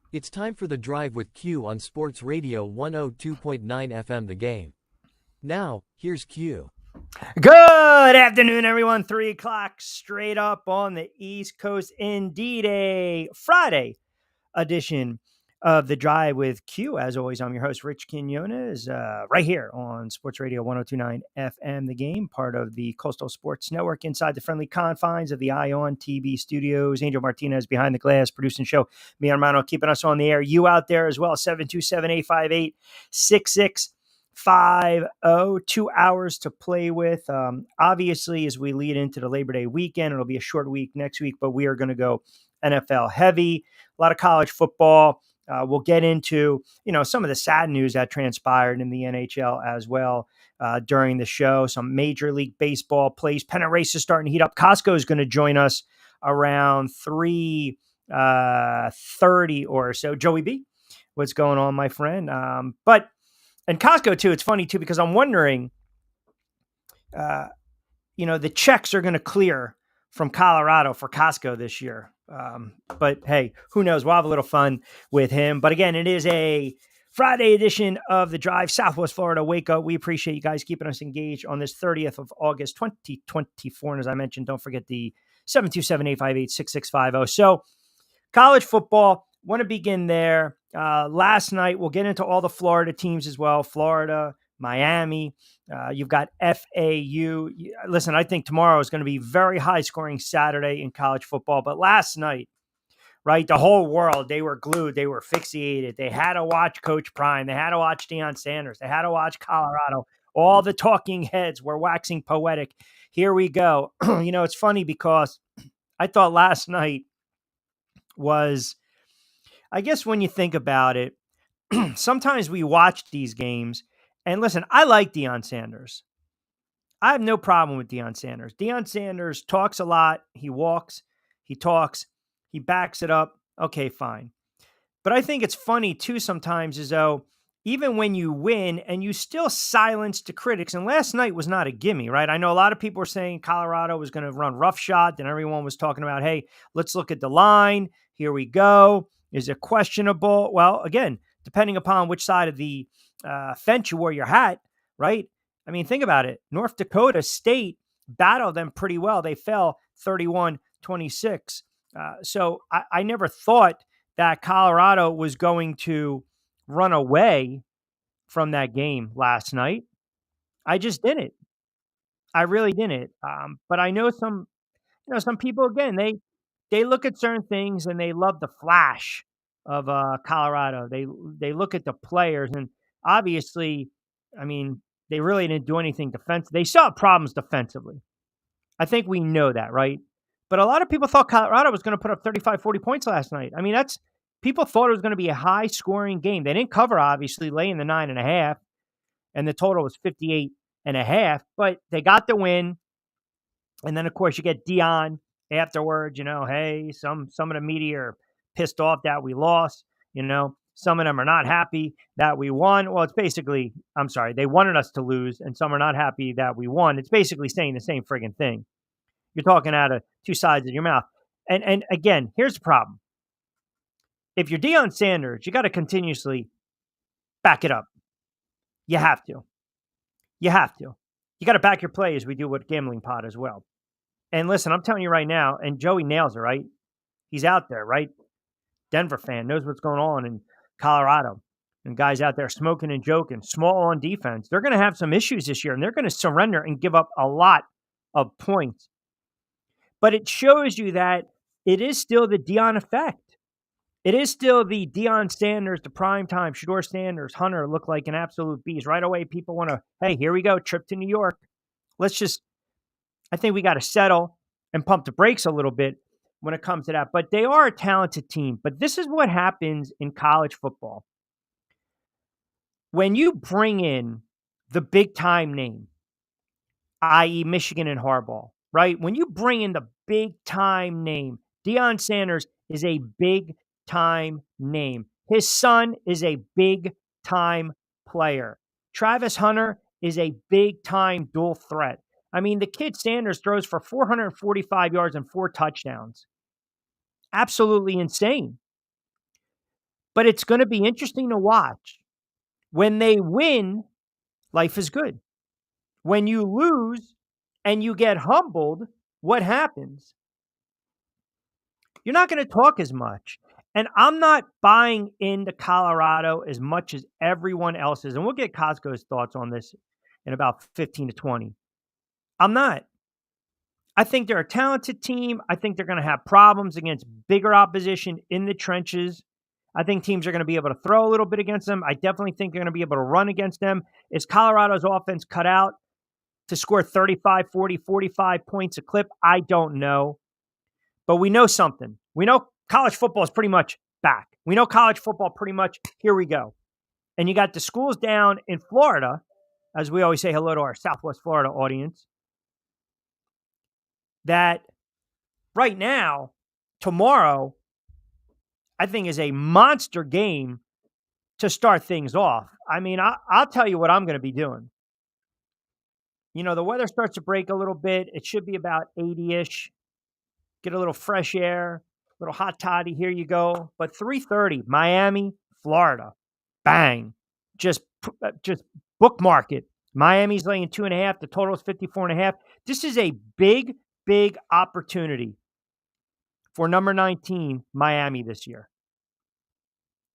It's time for The Drive with Q on Sports Radio 102.9 FM The Game. Now, here's Q. Good afternoon, everyone. 3 o'clock straight up on the East Coast. Indeed, a Friday edition of The Drive with Q. As always, I'm your host, Rich Quinones, right here on Sports Radio 102.9 FM The Game, part of the Coastal Sports Network, inside the friendly confines of the Ion TV studios. Angel Martinez behind the glass, producing the show. Me, Armando, keeping us on the air. You out there as well, 727-858-6650. 2 hours to play with. Obviously, as we lead into the Labor Day weekend, it'll be a short week next week, but we are going to go NFL heavy. A lot of college football. We'll get into, some of the sad news that transpired in the NHL as well during the show. Some Major League Baseball plays. Pennant race is starting to heat up. Costco is going to join us around 3:30 or so. Joey B, what's going on, my friend? And Costco too. It's funny too because I'm wondering, the checks are going to clear from Colorado for Costco this year. But hey, who knows? We'll have a little fun with him. But again, it is a Friday edition of The Drive, Southwest Florida Wake Up. We appreciate you guys keeping us engaged on this 30th of August, 2024. And as I mentioned, don't forget the 727-858-6650. So college football, want to begin there. Last night, we'll get into all the Florida teams as well. Florida, Miami. You've got FAU. Listen, I think tomorrow is going to be very high-scoring Saturday in college football. But last night, right, the whole world, they were glued. They were fixated. They had to watch Coach Prime. They had to watch Deion Sanders. They had to watch Colorado. All the talking heads were waxing poetic. Here we go. It's funny because I thought last night was, I guess when you think about it, sometimes we watch these games and listen, I like Deion Sanders. I have no problem with Deion Sanders. Deion Sanders talks a lot. He walks, he talks, he backs it up. Okay, fine. But I think it's funny too sometimes as though even when you win and you still silence the critics, and last night was not a gimme, right? I know a lot of people were saying Colorado was going to run roughshod, then everyone was talking about, hey, let's look at the line. Here we go. Is it questionable? Well, again, depending upon which side of the fence you wore your hat, right? I mean, think about it. North Dakota State battled them pretty well. They fell 31-26. So I never thought that Colorado was going to run away from that game last night. I just didn't. I really didn't. But I know some people again. They look at certain things and they love the flash of Colorado. They look at the players and obviously, I mean, they really didn't do anything defensive. They saw problems defensively. I think we know that, right? But a lot of people thought Colorado was going to put up 35, 40 points last night. I mean, people thought it was going to be a high scoring game. They didn't cover, obviously, laying the 9.5, and the total was 58.5, but they got the win. And then, of course, you get Deion afterwards, hey, some of the media are pissed off that we lost, some of them are not happy that we won. Well, it's basically, I'm sorry, they wanted us to lose, and some are not happy that we won. It's basically saying the same friggin' thing. You're talking out of two sides of your mouth. And again, here's the problem. If you're Deion Sanders, you got to continuously back it up. You have to. You have to. You got to back your play as we do with Gambling Pod as well. And listen, I'm telling you right now, and Joey nails it, right? He's out there, right? Denver fan, knows what's going on in Colorado. And guys out there smoking and joking, small on defense. They're going to have some issues this year, and they're going to surrender and give up a lot of points. But it shows you that it is still the Deion effect. It is still the Deion Sanders, the primetime Shedeur Sanders, Hunter look like an absolute beast. Right away, people want to, hey, here we go, trip to New York. I think we got to settle and pump the brakes a little bit when it comes to that. But they are a talented team. But this is what happens in college football. When you bring in the big time name, i.e. Michigan and Harbaugh, right? When you bring in the big time name, Deion Sanders is a big time name. His son is a big time player. Travis Hunter is a big time dual threat. I mean, the kid Sanders throws for 445 yards and 4 touchdowns. Absolutely insane. But it's going to be interesting to watch. When they win, life is good. When you lose and you get humbled, what happens? You're not going to talk as much. And I'm not buying into Colorado as much as everyone else is. And we'll get Costco's thoughts on this in about 15 to 20. I'm not. I think they're a talented team. I think they're going to have problems against bigger opposition in the trenches. I think teams are going to be able to throw a little bit against them. I definitely think they're going to be able to run against them. Is Colorado's offense cut out to score 35, 40, 45 points a clip? I don't know. But we know something. We know college football is pretty much back. We know college football pretty much, here we go. And you got the schools down in Florida, as we always say hello to our Southwest Florida audience, that right now, tomorrow, I think is a monster game to start things off. I mean, I'll tell you what I'm going to be doing. You know, the weather starts to break a little bit. It should be about 80-ish. Get a little fresh air, a little hot toddy. Here you go. But 3:30, Miami, Florida. Bang. Just bookmark it. Miami's laying 2.5. The total is 54.5. This is a big, big opportunity for number 19, Miami this year.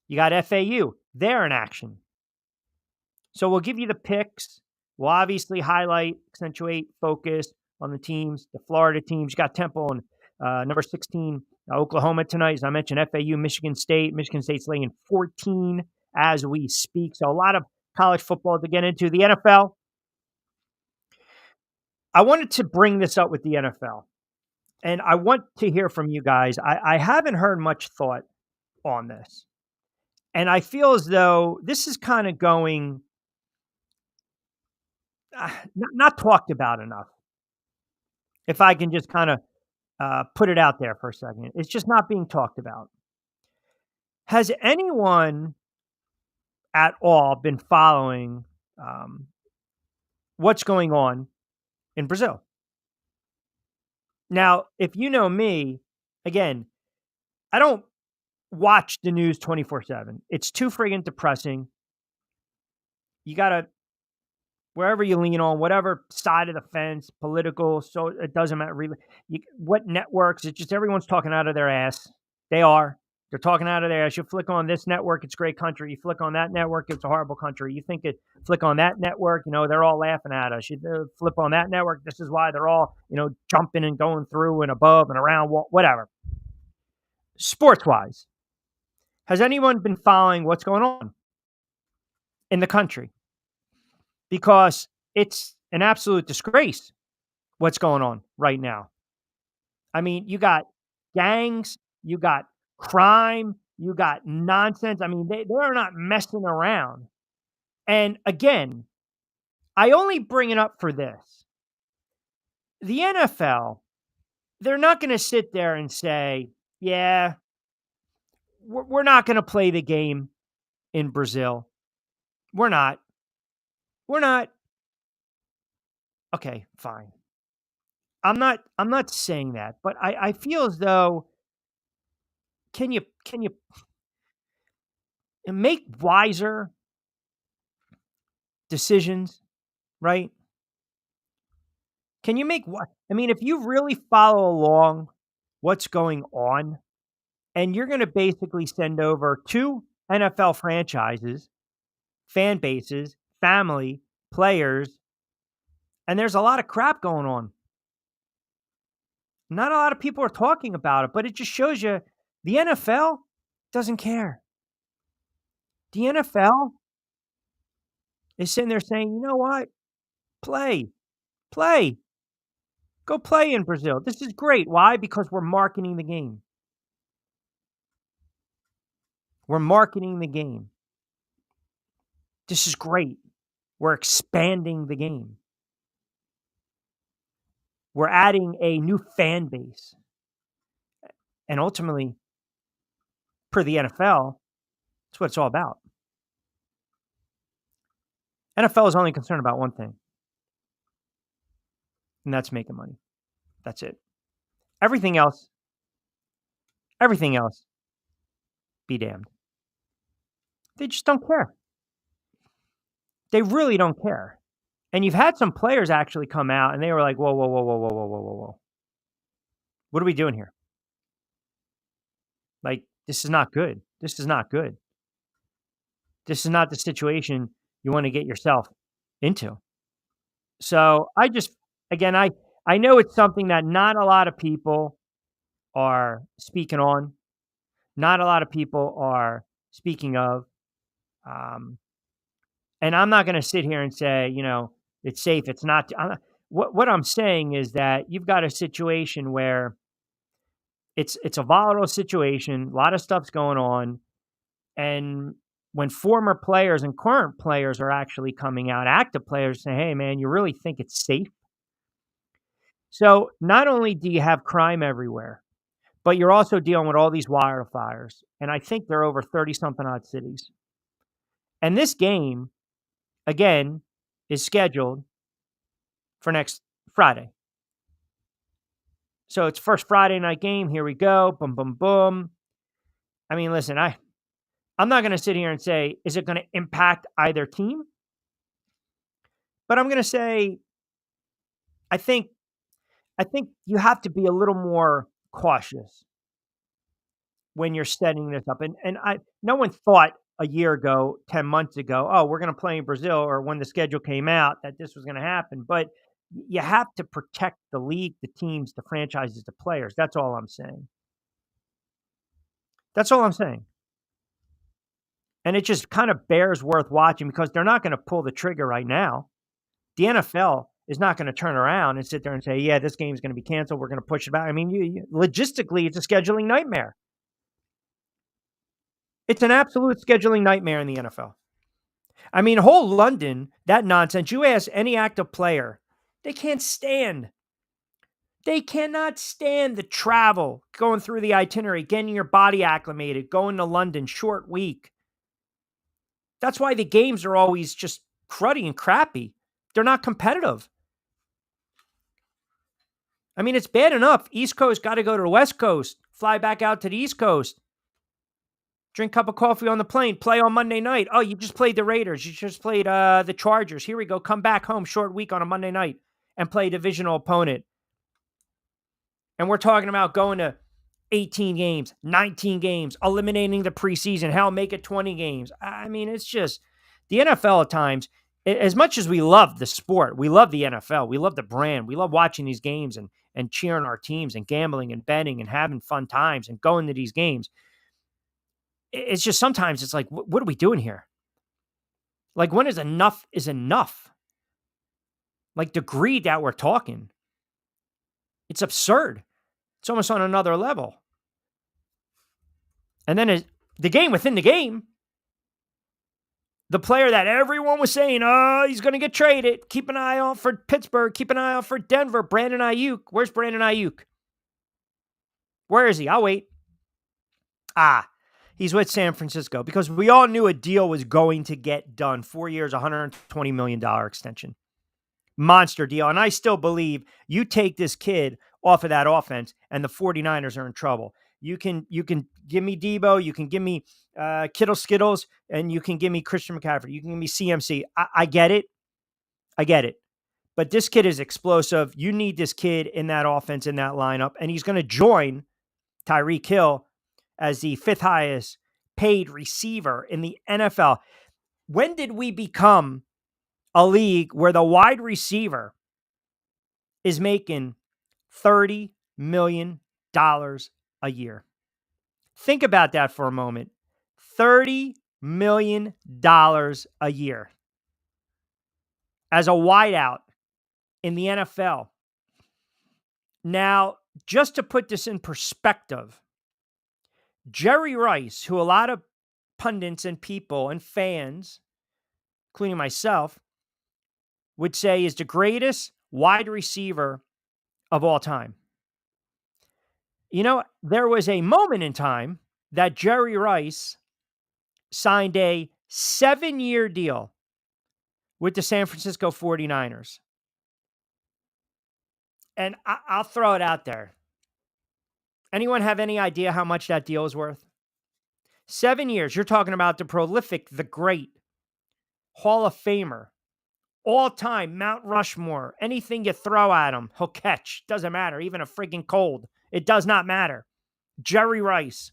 You got FAU. They're in action. So we'll give you the picks. We'll obviously highlight, accentuate, focus on the teams, the Florida teams. You got Temple and number 16, Oklahoma tonight. As I mentioned, FAU, Michigan State. Michigan State's laying 14 as we speak. So a lot of college football to get into. The NFL. I wanted to bring this up with the NFL. And I want to hear from you guys. I haven't heard much thought on this. And I feel as though this is kind of going not talked about enough. If I can just kind of put it out there for a second. It's just not being talked about. Has anyone at all been following what's going on in Brazil? Now, if you know me, again, I don't watch the news 24/7. It's too friggin' depressing. You got to, wherever you lean on, whatever side of the fence, political, so it doesn't matter really. What networks, it's just everyone's talking out of their ass. They are. They're talking out of their ass. You flick on this network, it's a great country. You flick on that network, it's a horrible country. You think it, flick on that network, they're all laughing at us. You flip on that network, this is why they're all, jumping and going through and above and around, whatever. Sports-wise, has anyone been following what's going on in the country? Because it's an absolute disgrace what's going on right now. I mean, you got gangs, you got crime, you got nonsense. I mean, they are not messing around. And again, I only bring it up for this. The NFL, they're not going to sit there and say, yeah, we're not going to play the game in Brazil. We're not. Okay, fine. I'm not saying that, but I feel as though can you make wiser decisions, right? Can you make what? I mean, if you really follow along what's going on, and you're going to basically send over 2 NFL franchises, fan bases, family, players, and there's a lot of crap going on. Not a lot of people are talking about it, but it just shows you the NFL doesn't care. The NFL is sitting there saying, you know what? Play. Go play in Brazil. This is great. Why? Because we're marketing the game. We're marketing the game. This is great. We're expanding the game. We're adding a new fan base. And ultimately, per the NFL, that's what it's all about. NFL is only concerned about one thing, and that's making money. That's it. Everything else, be damned. They just don't care. They really don't care. And you've had some players actually come out and they were like, "Whoa, whoa, whoa, whoa, whoa, whoa, whoa, whoa, whoa. What are we doing here? Like, this is not good. This is not good. This is not the situation you want to get yourself into." So I just, again, I know it's something that not a lot of people are speaking on. Not a lot of people are speaking of. Um, and I'm not going to sit here and say, it's safe. It's not. What I'm saying is that you've got a situation where it's a volatile situation. A lot of stuff's going on, and when former players and current players are actually coming out, active players say, "Hey, man, you really think it's safe?" So not only do you have crime everywhere, but you're also dealing with all these wildfires, and I think they're over 30 something odd cities. And this game, again, is scheduled for next Friday. So it's first Friday night game. Here we go. Boom, boom, boom. I mean, listen, I'm not going to sit here and say, is it going to impact either team? But I'm going to say, I think, I think you have to be a little more cautious when you're setting this up. And no one thought a year ago, 10 months ago, oh, we're going to play in Brazil, or when the schedule came out that this was going to happen. But you have to protect the league, the teams, the franchises, the players. That's all I'm saying. That's all I'm saying. And it just kind of bears worth watching because they're not going to pull the trigger right now. The NFL is not going to turn around and sit there and say, yeah, this game's going to be canceled. We're going to push it back. I mean, logistically, it's a scheduling nightmare. It's an absolute scheduling nightmare in the NFL. I mean, whole London, that nonsense. You ask any active player, they can't stand. They cannot stand the travel, going through the itinerary, getting your body acclimated, going to London, short week. That's why the games are always just cruddy and crappy. They're not competitive. I mean, it's bad enough. East Coast got to go to the West Coast, fly back out to the East Coast, drink a cup of coffee on the plane, play on Monday night. Oh, you just played the Raiders. You just played the Chargers. Here we go. Come back home, short week on a Monday night and play a divisional opponent. And we're talking about going to 18 games, 19 games, eliminating the preseason. Hell, make it 20 games. I mean, it's just the NFL at times, as much as we love the sport, we love the NFL, we love the brand, we love watching these games and cheering our teams and gambling and betting and having fun times and going to these games. It's just sometimes it's like, what are we doing here? Like, when is enough is enough? Like, the greed that we're talking, it's absurd. It's almost on another level. And then the game within the game, the player that everyone was saying, oh, he's going to get traded. Keep an eye out for Pittsburgh. Keep an eye out for Denver. Brandon Ayuk. Where's Brandon Ayuk? Where is he? I'll wait. He's with San Francisco because we all knew a deal was going to get done. 4 years, $120 million extension. Monster deal. And I still believe you take this kid off of that offense and the 49ers are in trouble. You can give me Debo, you can give me Kittle Skittles, and you can give me Christian McCaffrey. You can give me CMC. I get it. I get it. But this kid is explosive. You need this kid in that offense, in that lineup, and he's going to join Tyreek Hill as the fifth highest paid receiver in the NFL. When did we become a league where the wide receiver is making $30 million a year? Think about that for a moment. $30 million a year as a wideout in the NFL. Now, just to put this in perspective, Jerry Rice, who a lot of pundits and people and fans, including myself, would say is the greatest wide receiver of all time. You know, there was a moment in time that Jerry Rice signed a 7-year deal with the San Francisco 49ers. And I'll throw it out there. Anyone have any idea how much that deal is worth? 7 years. You're talking about the prolific, the great, Hall of Famer, all time, Mount Rushmore. Anything you throw at him, he'll catch. Doesn't matter. Even a freaking cold. It does not matter. Jerry Rice.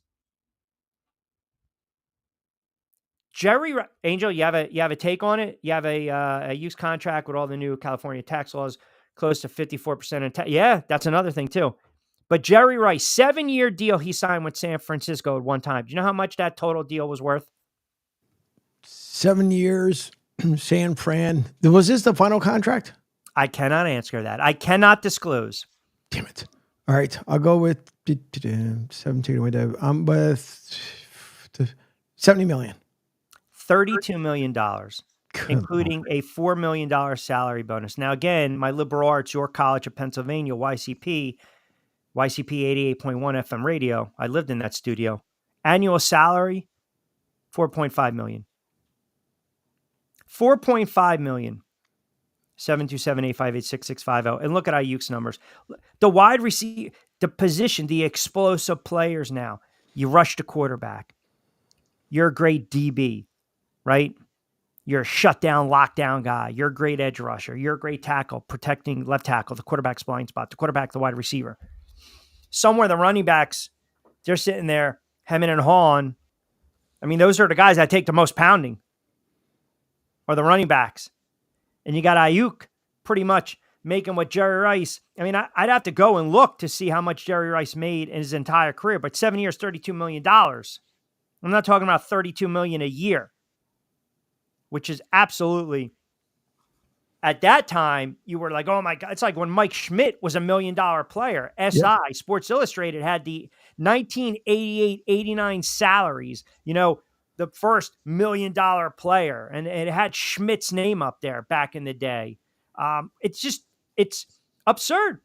Angel, you have a take on it? You have a use contract with all the new California tax laws, close to 54% in tax. Yeah, that's another thing too. But Jerry Rice, 7-year deal he signed with San Francisco at one time. Do you know how much that total deal was worth? 7 years, San Fran. Was this the final contract? I cannot answer that. I cannot disclose. Damn it. All right, I'll go with 17. I'm with $70 million. $32 million, including a $4 million salary bonus. Now, again, my liberal arts, York College of Pennsylvania, YCP 88.1 FM radio. I lived in that studio. Annual salary, $4.5 million. $4.5 million. 727-858-6650. And look at Ayuk's numbers. The wide receiver, the position, the explosive players now. You rush the quarterback. You're a great DB. Right? You're a shutdown, lockdown guy. You're a great edge rusher. You're a great tackle, protecting left tackle, the quarterback's blind spot, the quarterback, the wide receiver. Somewhere the running backs, they're sitting there hemming and hawing. I mean, those are the guys that take the most pounding, or the running backs. And you got Ayuk pretty much making what Jerry Rice. I mean, I'd have to go and look to see how much Jerry Rice made in his entire career, but 7 years, $32 million. I'm not talking about $32 million a year, which is absolutely, at that time, you were like, oh my God. It's like when Mike Schmidt was $1 million player. SI, Sports Illustrated, had the 1988-89 salaries, the first $1 million player. And it had Schmidt's name up there back in the day. It's absurd.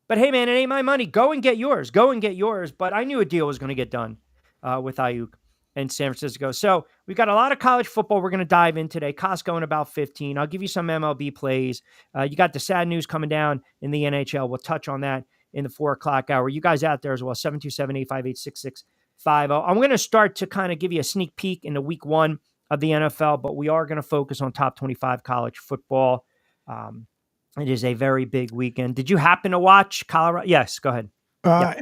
But hey, man, it ain't my money. Go and get yours. But I knew a deal was going to get done with Ayuk and San Francisco. So we've got a lot of college football we're going to dive in today. Costco in about 15. I'll give you some MLB plays. You got the sad news coming down in the NHL. We'll touch on that in the 4 o'clock hour. You guys out there as well, 727-858-6650. I'm going to start to kind of give you a sneak peek into week 1 of the NFL, but we are going to focus on top 25 college football. It is a very big weekend. Did you happen to watch Colorado? Yes, go ahead.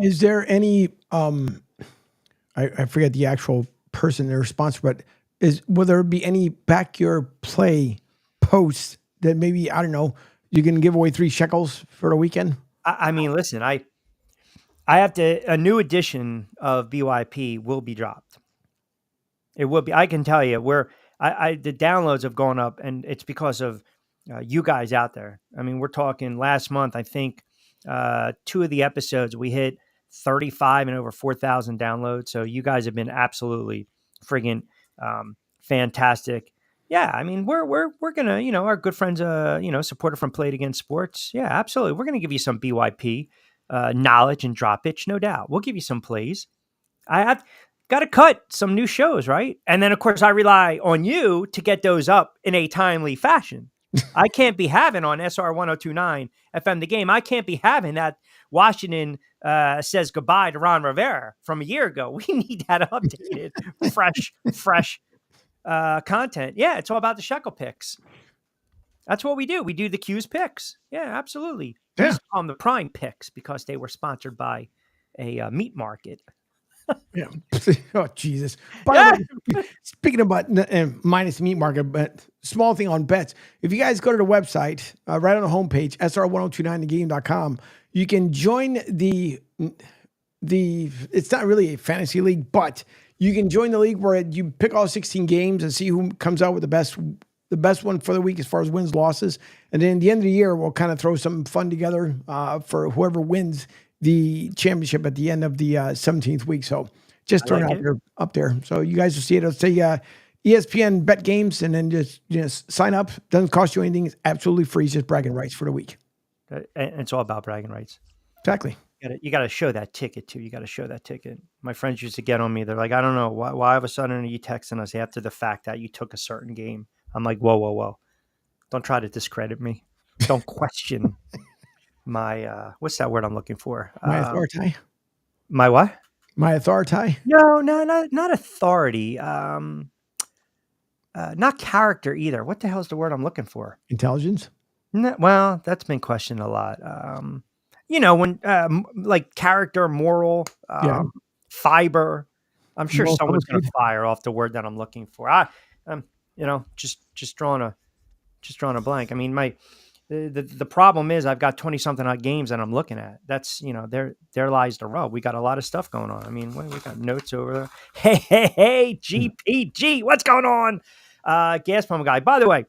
Is there any, I forget the actual person they're responsible, but will there be any back your play posts that maybe, I don't know, you can give away 3 shekels for the weekend? I mean, listen, I have to, a new edition of BYP will be dropped. It will be, I can tell you the downloads have gone up, and it's because of you guys out there. I mean, we're talking last month, I think 2 of the episodes we hit 35 and over 4,000 downloads. So you guys have been absolutely friggin' fantastic. Yeah, I mean, we're gonna, our good friends, supporter from Play It Again Sports. Yeah, absolutely. We're gonna give you some BYP knowledge and drop itch, no doubt. We'll give you some plays. I have got to cut some new shows, right? And then of course I rely on you to get those up in a timely fashion. I can't be having on SR 1029 FM The Game. I can't be having that Washington says goodbye to Ron Rivera from a year ago. We need that updated, fresh content. Yeah, it's all about the shekel picks. That's what we do. We do the Q's picks. Yeah, absolutely. We used to call them the Prime picks because they were sponsored by a meat market. Yeah. Oh, Jesus. By the way, speaking about minus meat market, but small thing on bets. If you guys go to the website, right on the homepage, sr1029thegame.com, you can join the it's not really a fantasy league, but you can join the league where you pick all 16 games and see who comes out with the best one for the week as far as wins, losses. And then at the end of the year, we'll kind of throw some fun together for whoever wins the championship at the end of the 17th week. So just throw it up there. So you guys will see it. It'll say ESPN bet games, and then just sign up. Doesn't cost you anything. It's absolutely free. It's just bragging rights for the week. And it's all about bragging rights. Exactly. You got to show that ticket too. You got to show that ticket. My friends used to get on me. They're like, I don't know why all of a sudden are you texting us after the fact that you took a certain game. I'm like, whoa. Don't try to discredit me. Don't question my, what's that word I'm looking for? My authority. My what? My authority? No, not authority. Not character either. What the hell's the word I'm looking for? Intelligence? Well, that's been questioned a lot. When like character, moral, Yeah. fiber. I'm sure Moral someone's going to fortitude? fire off the word that I'm looking for. Just drawing a blank. I mean, the problem is I've got 20 something odd games that I'm looking at. That's, there lies the rub. We got a lot of stuff going on. I mean, we got notes over there. Hey, GPG, what's going on? Gas pump guy. By the way,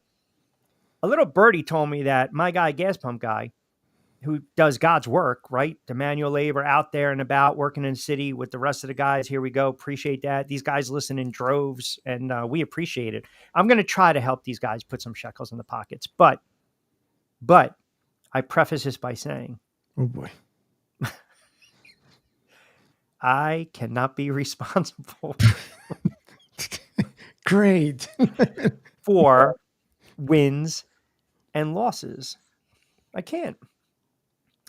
a little birdie told me that my guy, gas pump guy, who does God's work, right? The manual labor out there and about working in the city with the rest of the guys. Here we go. Appreciate that. These guys listen in droves and we appreciate it. I'm going to try to help these guys put some shekels in the pockets, but I preface this by saying, Oh boy. I cannot be responsible Great. for wins and losses. I can't.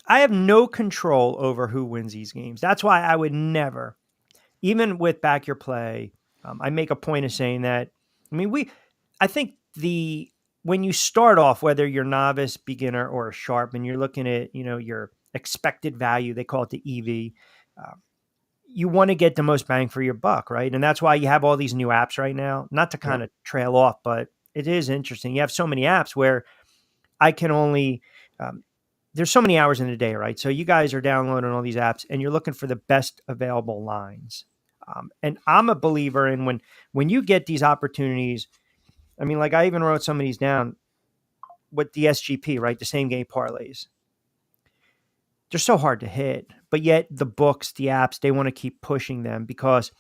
I have no control over who wins these games. That's why I would never, even with Back Your Play, I make a point of saying that. I mean, I think when you start off, whether you're novice, beginner, or a sharp, and you're looking at, your expected value, they call it the EV, you want to get the most bang for your buck, right? And that's why you have all these new apps right now, not to kind of trail off, but it is interesting. You have so many apps where I can only, there's so many hours in a day, right? So you guys are downloading all these apps and you're looking for the best available lines. And I'm a believer in when you get these opportunities, I mean, like I even wrote some of these down with the SGP, right? The same game parlays. They're so hard to hit, but yet the books, the apps, they want to keep pushing them because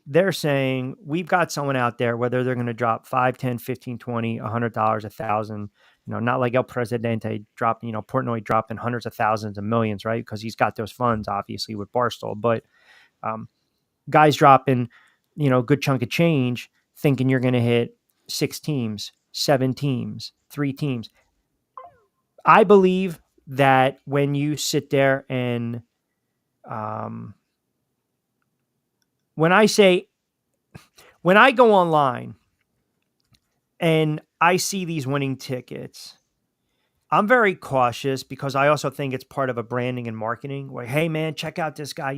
they're saying we've got someone out there, whether they're going to drop 5, 10, 15, 20, $100, 1,000, not like El Presidente dropping, Portnoy dropping hundreds of thousands of millions, right? Because he's got those funds, obviously, with Barstool. But guys dropping, good chunk of change, thinking you're going to hit 6 teams, 7 teams, 3 teams. I believe that when you sit there and when I go online and I see these winning tickets, I'm very cautious because I also think it's part of a branding and marketing where, hey man, check out this guy,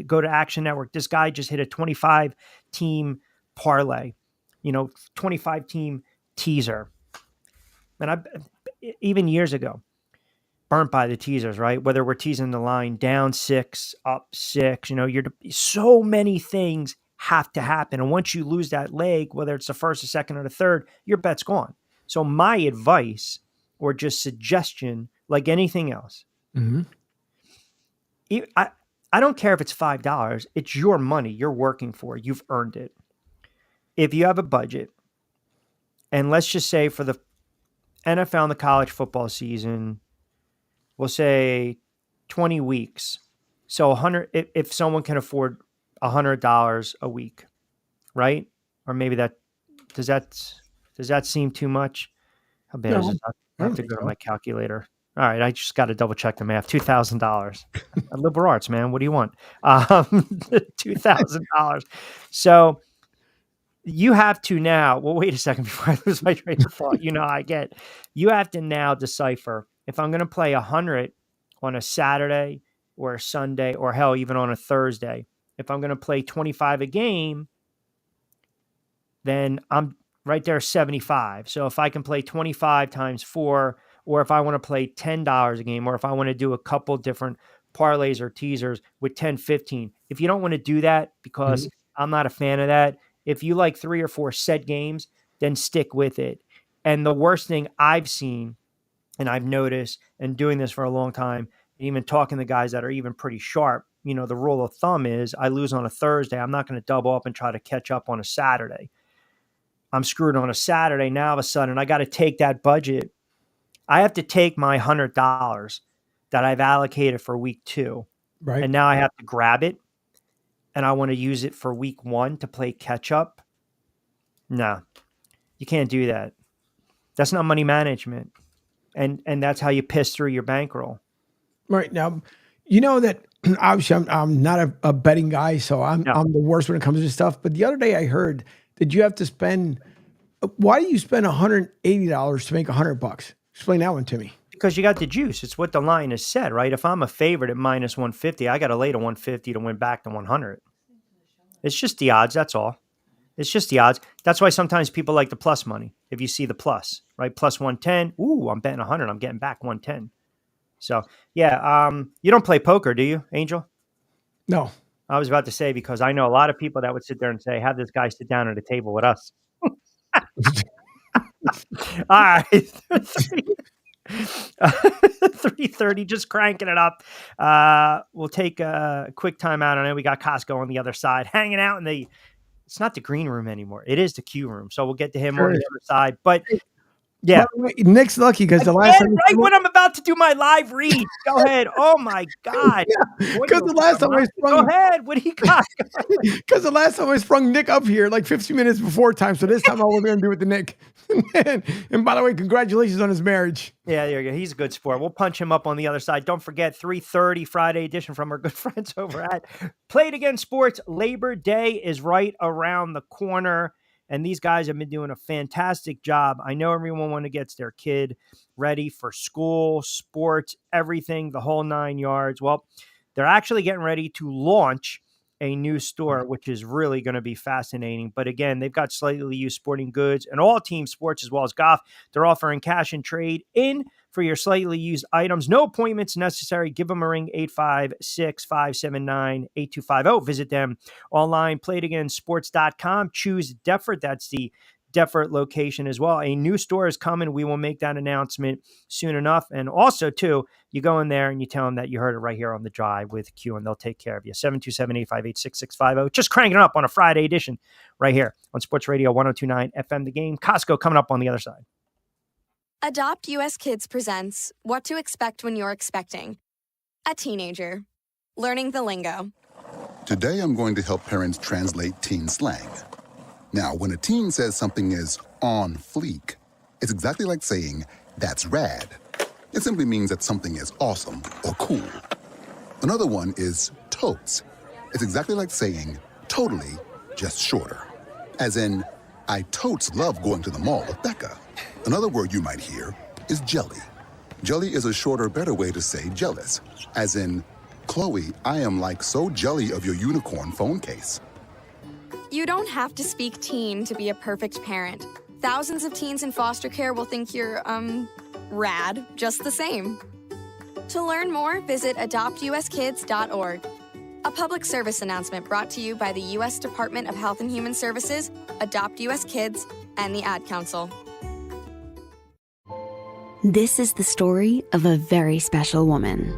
go to Action Network. This guy just hit a 25 team parlay, 25 team teaser. And even years ago, burnt by the teasers, right? Whether we're teasing the line down 6, up 6, so many things have to happen. And once you lose that leg, whether it's the first, the second, or the third, your bet's gone. So my advice or just suggestion, like anything else, I don't care if it's $5. It's your money you're working for. You've earned it. If you have a budget, and let's just say for the NFL and the college football season, we'll say 20 weeks. So 100, if someone can afford $100 a week, right? Or maybe does that seem too much? How bad is it? I have to go to my calculator. All right, I just got to double check the math. $2,000. Liberal arts, man. What do you want? $2,000. So you have to now. Well, wait a second before I lose my train of thought. You have to now decipher if I'm going to play 100 on a Saturday or a Sunday, or hell, even on a Thursday. If I'm going to play 25 a game, then I'm right there 75. So if I can play 25 times 4, or if I want to play $10 a game, or if I want to do a couple different parlays or teasers with 10, 15. If you don't want to do that, because I'm not a fan of that, if you like 3 or 4 set games, then stick with it. And the worst thing I've seen, and I've noticed, and doing this for a long time, and even talking to guys that are even pretty sharp, the rule of thumb is I lose on a Thursday. I'm not going to double up and try to catch up on a Saturday. I'm screwed on a Saturday. Now, all of a sudden, I got to take that budget. I have to take my $100 that I've allocated for week 2. Right. And now I have to grab it. And I want to use it for week 1 to play catch up. No, you can't do that. That's not money management. And that's how you piss through your bankroll. Right. Now, You know that obviously I'm not a betting guy, so No, I'm the worst when it comes to this stuff. But the other day I heard that you have to spend. Why do you spend $180 to make $100? Explain that one to me. because you got the juice. It's what the line is said, right? If I'm a favorite at minus 150, I got to lay to 150 to win back to 100. It's just the odds. That's all. It's just the odds. That's why sometimes people like the plus money. If you see the plus, right? Plus 110. Ooh, I'm betting 100. I'm getting back 110. So yeah, you don't play poker, do you, Angel? No, I was about to say, because I know a lot of people that would sit there and say, have this guy sit down at a table with us. All right. 3:30, just cranking it up. We'll take a quick time out. I know we got Costco on the other side, hanging out in it's not the green room anymore. It is the Q room. So we'll get to him sure on the is. other side. But yeah, By the way, Nick's lucky because the last time, right when I'm about to do my live read, go ahead. Oh my God. because the last time I Go sprung, ahead. What do you got? because the last time I sprung Nick up here like 15 minutes before time. So this time I wasn't going to do it to Nick. And by the way, congratulations on his marriage. Yeah, there you go. He's a good sport. We'll punch him up on the other side. Don't forget, 3:30 Friday edition from our good friends over at Play It Again Sports. Labor Day is right around the corner, and these guys have been doing a fantastic job. I know everyone gets their kid ready for school, sports, everything, the whole 9 yards. Well, they're actually getting ready to launch a new store, which is really going to be fascinating. But again, they've got slightly used sporting goods and all team sports as well as golf. They're offering cash and trade in for your slightly used items. No appointments necessary. Give them a ring, 856-579-8250. Visit them online, playitagainsports.com. Choose Deffert. That's the Deffert location as well. A new store is coming. We will make that announcement soon enough. And also, too, you go in there and you tell them that you heard it right here on the drive with Q, and they'll take care of you. 727-858-6650. Just cranking it up on a Friday edition right here on Sports Radio 102.9 FM The Game. Costco coming up on the other side. Adopt US Kids presents What to Expect When You're Expecting. A teenager. Learning the lingo. Today I'm going to help parents translate teen slang. Now, when a teen says something is on fleek, it's exactly like saying, that's rad. It simply means that something is awesome or cool. Another one is totes. It's exactly like saying, totally, just shorter. As in, I totes love going to the mall with Becca. Another word you might hear is jelly. Jelly is a shorter, better way to say jealous. As in, Chloe, I am like so jelly of your unicorn phone case. You don't have to speak teen to be a perfect parent. Thousands of teens in foster care will think you're, rad just the same. To learn more, visit adoptuskids.org. A public service announcement brought to you by the U.S. Department of Health and Human Services, Adopt U.S. Kids, and the Ad Council. This is the story of a very special woman.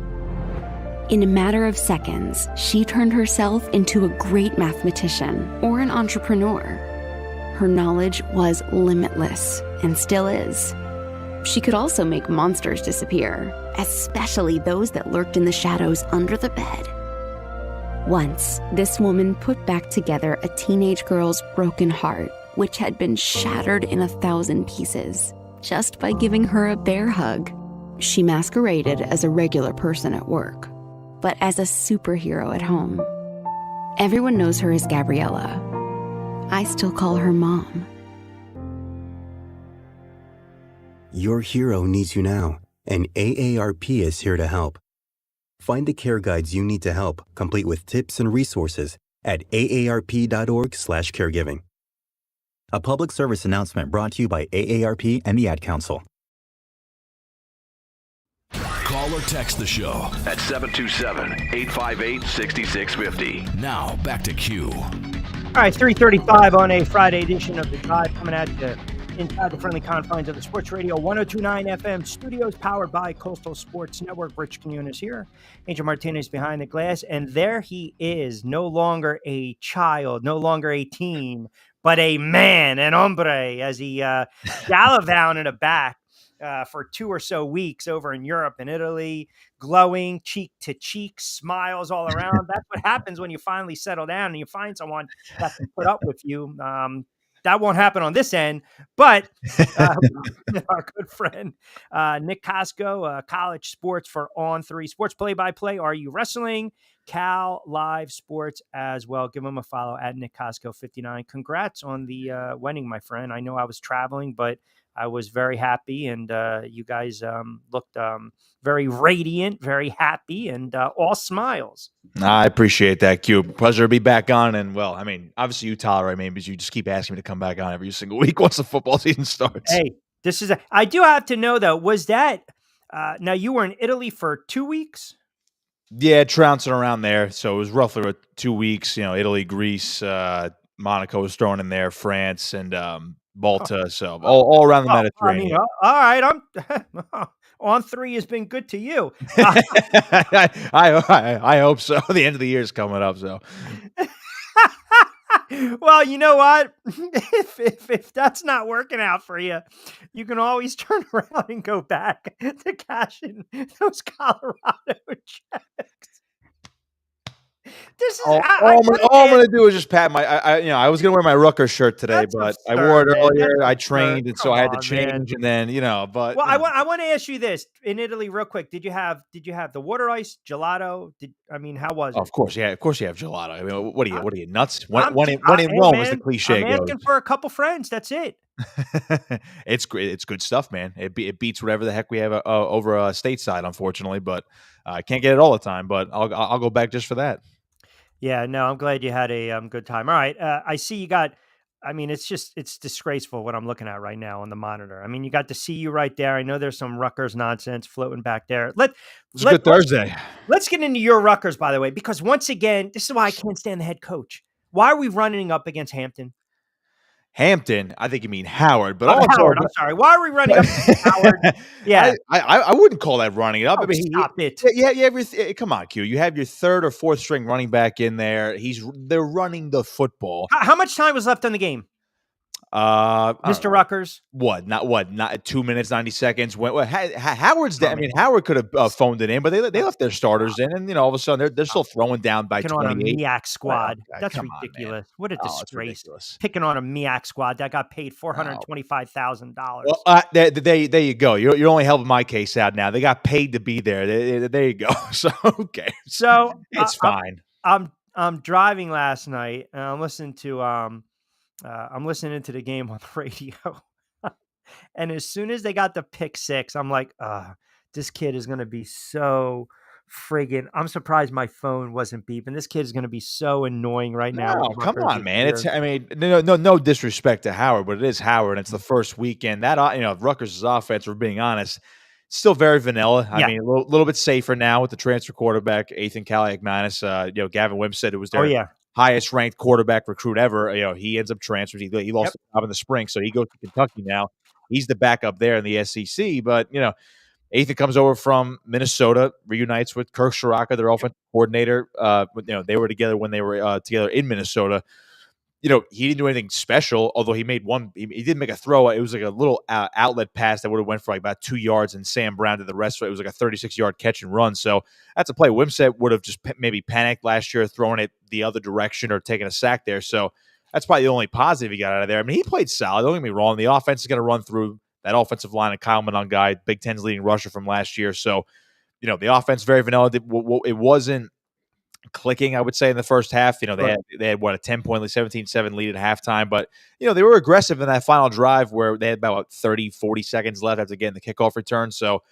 In a matter of seconds, she turned herself into a great mathematician or an entrepreneur. Her knowledge was limitless and still is. She could also make monsters disappear, especially those that lurked in the shadows under the bed. Once, this woman put back together a teenage girl's broken heart, which had been shattered in 1,000 pieces, just by giving her a bear hug. She masqueraded as a regular person at work, but as a superhero at home. Everyone knows her as Gabriella. I still call her Mom. Your hero needs you now, and AARP is here to help. Find the care guides you need to help, complete with tips and resources at aarp.org/caregiving. A public service announcement brought to you by AARP and the Ad Council. Call or text the show at 727-858-6650. Now, back to Q. All right, 3:35 on a Friday edition of The Drive, coming at you inside the friendly confines of the Sports Radio 102.9 FM studios, powered by Coastal Sports Network. Rich Quinones here. Angel Martinez behind the glass. And there he is, no longer a child, no longer a teen, but a man, an hombre, as he gallivanted in the back for 2 or so weeks over in Europe and Italy, glowing cheek to cheek, smiles all around. That's what happens when you finally settle down and you find someone that can put up with you. that won't happen on this end. But our good friend Nick Costco, college sports for On3 Sports Play-by-Play. Are you wrestling? Cal Live Sports as well. Give him a follow at Nick Costco 59. Congrats on the wedding, my friend. I know I was traveling, but I was very happy, and you guys looked very radiant, very happy, and all smiles. I appreciate that, Q. Pleasure to be back on. And, well, I mean, obviously you tolerate me because you just keep asking me to come back on every single week once the football season starts. Hey, I do have to know, though, was that now you were in Italy for 2 weeks? Yeah, trouncing around there. So it was roughly 2 weeks, Italy, Greece, Monaco was thrown in there, France, and Malta. So all around the Mediterranean. All right. I'm On3 has been good to you. I hope so. The end of the year is coming up. So, well, you know what? If that's not working out for you, you can always turn around and go back to cash in those Colorado checks. This is all I'm going to do is just pat my. I was going to wear my Rutgers shirt today, but I wore it earlier. I trained, and so I had to change, and then But well, I want to ask you this in Italy, real quick. Did you have the water ice gelato? How was it? Of course, yeah. Of course, you have gelato. I mean, what are you nuts? When in Rome, as the cliche goes. I'm asking for a couple friends. That's it. It's great. It's good stuff, man. It beats whatever the heck we have over stateside, unfortunately. But I can't get it all the time. But I'll go back just for that. Yeah, no, I'm glad you had a good time. All right, I see you got. It's disgraceful what I'm looking at right now on the monitor. You got the CU right there. I know there's some Rutgers nonsense floating back there. It's a good Thursday. Let's get into your Rutgers, by the way, because once again, this is why I can't stand the head coach. Why are we running up against Hampton? Hampton, I think you mean Howard, but Howard. I'm sorry. Why are we running up against Howard? Yeah, I wouldn't call that running up. Stop it. Yeah, come on, Q. You have your third or fourth string running back in there. They're running the football. How much time was left on the game? Mr. Rutgers. Not 2 minutes, 90 seconds. Howard's dead. Howard could have phoned it in, but they left their starters in, and all of a sudden they're still throwing down by 28. On a MEAC squad. That's ridiculous. What a disgrace. Picking on a MEAC squad that got paid $425,000. Well, there you go. You're only helping my case out now. They got paid to be there. There you go. So okay. So it's fine. I'm driving last night, and I'm listening to the game on the radio. And as soon as they got the pick six, I'm like, this kid is going to be so friggin'. I'm surprised my phone wasn't beeping. This kid is going to be so annoying right now. Oh, come on, man. No disrespect to Howard, but it is Howard. And it's the first weekend. That, Rutgers' offense, we're being honest, still very vanilla. A little bit safer now with the transfer quarterback, Ethan Kaliakmanis. Gavin Wimsatt, who was there. Highest ranked quarterback recruit ever. He ends up transferring. He lost the job in the spring, so he goes to Kentucky now. He's the backup there in the SEC. But Ethan comes over from Minnesota, reunites with Kirk Shiraka, their offensive coordinator. They were together when they were together in Minnesota. He didn't do anything special, although he made one. He did make a throw. It was like a little outlet pass that would have went for like about 2 yards, and Sam Brown did the rest. So it was like a 36-yard catch and run. So that's a play. Wimsatt would have just maybe panicked last year, throwing it the other direction or taking a sack there. So that's probably the only positive he got out of there. He played solid. Don't get me wrong. The offense is going to run through that offensive line of Kyle Monangai, Big Ten's leading rusher from last year. So, the offense very vanilla. It wasn't clicking, I would say, in the first half. They had a 10-point lead, 17-7 lead at halftime, but they were aggressive in that final drive where they had about 30-40 seconds left after getting the kickoff return. So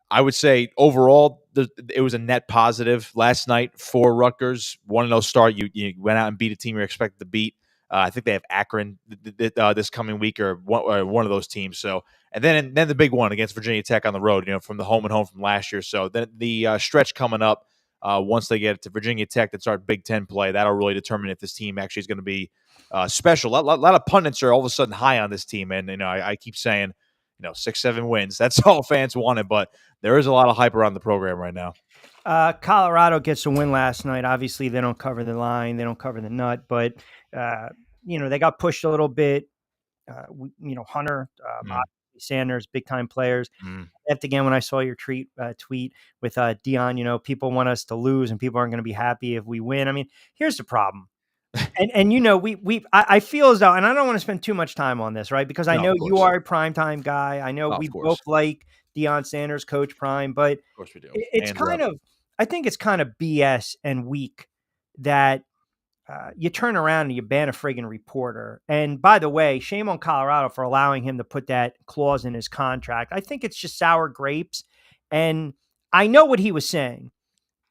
I would say overall it was a net positive last night for Rutgers. 1-0 start. You went out and beat a team you're expected to beat. I think they have Akron this coming week or one of those teams. So, and then the big one against Virginia Tech on the road, from the home and home from last year. So then the stretch coming up, once they get to Virginia Tech, that's our Big Ten play. That'll really determine if this team actually is going to be special. A lot of pundits are all of a sudden high on this team, and I keep saying, 6-7 wins. That's all fans wanted, but there is a lot of hype around the program right now. Colorado gets a win last night. Obviously, they don't cover the line, they don't cover the nut, but they got pushed a little bit. Hunter, Sanders, big time players. After again, when I saw your tweet with Dion, people want us to lose and people aren't going to be happy if we win. Here's the problem. And I feel as though, and I don't want to spend too much time on this, right? Because I No, know of you course. are a primetime guy. I know Oh, we of both course. like Deion Sanders, Coach Prime, but Of course we do. it's And kind Rep. of, I think it's kind of BS and weak that you turn around and you ban a friggin' reporter. And by the way, shame on Colorado for allowing him to put that clause in his contract. I think it's just sour grapes. And I know what he was saying.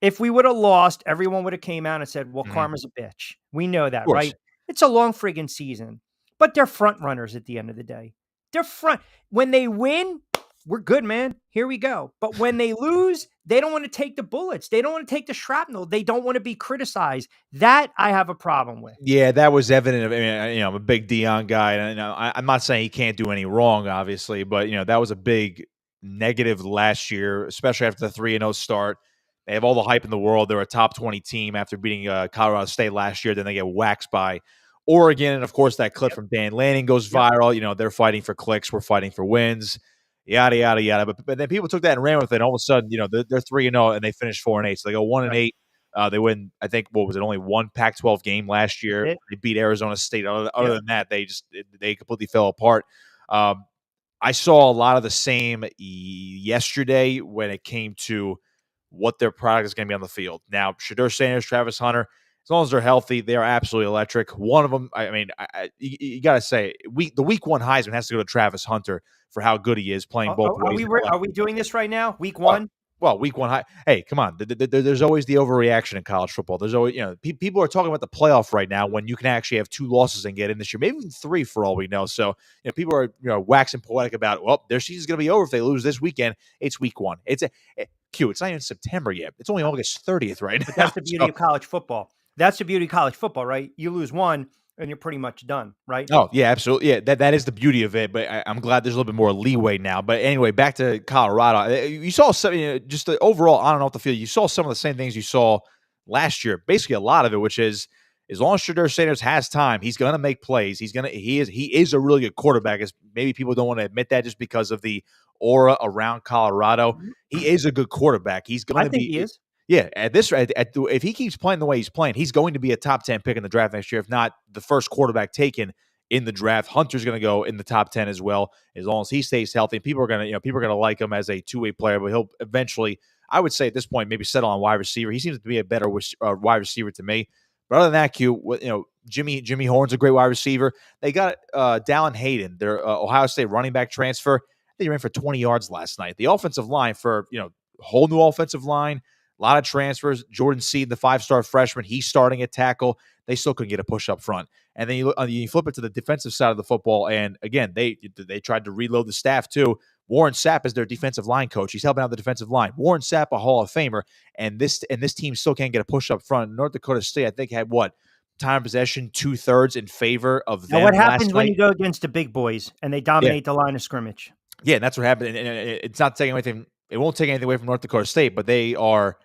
If we would have lost, everyone would have came out and said, well, Mhm. karma's a bitch. We know Of that, course. right? It's a long friggin' season, but they're front runners at the end of the day. They're front. When they win, we're good, man. Here we go. But when they lose, they don't want to take the bullets. They don't want to take the shrapnel. They don't want to be criticized. That I have a problem with. Yeah, that was evident. I mean, I'm a big Dion guy, and I'm not saying he can't do any wrong, obviously, but that was a big negative last year, especially after the 3-0 start. They have all the hype in the world. They're a top 20 team after beating Colorado State last year. Then they get waxed by Oregon, and of course, that clip from Dan Lanning goes viral. They're fighting for clicks, we're fighting for wins, yada yada yada. But then people took that and ran with it. And all of a sudden, they're 3-0 and they finish 4-8, so they go 1-8. They win, I think, what was it, only one Pac-12 game last year. They beat Arizona State. Other than that, they completely fell apart. I saw a lot of the same yesterday when it came to what their product is going to be on the field. Now, Shedeur Sanders, Travis Hunter, as long as they're healthy, they're absolutely electric. One of them, I mean, you got to say, the week one Heisman has to go to Travis Hunter for how good he is playing both ways. Are we doing this right now? Week one? Well, week one. Hey, come on. There's always the overreaction in college football. There's always, people are talking about the playoff right now when you can actually have 2 losses and get in this year, maybe even 3 for all we know. So, people are, waxing poetic about, well, their season's going to be over if they lose this weekend. It's week one. It's not even September yet. It's only August 30th right now. But that's the beauty of college football. That's the beauty of college football, right? You lose one and you're pretty much done, right? Oh, yeah, absolutely. Yeah, that is the beauty of it, but I'm glad there's a little bit more leeway now. But anyway, back to Colorado. You saw some, just the overall on and off the field, you saw some of the same things you saw last year. Basically, a lot of it, which is as long as Shedeur Sanders has time, he's going to make plays. He is a really good quarterback. As maybe people don't want to admit that just because of the aura around Colorado. He is a good quarterback. He's going to be. He is. Yeah, if he keeps playing the way he's playing, he's going to be a top 10 pick in the draft next year, if not the first quarterback taken in the draft. Hunter's going to go in the top 10 as well, as long as he stays healthy. People are going to like him as a two-way player, but he'll eventually, I would say at this point, maybe settle on wide receiver. He seems to be a better wide receiver to me. But other than that, Jimmy Horn's a great wide receiver. They got Dallin Hayden, their Ohio State running back transfer. I think he ran for 20 yards last night. The offensive line for, whole new offensive line. A lot of transfers. Jordan Seed, the 5-star freshman, he's starting at tackle. They still couldn't get a push up front. And then you flip it to the defensive side of the football, and again, they tried to reload the staff too. Warren Sapp is their defensive line coach. He's helping out the defensive line. Warren Sapp, a Hall of Famer, and this team still can't get a push up front. North Dakota State, I think, had time of possession 2/3 in favor of them. Now, what happens when you go against the big boys and they dominate the line of scrimmage? Yeah, and that's what happened. And it's not taking anything. It won't take anything away from North Dakota State, but they are,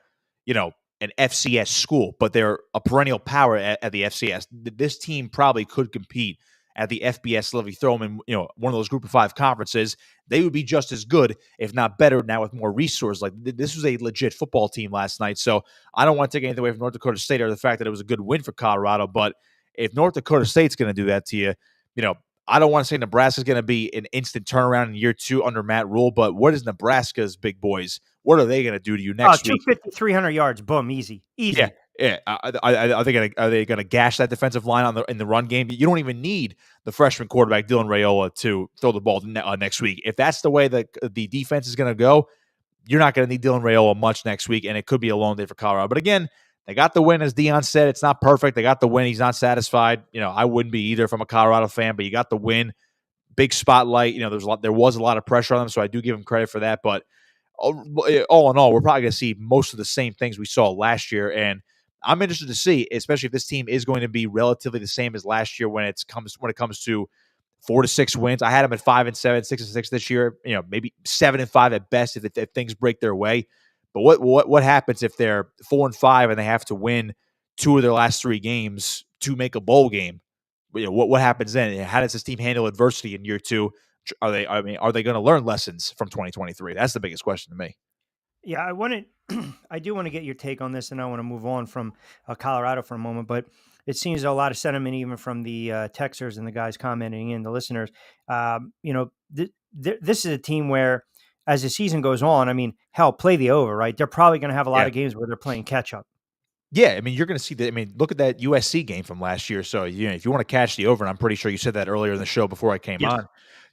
an FCS school, but they're a perennial power at the FCS. This team probably could compete at the FBS level. You throw them in, one of those Group of 5 conferences, they would be just as good, if not better, now with more resources. Like, this was a legit football team last night. So I don't want to take anything away from North Dakota State or the fact that it was a good win for Colorado. But if North Dakota State's going to do that to you, I don't want to say Nebraska's going to be an instant turnaround in year 2 under Matt Rule, but what is Nebraska's big boys? What are they going to do to you next week? 250, 300 yards, boom, easy. Yeah. Are they going to gash that defensive line in the run game? You don't even need the freshman quarterback Dylan Raiola to throw the ball next week. If that's the way that the defense is going to go, you're not going to need Dylan Raiola much next week, and it could be a long day for Colorado. But again, they got the win, as Deion said. It's not perfect. They got the win. He's not satisfied. I wouldn't be either if I'm a Colorado fan, but you got the win. Big spotlight. There was a lot of pressure on them, so I do give him credit for that. But all in all, we're probably going to see most of the same things we saw last year, and I'm interested to see, especially if this team is going to be relatively the same as last year when it comes to 4 to 6 wins. I had them at 5-7, 6-6 this year. Maybe 7-5 at best if things break their way. But what happens if they're 4-5 and they have to win 2 of their last 3 games to make a bowl game? What happens then? How does this team handle adversity in year 2? Are they going to learn lessons from 2023? That's the biggest question to me. Yeah, I do want to get your take on this, and I want to move on from Colorado for a moment. But it seems a lot of sentiment even from the texters and the guys commenting in, the listeners. This is a team where, as the season goes on, I mean, hell, play the over, right? They're probably going to have a lot of games where they're playing catch up. Yeah, I mean, you're going to see that. I mean, look at that USC game from last year. So, if you want to catch the over, and I'm pretty sure you said that earlier in the show before I came on.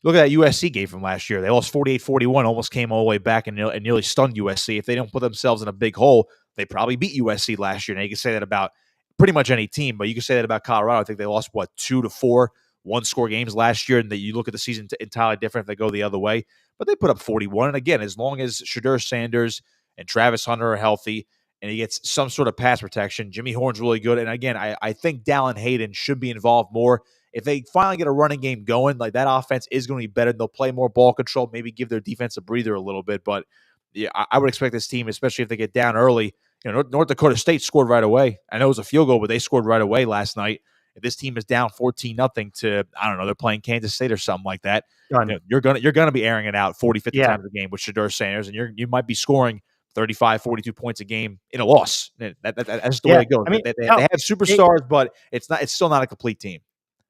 Look at that USC game from last year. They lost 48-41, almost came all the way back and nearly stunned USC. If they don't put themselves in a big hole, they probably beat USC last year. And you can say that about pretty much any team, but you can say that about Colorado. I think they lost, 2 to 4 one-score games last year, and that you look at the season entirely different if they go the other way. But they put up 41. And again, as long as Shedeur Sanders and Travis Hunter are healthy, and he gets some sort of pass protection, Jimmy Horn's really good. And again, I think Dallin Hayden should be involved more. If they finally get a running game going, like that offense is going to be better. They'll play more ball control, maybe give their defense a breather a little bit. But yeah, I would expect this team, especially if they get down early. North Dakota State scored right away. I know it was a field goal, but they scored right away last night. If this team is down 14-0 to, I don't know, they're playing Kansas State or something like that, you're gonna be airing it out 40, 50 times a game with Shedeur Sanders, and you might be scoring 35, 42 points a game in a loss. That's the way it goes. I mean, they have superstars, but it's still not a complete team.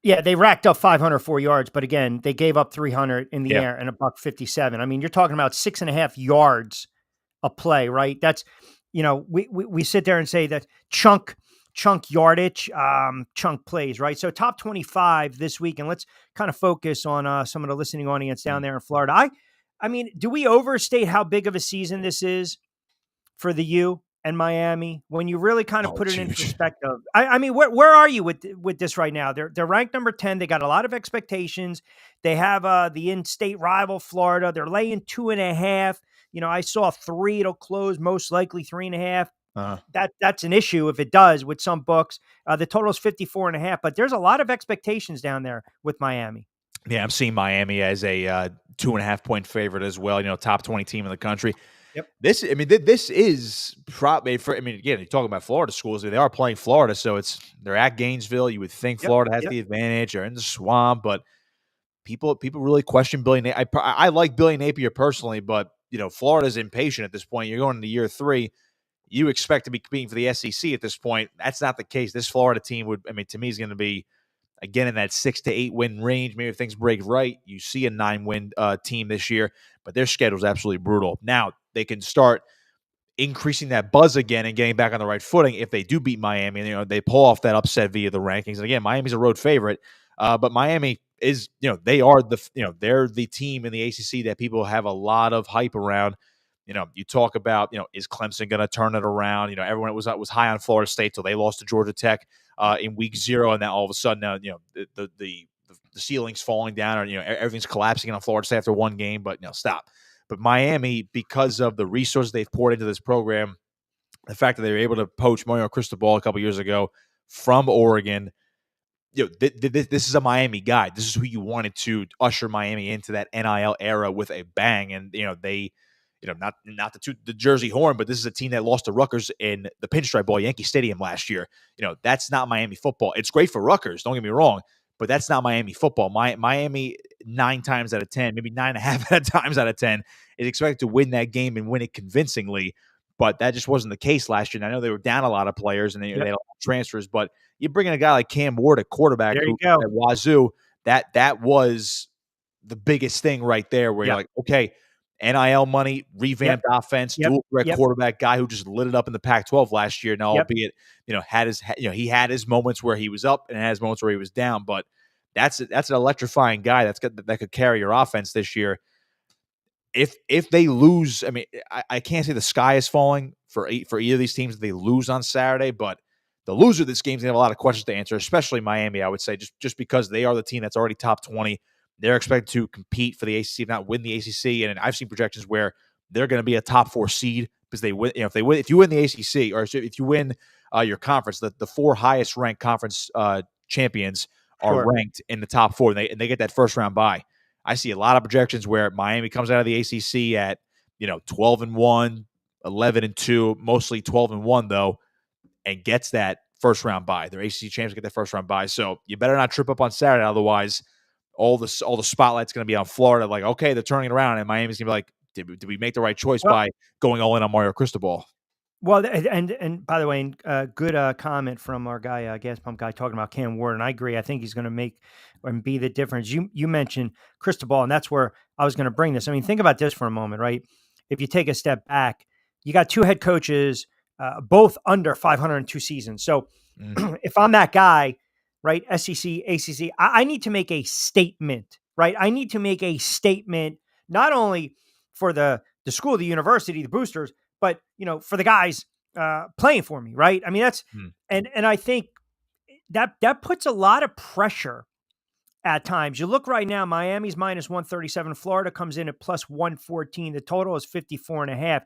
Yeah, they racked up 504 yards, but again, they gave up 300 in the air and $157. I mean, you're talking about 6.5 yards a play, right? That's, we sit there and say that chunk yardage, chunk plays, right? So top 25 this week, and let's kind of focus on some of the listening audience down there in Florida. I mean, do we overstate how big of a season this is for the U and Miami when you really kind of put it in perspective? I mean, where are you with this right now? They're ranked number 10. They got a lot of expectations. They have the in-state rival Florida. They're laying 2.5. I saw 3. It'll close most likely 3.5. That's an issue if it does with some books. The total is 54.5, but there's a lot of expectations down there with Miami. Yeah, I'm seeing Miami as a 2.5-point favorite as well. Top 20 team in the country. Yep. This is probably for. I mean, again, you're talking about Florida schools. They are playing Florida, so they're at Gainesville. You would think Florida has the advantage. They're in the swamp, but people really question Billy Napier. I like Billy Napier personally, but Florida's impatient at this point. You're going into year 3. You expect to be competing for the SEC at this point. That's not the case. This Florida team to me, is going to be, again, in that 6 to 8 win range. Maybe if things break right, you see a 9-win team this year, but their schedule is absolutely brutal. Now, they can start increasing that buzz again and getting back on the right footing if they do beat Miami. And, they pull off that upset via the rankings. And again, Miami's a road favorite, but Miami is, they're the team in the ACC that people have a lot of hype around. You talk about, is Clemson going to turn it around? Everyone was high on Florida State till they lost to Georgia Tech in week 0, and then all of a sudden, the ceiling's falling down, or everything's collapsing on Florida State after one game. But stop. But Miami, because of the resources they've poured into this program, the fact that they were able to poach Mario Cristobal a couple years ago from Oregon, this is a Miami guy. This is who you wanted to usher Miami into that NIL era with a bang, and they. Not to toot the Jersey horn, but this is a team that lost to Rutgers in the Pinstripe Bowl, Yankee Stadium last year. That's not Miami football. It's great for Rutgers, don't get me wrong, but that's not Miami football. Miami 9 times out of 10, maybe 9.5 times out of 10, is expected to win that game and win it convincingly. But that just wasn't the case last year. And I know they were down a lot of players and they had a lot of transfers, but you bring in a guy like Cam Ward at quarterback at Wazoo, that was the biggest thing right there, where you're like, okay, NIL money, revamped offense, dual threat quarterback, guy who just lit it up in the Pac-12 last year. Now, albeit, he had his moments where he was up and had his moments where he was down, but that's an electrifying guy that could carry your offense this year. If they lose, I mean, I can't say the sky is falling for either of these teams if they lose on Saturday, but the loser of this game is going to have a lot of questions to answer, especially Miami, I would say, just because they are the team that's already top 20. They're expected to compete for the ACC, if not win the ACC. And I've seen projections where they're going to be a top 4 seed because they win. If you win the ACC, or if you win your conference, the 4 highest ranked conference champions are ranked in the top 4, and they get that first round bye. I see a lot of projections where Miami comes out of the ACC at 12-1, 11-2, mostly 12-1 though, and gets that first round bye. Their ACC champs get that first round bye. So you better not trip up on Saturday, otherwise all the spotlight's going to be on Florida. Like, okay, they're turning it around, and Miami's going to be like, did we make the right choice by going all in on Mario Cristobal? Well, and by the way, good comment from our guy, gas pump guy, talking about Cam Ward, and I agree. I think he's going to make and be the difference. You mentioned Cristobal, and that's where I was going to bring this. I mean, think about this for a moment, right? If you take a step back, you got two head coaches, both under 502 seasons. So if I'm that guy, right, SEC, ACC, I need to make a statement, right? I need to make a statement not only for the school, the university, the boosters, but for the guys playing for me, right? I mean, that's and I think that puts a lot of pressure at times. You look right now, Miami's minus 137, Florida comes in at plus 114. The total is 54.5.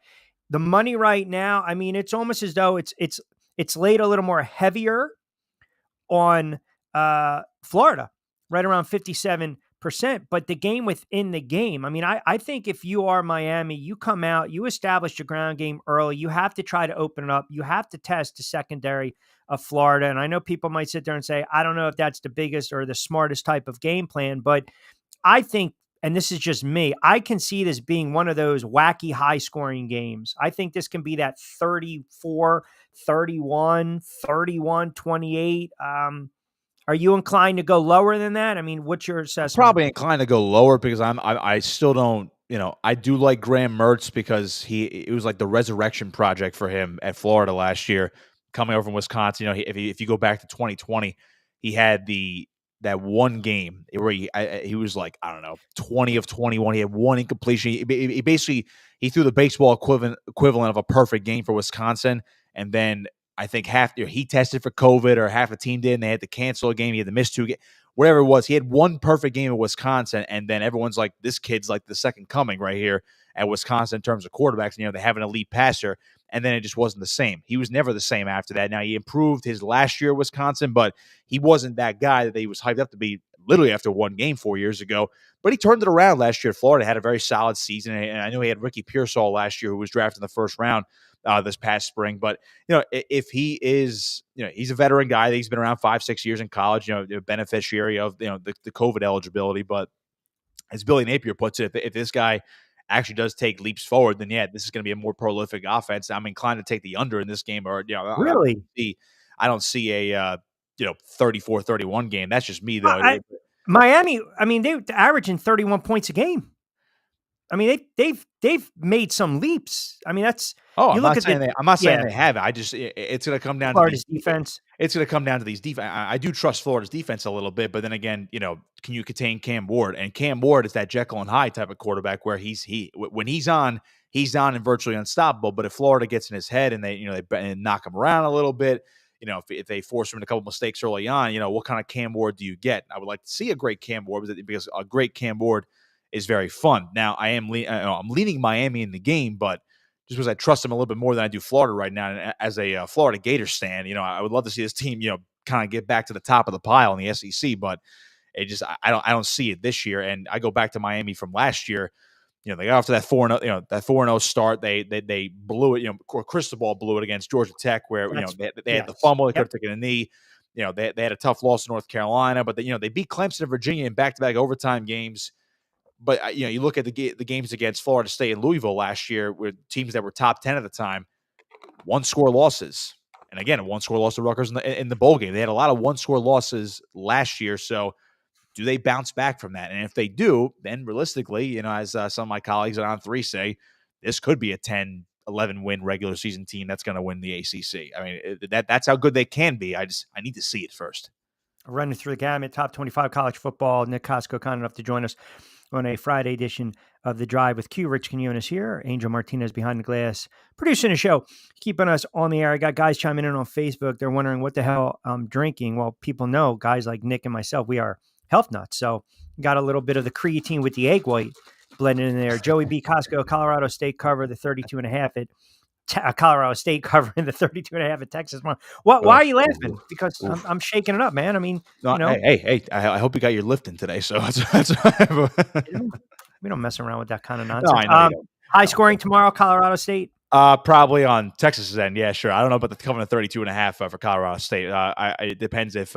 The money right now, I mean, it's almost as though it's laid a little more heavier on Florida, right around 57%. But the game within the game, I mean, I think if you are Miami, you come out, you establish your ground game early. You have to try to open it up. You have to test the secondary of Florida. And I know people might sit there and say, I don't know if that's the biggest or the smartest type of game plan, but I think, and this is just me, I can see this being one of those wacky high scoring games. I think this can be that 34, 31, 31, 28. Are you inclined to go lower than that? I mean, what's your assessment? Probably inclined to go lower because I still don't, I do like Graham Mertz because it was like the resurrection project for him at Florida last year, coming over from Wisconsin. If you go back to 2020, he had that one game where he was like, I don't know, 20 of 21. He had one incompletion. He basically threw the baseball equivalent of a perfect game for Wisconsin, and then I think he tested for COVID or half the team did, and they had to cancel a game. He had to miss 2 games, whatever it was. He had one perfect game at Wisconsin, and then everyone's like, this kid's like the second coming right here at Wisconsin in terms of quarterbacks. They have an elite passer, and then it just wasn't the same. He was never the same after that. Now, he improved his last year at Wisconsin, but he wasn't that guy that he was hyped up to be literally after one game 4 years ago. But he turned it around last year at Florida, had a very solid season, and I know he had Ricky Pearsall last year who was drafted in the first round this past spring. But, if he is, he's a veteran guy. He's been around 5-6 years in college, the beneficiary of, the COVID eligibility. But as Billy Napier puts it, if this guy actually does take leaps forward, then this is going to be a more prolific offense. I'm inclined to take the under in this game, or, really, I don't see a, 34-31 game. That's just me though. Miami, I mean, they're averaging 31 points a game. I mean, they've made some leaps. I mean, that's I'm not saying they have it. I just it's going to come down Florida's to defense. It's going to come down to these defense. I do trust Florida's defense a little bit, but then again, can you contain Cam Ward? And Cam Ward is that Jekyll and Hyde type of quarterback where when he's on and virtually unstoppable. But if Florida gets in his head and they knock him around a little bit, if they force him into a couple mistakes early on, what kind of Cam Ward do you get? I would like to see a great Cam Ward because a great Cam Ward is very fun. Now, I'm leaning Miami in the game, but just because I trust them a little bit more than I do Florida right now. And as a Florida Gator stan, I would love to see this team, kind of get back to the top of the pile in the SEC, but I don't see it this year. And I go back to Miami from last year. They got off to that 4-0 start. They blew it. Cristobal blew it against Georgia Tech, where they had the fumble. They could have taken a knee. They had a tough loss to North Carolina, but they beat Clemson and Virginia in back-to-back overtime games. But you look at the games against Florida State and Louisville last year, with teams that were top 10 at the time, 1-score losses, and again, a 1-score loss to Rutgers in the bowl game. They had a lot of 1-score losses last year. So, do they bounce back from that? And if they do, then realistically, as some of my colleagues on On3 say, this could be a 10-11 win regular season team that's going to win the ACC. I mean, that's how good they can be. I need to see it first. Running through the gamut, top 25 college football. Nick Costco kind enough to join us on a Friday edition of The Drive with Q. Rich Quinones here. Angel Martinez behind the glass, producing the show, keeping us on the air. I got guys chiming in on Facebook. They're wondering what the hell I'm drinking. Well, people know, guys like Nick and myself, we are health nuts. So got a little bit of the creatine with the egg white blended in there. Joey B. Costco, Colorado State cover the 32.5 at Colorado State covering the 32.5 at Texas. Why are you laughing? Because I'm shaking it up, man. I mean, Hey, I hope you got your lifting today. So that's we don't mess around with that kind of nonsense. No, I know high scoring tomorrow, Colorado State. Probably on Texas's end. Yeah, sure. I don't know about the covering the 32.5 for Colorado State. It depends if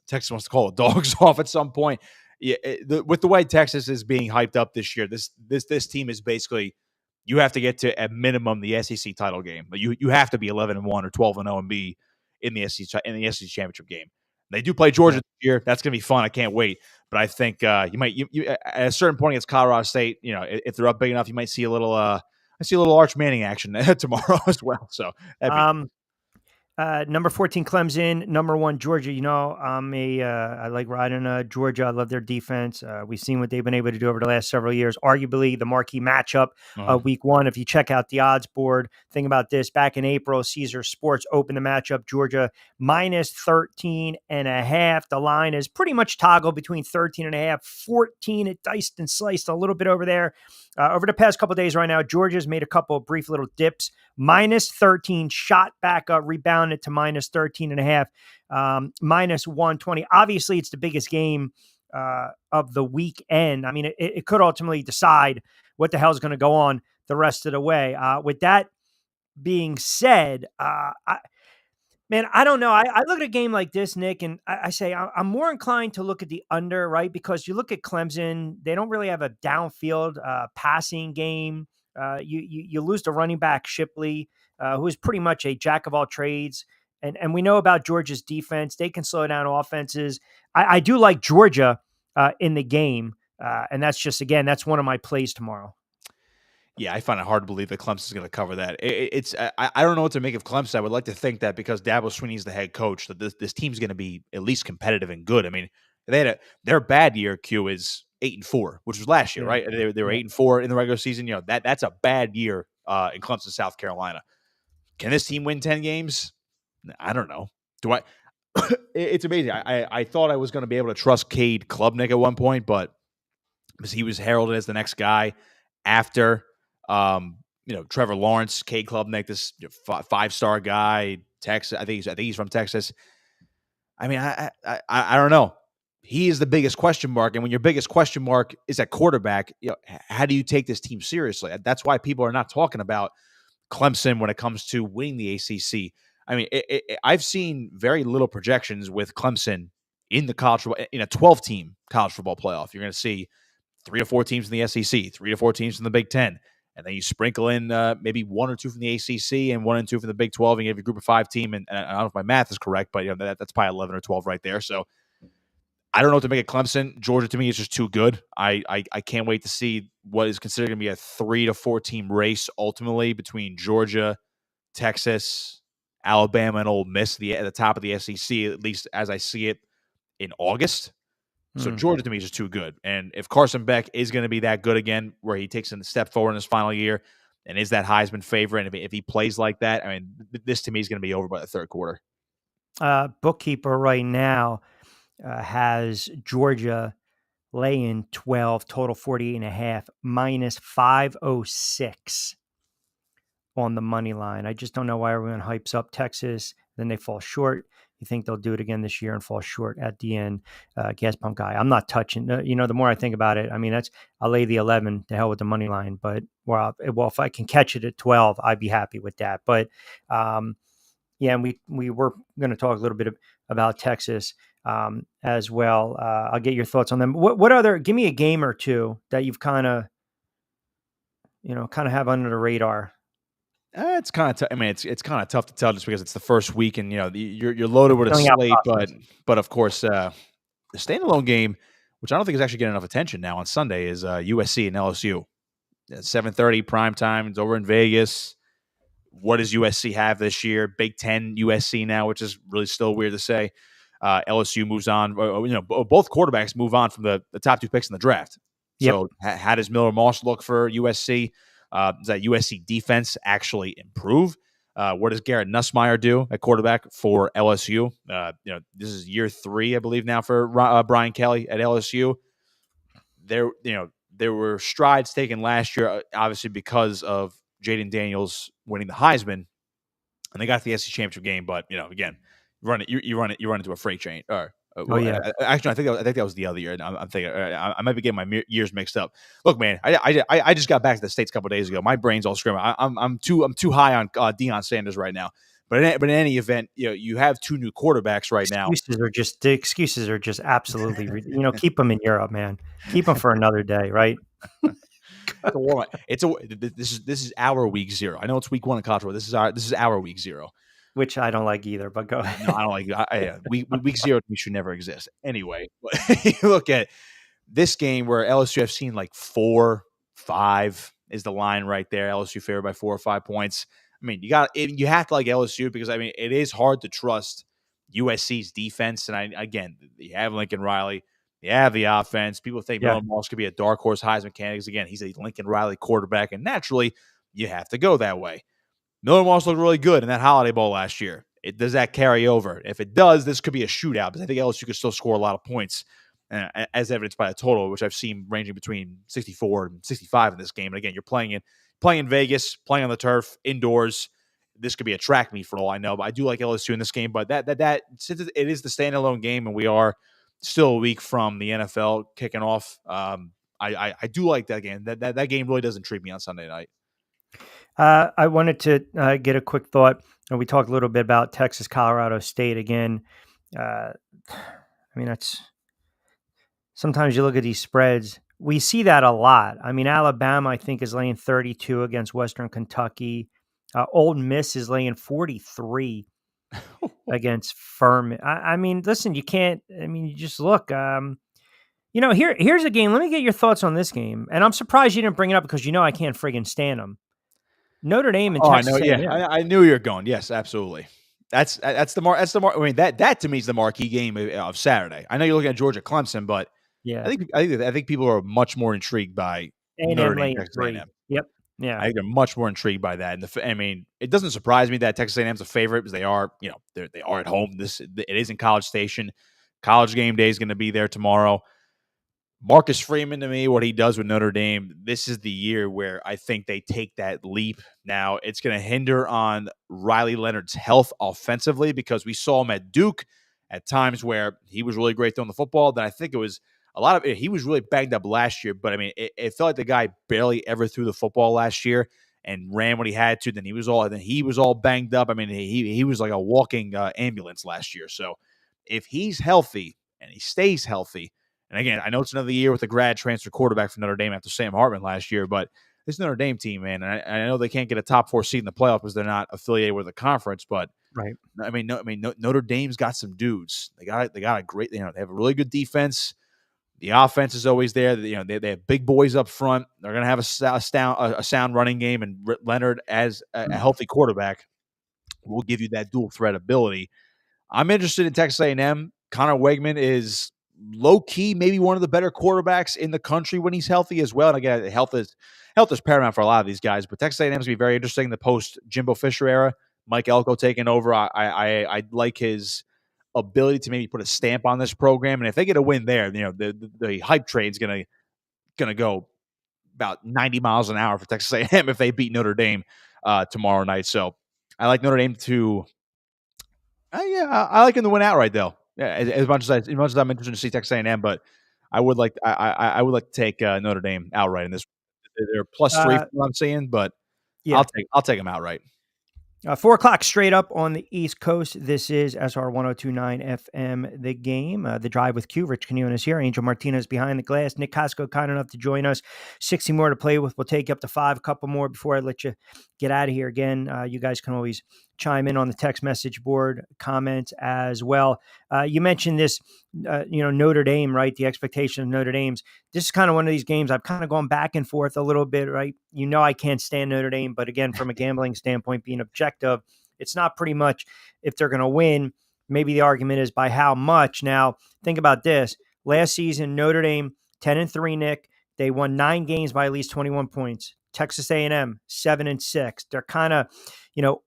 Texas wants to call the dogs off at some point. Yeah, with the way Texas is being hyped up this year, this team is basically you have to get to at minimum the SEC title game. But you have to be 11-1 or 12-0 and be in the SEC championship game. They do play Georgia this year. That's going to be fun. I can't wait. But I think you at a certain point against Colorado State, if they're up big enough, you might see a little Arch Manning action tomorrow as well. So number 14 Clemson, number 1 Georgia. I like riding Georgia. I love their defense. We've seen what they've been able to do over the last several years. Arguably the marquee matchup of week 1. If you check out the odds board, think about this. Back in April, Caesar Sports opened the matchup. Georgia minus 13.5. The line is pretty much toggled between 13.5, 14. It diced and sliced a little bit over there. Over the past couple of days right now, Georgia's made a couple of brief little dips. Minus 13, shot back up, rebounded to minus 13.5, minus 120. Obviously, it's the biggest game of the weekend. I mean, it could ultimately decide what the hell is going to go on the rest of the way. With that being said, I don't know. I look at a game like this, Nick, and I say I'm more inclined to look at the under, right? Because you look at Clemson, they don't really have a downfield passing game. You lose the running back Shipley, who is pretty much a jack of all trades. And we know about Georgia's defense. They can slow down offenses. I do like Georgia in the game. And that's just, again, that's one of my plays tomorrow. Yeah, I find it hard to believe that Clemson's going to cover that. I don't know what to make of Clemson. I would like to think that because Dabo Swinney's the head coach, that this team's going to be at least competitive and good. I mean, their bad year, Q, is 8-4, which was last year, right? They were 8-4 in the regular season. That's a bad year in Clemson, South Carolina. Can this team win 10 games? I don't know. It's amazing. I thought I was going to be able to trust Cade Klubnik at one point, but because he was heralded as the next guy after Trevor Lawrence, Cade Klubnik, this 5-star guy, Texas. I think he's from Texas. I mean, I don't know. He is the biggest question mark, and when your biggest question mark is at quarterback, how do you take this team seriously? That's why people are not talking about Clemson when it comes to winning the ACC. I mean, I've seen very little projections with Clemson in the in a 12-team college football playoff. You're going to see 3 to 4 teams in the SEC, 3 to 4 teams in the Big Ten, and then you sprinkle in maybe 1 or 2 from the ACC and 1 and 2 from the Big 12, and you have your group of 5 team. And I don't know if my math is correct, but that's probably 11 or 12 right there. So I don't know what to make of Clemson. Georgia, to me, is just too good. I can't wait to see what is considered going to be a 3 to 4 team race ultimately between Georgia, Texas, Alabama, and Ole Miss at the top of the SEC, at least as I see it in August. So Georgia, to me, is just too good. And if Carson Beck is going to be that good again, where he takes a step forward in his final year and is that Heisman favorite, and if he plays like that, I mean, this to me is going to be over by the third quarter. Bookkeeper right now has Georgia laying 12, total 48.5, minus 506 on the money line. I just don't know why everyone hypes up Texas, then they fall short. You think they'll do it again this year and fall short at the end. Gas pump guy. I'm not touching. The more I think about it, I mean, I'll lay the 11 to hell with the money line. But well, if I can catch it at 12, I'd be happy with that. But and we were going to talk a little bit about Texas as well. I'll get your thoughts on them. What other? Give me a game or two that you've kind of have under the radar. It's kind of. I mean, it's kind of tough to tell just because it's the first week, and you're loaded with a slate. But of course, the standalone game, which I don't think is actually getting enough attention now on Sunday, is USC and LSU. 7:30 prime time. It's over in Vegas. What does USC have this year? Big Ten USC now, which is really still weird to say. LSU moves on. Both quarterbacks move on from the top 2 picks in the draft. Yep. So how does Miller Moss look for USC? Does that USC defense actually improve? What does Garrett Nussmeier do at quarterback for LSU? This is year 3, I believe, now for Brian Kelly at LSU. There were strides taken last year, obviously because of Jaden Daniels winning the Heisman, and they got to the SEC championship game. But again, you run into a freight train. Actually, I think that was the other year. I'm thinking I might be getting my years mixed up. Look, man, I just got back to the States a couple of days ago. My brain's all screaming. I'm too high on Deion Sanders right now. But in any event, you have 2 new quarterbacks right now. The excuses are just absolutely keep them in Europe, man. Keep them for another day, right? a warm up. This is our week 0. I know it's week 1 in college football. This is our week 0. Which I don't like either, but go ahead. No, I don't like week 0 should never exist. Anyway, but you look at this game where LSU have seen like 4-5 is the line right there. LSU favored by 4 or 5 points. I mean, you have to like LSU because I mean it is hard to trust USC's defense. And again, you have Lincoln Riley, you have the offense. People think Miller Moss could be a dark horse Heisman candidate. Again, he's a Lincoln Riley quarterback, and naturally, you have to go that way. Miller Moss looked really good in that Holiday Bowl last year. Does that carry over? If it does, this could be a shootout, because I think LSU could still score a lot of points, as evidenced by the total, which I've seen ranging between 64 and 65 in this game. And again, you're playing in Vegas, playing on the turf, indoors. This could be a track meet for all I know, but I do like LSU in this game. But that since it is the standalone game, and we are still a week from the NFL kicking off, I do like that game. That game really does intrigue me on Sunday night. I wanted to get a quick thought. And we talked a little bit about Texas, Colorado State again. I mean, that's sometimes you look at these spreads. We see that a lot. I mean, Alabama, I think, is laying 32 against Western Kentucky. Ole Miss is laying 43 against Furman. I mean, listen, you can't. I mean, you just look. Here's a game. Let me get your thoughts on this game. And I'm surprised you didn't bring it up because I can't friggin' stand them. Notre Dame and Texas. I know. Yeah, I knew you were going. Yes, absolutely. That's the I mean, that to me is the marquee game of Saturday. I know you're looking at Georgia Clemson, but yeah, I think people are much more intrigued by Notre Dame, Texas A&M. Yep. Yeah, I think they're much more intrigued by that. And I mean, it doesn't surprise me that Texas A&M's a favorite because they are at home. It is in College Station. College game day is going to be there tomorrow. Marcus Freeman, to me, what he does with Notre Dame, this is the year where I think they take that leap. Now, it's going to hinder on Riley Leonard's health offensively because we saw him at Duke at times where he was really great throwing the football. Then I think it was he was really banged up last year, but I mean, it felt like the guy barely ever threw the football last year and ran when he had to. Then he was all banged up. I mean, he was like a walking ambulance last year. So if he's healthy and he stays healthy, and again, I know it's another year with a grad transfer quarterback from Notre Dame after Sam Hartman last year, but this Notre Dame team, man, and I know they can't get a top 4 seed in the playoff because they're not affiliated with a conference, but right. I mean, Notre Dame's got some dudes. They got a great, they have a really good defense. The offense is always there. They have big boys up front. They're going to have a sound running game, and Leonard as a healthy quarterback will give you that dual threat ability. I'm interested in Texas A&M. Connor Wegman is low key, maybe one of the better quarterbacks in the country when he's healthy as well. And again, health is paramount for a lot of these guys. But Texas A&M is going to be very interesting. The post Jimbo Fisher era, Mike Elko taking over. I like his ability to maybe put a stamp on this program, and if they get a win there, the hype train's gonna go about 90 miles an hour for Texas A&M if they beat Notre Dame tomorrow night. So I like Notre Dame to. I like them to win outright though. Yeah, as much as I'm interested to see Texas A&M, but I would like to take Notre Dame outright in this. They're +3 from what I'm seeing, but yeah. I'll take them outright. 4 o'clock straight up on the East Coast. This is SR 1029 FM, The Game. The Drive with Q. Rich Quinones is here. Angel Martinez behind the glass. Nick Costco kind enough to join us. 60 more to play with. We'll take you up to 5, a couple more before I let you get out of here. Again, you guys can always chime in on the text message board, comment as well. You mentioned this, Notre Dame, right? The expectation of Notre Dame's. This is kind of one of these games I've kind of gone back and forth a little bit, right? I can't stand Notre Dame, but again, from a gambling standpoint, being objective, it's not pretty much if they're going to win. Maybe the argument is by how much. Now, think about this. Last season, Notre Dame, 10-3, Nick. They won 9 games by at least 21 points. Texas A&M, 7-6. They're kind of,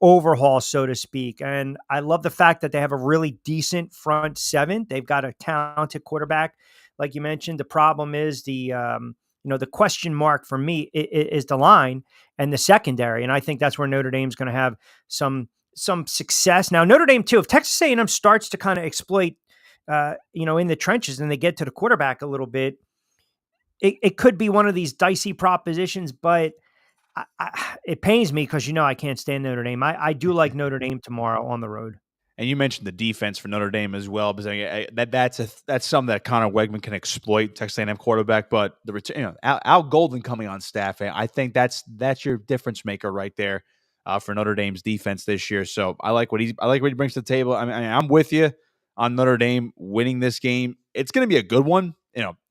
overhaul, so to speak. And I love the fact that they have a really decent front 7. They've got a talented quarterback. Like you mentioned, the problem is the question mark for me is the line and the secondary. And I think that's where Notre Dame's going to have some success. Now, Notre Dame too, if Texas A&M starts to kind of exploit, in the trenches and they get to the quarterback a little bit, it could be one of these dicey propositions, but it pains me because, I can't stand Notre Dame. I do like Notre Dame tomorrow on the road. And you mentioned the defense for Notre Dame as well, because that's something that Connor Wegman can exploit, Texas A&M quarterback. But the return, Al Golden coming on staff, I think that's your difference maker right there for Notre Dame's defense this year. So I like what he brings to the table. I mean, I'm with you on Notre Dame winning this game. It's going to be a good one.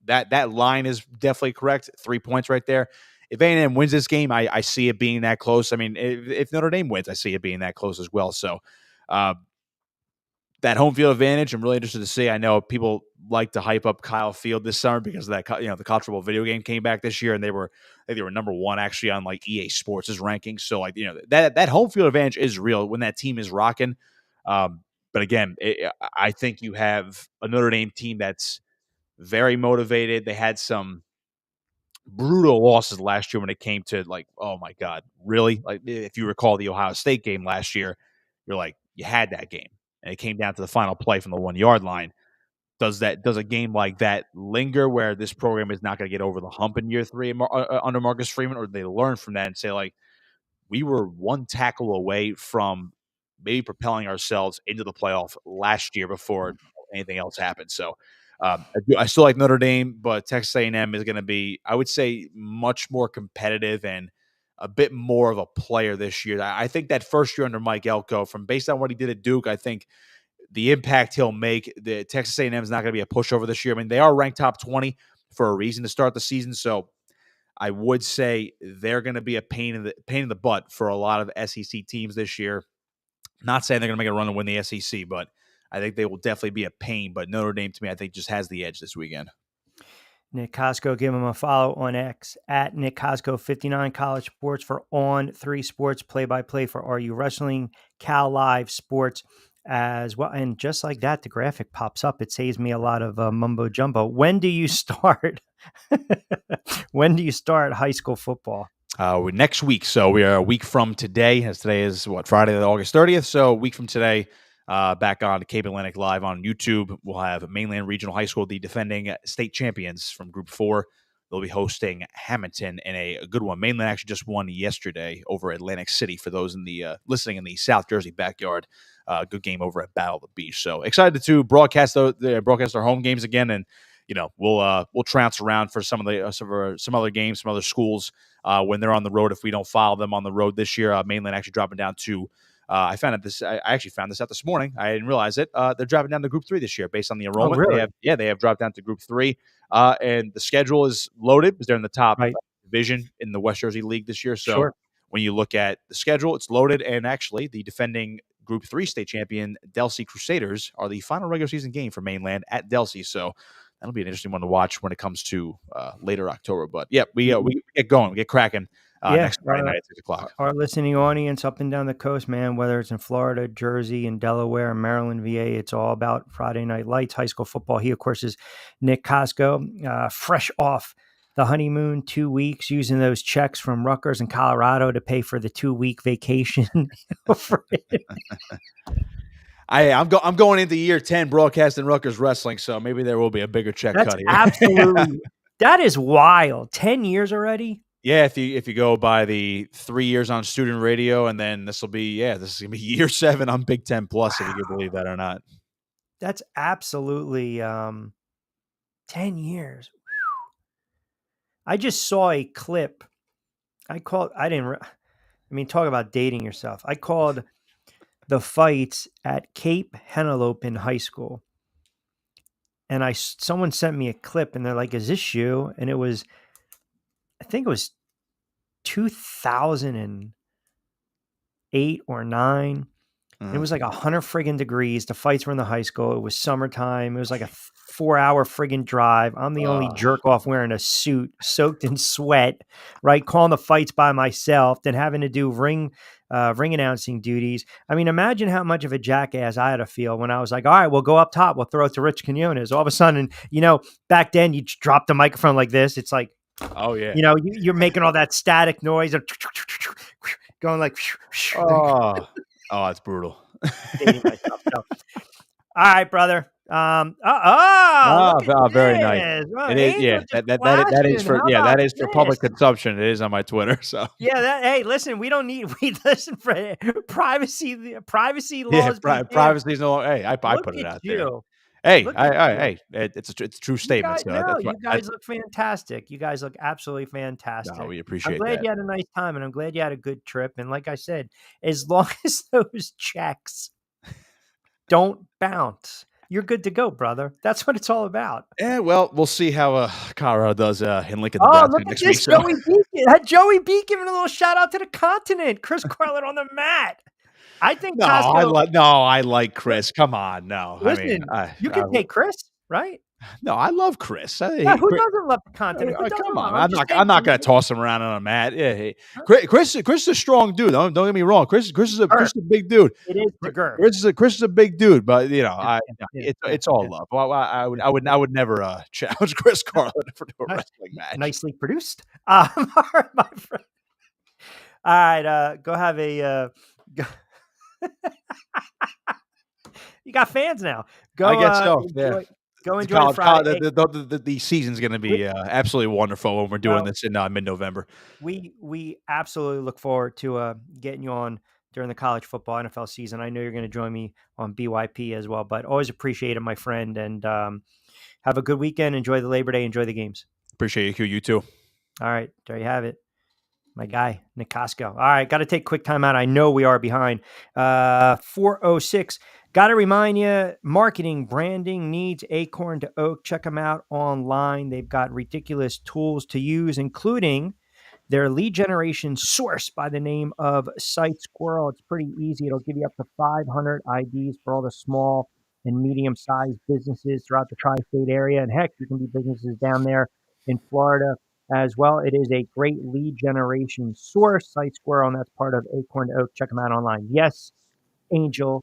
That line is definitely correct. 3 points right there. If A&M wins this game, I see it being that close. I mean, if Notre Dame wins, I see it being that close as well. So that home field advantage, I'm really interested to see. I know people like to hype up Kyle Field this summer because of that, the College Football video game came back this year, and they were number one actually on like EA Sports' rankings. So that home field advantage is real when that team is rocking. But again, I think you have a Notre Dame team that's very motivated. They had some brutal losses last year when it came to oh my God, really? Like if you recall the Ohio State game last year, you're like, you had that game. And it came down to the final play from the 1 yard line. Does a game like that linger where this program is not going to get over the hump in year 3 under Marcus Freeman, or do they learn from that and say, like, we were one tackle away from maybe propelling ourselves into the playoff last year before anything else happened? So I still like Notre Dame, but Texas A&M is going to be, I would say, much more competitive and a bit more of a player this year. I think that first year under Mike Elko, based on what he did at Duke, I think the impact he'll make, the Texas A&M is not going to be a pushover this year. I mean, they are ranked top 20 for a reason to start the season, so I would say they're going to be a pain in the butt for a lot of SEC teams this year. Not saying they're going to make a run and win the SEC, but I think they will definitely be a pain. But Notre Dame, to me, I think just has the edge this weekend. Nick Costco, give him a follow on X at Nick Costco 59. College sports for On3 Sports, play-by-play for RU Wrestling, Cal Live Sports as well. And just like that, the graphic pops up. It saves me a lot of mumbo jumbo. When do you start? When do you start high school football? Next week. So we are a week from today, as today is Friday, August 30th. So a week from today, back on Cape Atlantic Live on YouTube, we'll have Mainland Regional High School, the defending state champions from Group 4. They'll be hosting Hamilton in a good one. Mainland actually just won yesterday over Atlantic City for those in the listening in the South Jersey backyard. Good game over at Battle of the Beach. So excited to broadcast our home games again, and we'll trounce around for some other games, some other schools when they're on the road if we don't follow them on the road this year. Mainland actually dropping down to. I actually found this out this morning. I didn't realize it. They're dropping down to Group 3 this year based on the enrollment. Oh, really? They have dropped down to Group 3. And the schedule is loaded because they're in the top division in the West Jersey League this year. So when you look at the schedule, it's loaded. And actually, the defending Group 3 state champion Delsea Crusaders are the final regular season game for Mainland at Delsea. So that'll be an interesting one to watch when it comes to later October. But yeah, we get going, we get cracking. Next Friday night at 6 o'clock. Our listening audience up and down the coast, man, whether it's in Florida, Jersey, and Delaware, and Maryland, VA, it's all about Friday Night Lights, high school football. He, of course, is Nick Costco, fresh off the honeymoon, 2 weeks, using those checks from Rutgers and Colorado to pay for the 2-week vacation. I'm going into year 10 broadcasting Rutgers wrestling, so maybe there will be a bigger check cut here. Absolutely. That is wild. 10 years already? Yeah, if you go by the 3 years on student radio, and then this is gonna be year 7 on Big Ten Plus, if you can believe that or not. That's absolutely 10 years. I just saw a clip. Talk about dating yourself. I called the fights at Cape Henlopen High School, and someone sent me a clip, and they're like, "Is this you?" And I think it was 2008 or 9. It was like 100 friggin' degrees. The fights were in the high school. It was summertime. It was like a 4-hour friggin' drive. I'm the only jerk off wearing a suit, soaked in sweat, right? Calling the fights by myself, then having to do ring announcing duties. I mean, imagine how much of a jackass I had to feel when I was like, all right, we'll go up top. We'll throw it to Rich Quinones. All of a sudden, back then you drop the microphone like this. It's like, oh yeah, you're making all that static noise and going like, that's brutal. Dating myself. So, all right, brother. Look at very nice. this. Well, It is, Angel yeah. just That is flashing. for How about that is for public this? consumption. It is on my Twitter. So Yeah, hey, listen, we listen for privacy laws. yeah, be damned. privacy is no. Hey, I Look put it at out there. you. Hey, Look at you. it's a true statement. So that's You what guys look fantastic. You guys look absolutely fantastic. no, we I'm appreciate glad that. you had a nice time, and I'm glad you had a good trip. And like I said, as long as those checks don't bounce, you're good to go, brother. That's what it's all about. Yeah, well, we'll see how Colorado does in Lincoln, Oh, Nebraska look at next this, week. So. Joey B. Had Joey B giving a little shout out to the continent. Chris Carlin on the mat. I think No, Costco. I like Chris. Come on, no. Listen, you can take Chris, right? No, I love Chris. Yeah, who doesn't love the continent? Who doesn't Come love on, him? I'm not going to toss him around on a mat. Yeah, hey. Chris is a strong dude. Don't get me wrong. Chris is a big dude. It is the girth. Chris is a big dude, but it's all love. Well, I would never challenge Chris Carlin for a wrestling match. Nicely produced, all right, my friend. All right, go have a. You got fans now. Go. I guess so. Yeah. Go enjoy Friday. The season's going to be absolutely wonderful when we're doing this in mid-November. We absolutely look forward to getting you on during the college football NFL season. I know you're going to join me on BYP as well, but always appreciate it, my friend. And have a good weekend. Enjoy the Labor Day. Enjoy the games. Appreciate you, Q. You too. All right. There you have it. My guy, Nick Costco. All right. Got to take a quick time out. I know we are behind. 4:06. Got to remind you, marketing, branding needs Acorn to Oak. Check them out online. They've got ridiculous tools to use, including their lead generation source by the name of Site Squirrel. It's pretty easy. It'll give you up to 500 IDs for all the small and medium-sized businesses throughout the tri-state area. And heck, you can be businesses down there in Florida as well. It is a great lead generation source, Site Squirrel, and that's part of Acorn to Oak. Check them out online. Yes, Angel,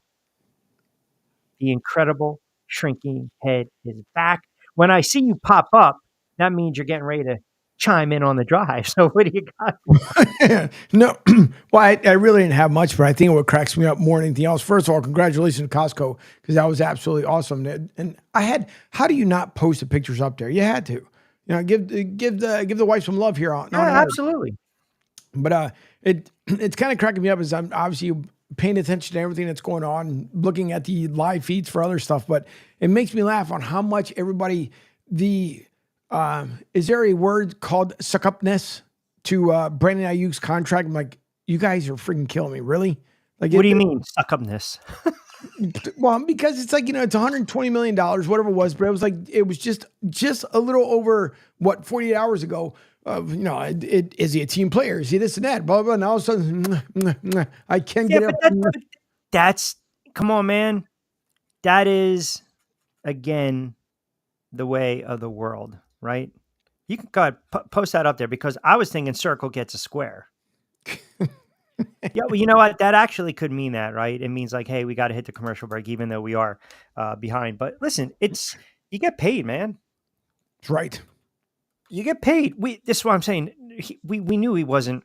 the incredible shrinking head is back. When I see you pop up, that means you're getting ready to chime in on the drive. So what do you got? No, well, I really didn't have much, but I think what cracks me up more than anything else, first of all, congratulations to Costco, because that was absolutely awesome. And how do you not post the pictures up there? You had to, give the wife some love here on. Yeah, absolutely. But it's kind of cracking me up as I'm obviously paying attention to everything that's going on, looking at the live feeds for other stuff. But it makes me laugh on how much everybody, is there a word called suck-upness to Brandon Ayuk's contract? I'm like, you guys are freaking killing me. Really? Like, what do you mean suck-upness? Well, because it's like, it's $120 million, whatever it was, but it was just a little over 48 hours ago. Is he a team player? Is he this and that? Blah, blah, blah. And all of a sudden, I can't get it. Come on, man. That is, again, the way of the world, right? You can go ahead, post that up there, because I was thinking circle gets a square. Yeah, well, you know what? That actually could mean that, right? It means like, hey, we got to hit the commercial break, even though we are behind. But listen, you get paid, man. That's right. You get paid. This is what I'm saying. We knew he wasn't.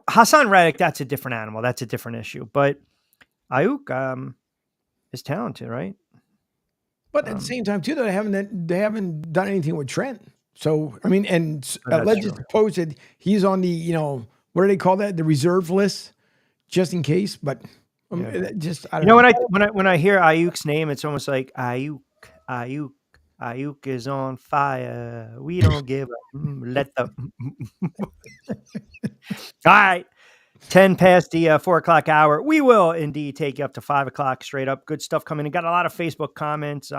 Hassan Reddick, that's a different animal. That's a different issue. But Ayuk is talented, right? But at the same time, too, they haven't done anything with Trent. So I mean, and legends posted he's on the what do they call that? The reserve list, just in case. But I don't know. When I hear Ayuk's name, it's almost like Ayuk is on fire. We don't give up. Let the. All right. 10 past the 4 o'clock hour. We will indeed take you up to 5 o'clock straight up. Good stuff coming in. Got a lot of Facebook comments.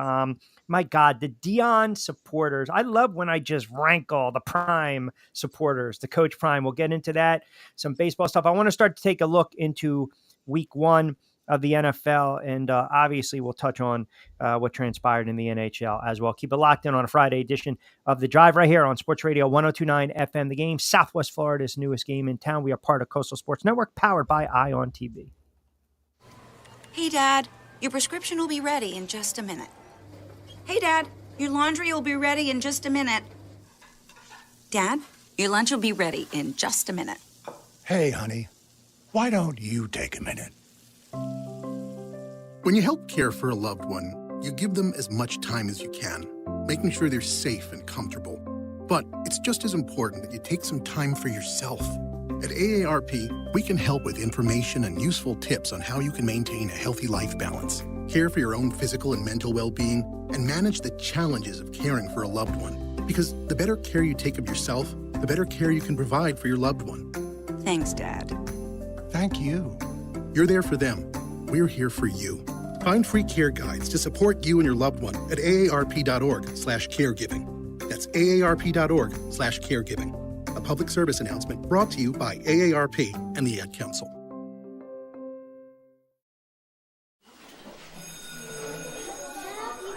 My God, the Dion supporters. I love when I just rank all the Prime supporters, the Coach Prime. We'll get into that. Some baseball stuff. I want to start to take a look into week 1 of the NFL, and obviously we'll touch on what transpired in the NHL as well. Keep it locked in on a Friday edition of The Drive right here on Sports Radio 102.9 FM. The Game, Southwest Florida's newest game in town. We are part of Coastal Sports Network, powered by ION TV. Hey, Dad, your prescription will be ready in just a minute. Hey, Dad, your laundry will be ready in just a minute. Dad, your lunch will be ready in just a minute. Hey, honey, why don't you take a minute? When you help care for a loved one, you give them as much time as you can, making sure they're safe and comfortable. But it's just as important that you take some time for yourself. At AARP, we can help with information and useful tips on how you can maintain a healthy life balance, care for your own physical and mental well-being, and manage the challenges of caring for a loved one. Because the better care you take of yourself, the better care you can provide for your loved one. Thanks, Dad. Thank you. You're there for them. We're here for you. Find free care guides to support you and your loved one at aarp.org/caregiving. That's aarp.org/caregiving. A public service announcement brought to you by AARP and the Ad Council.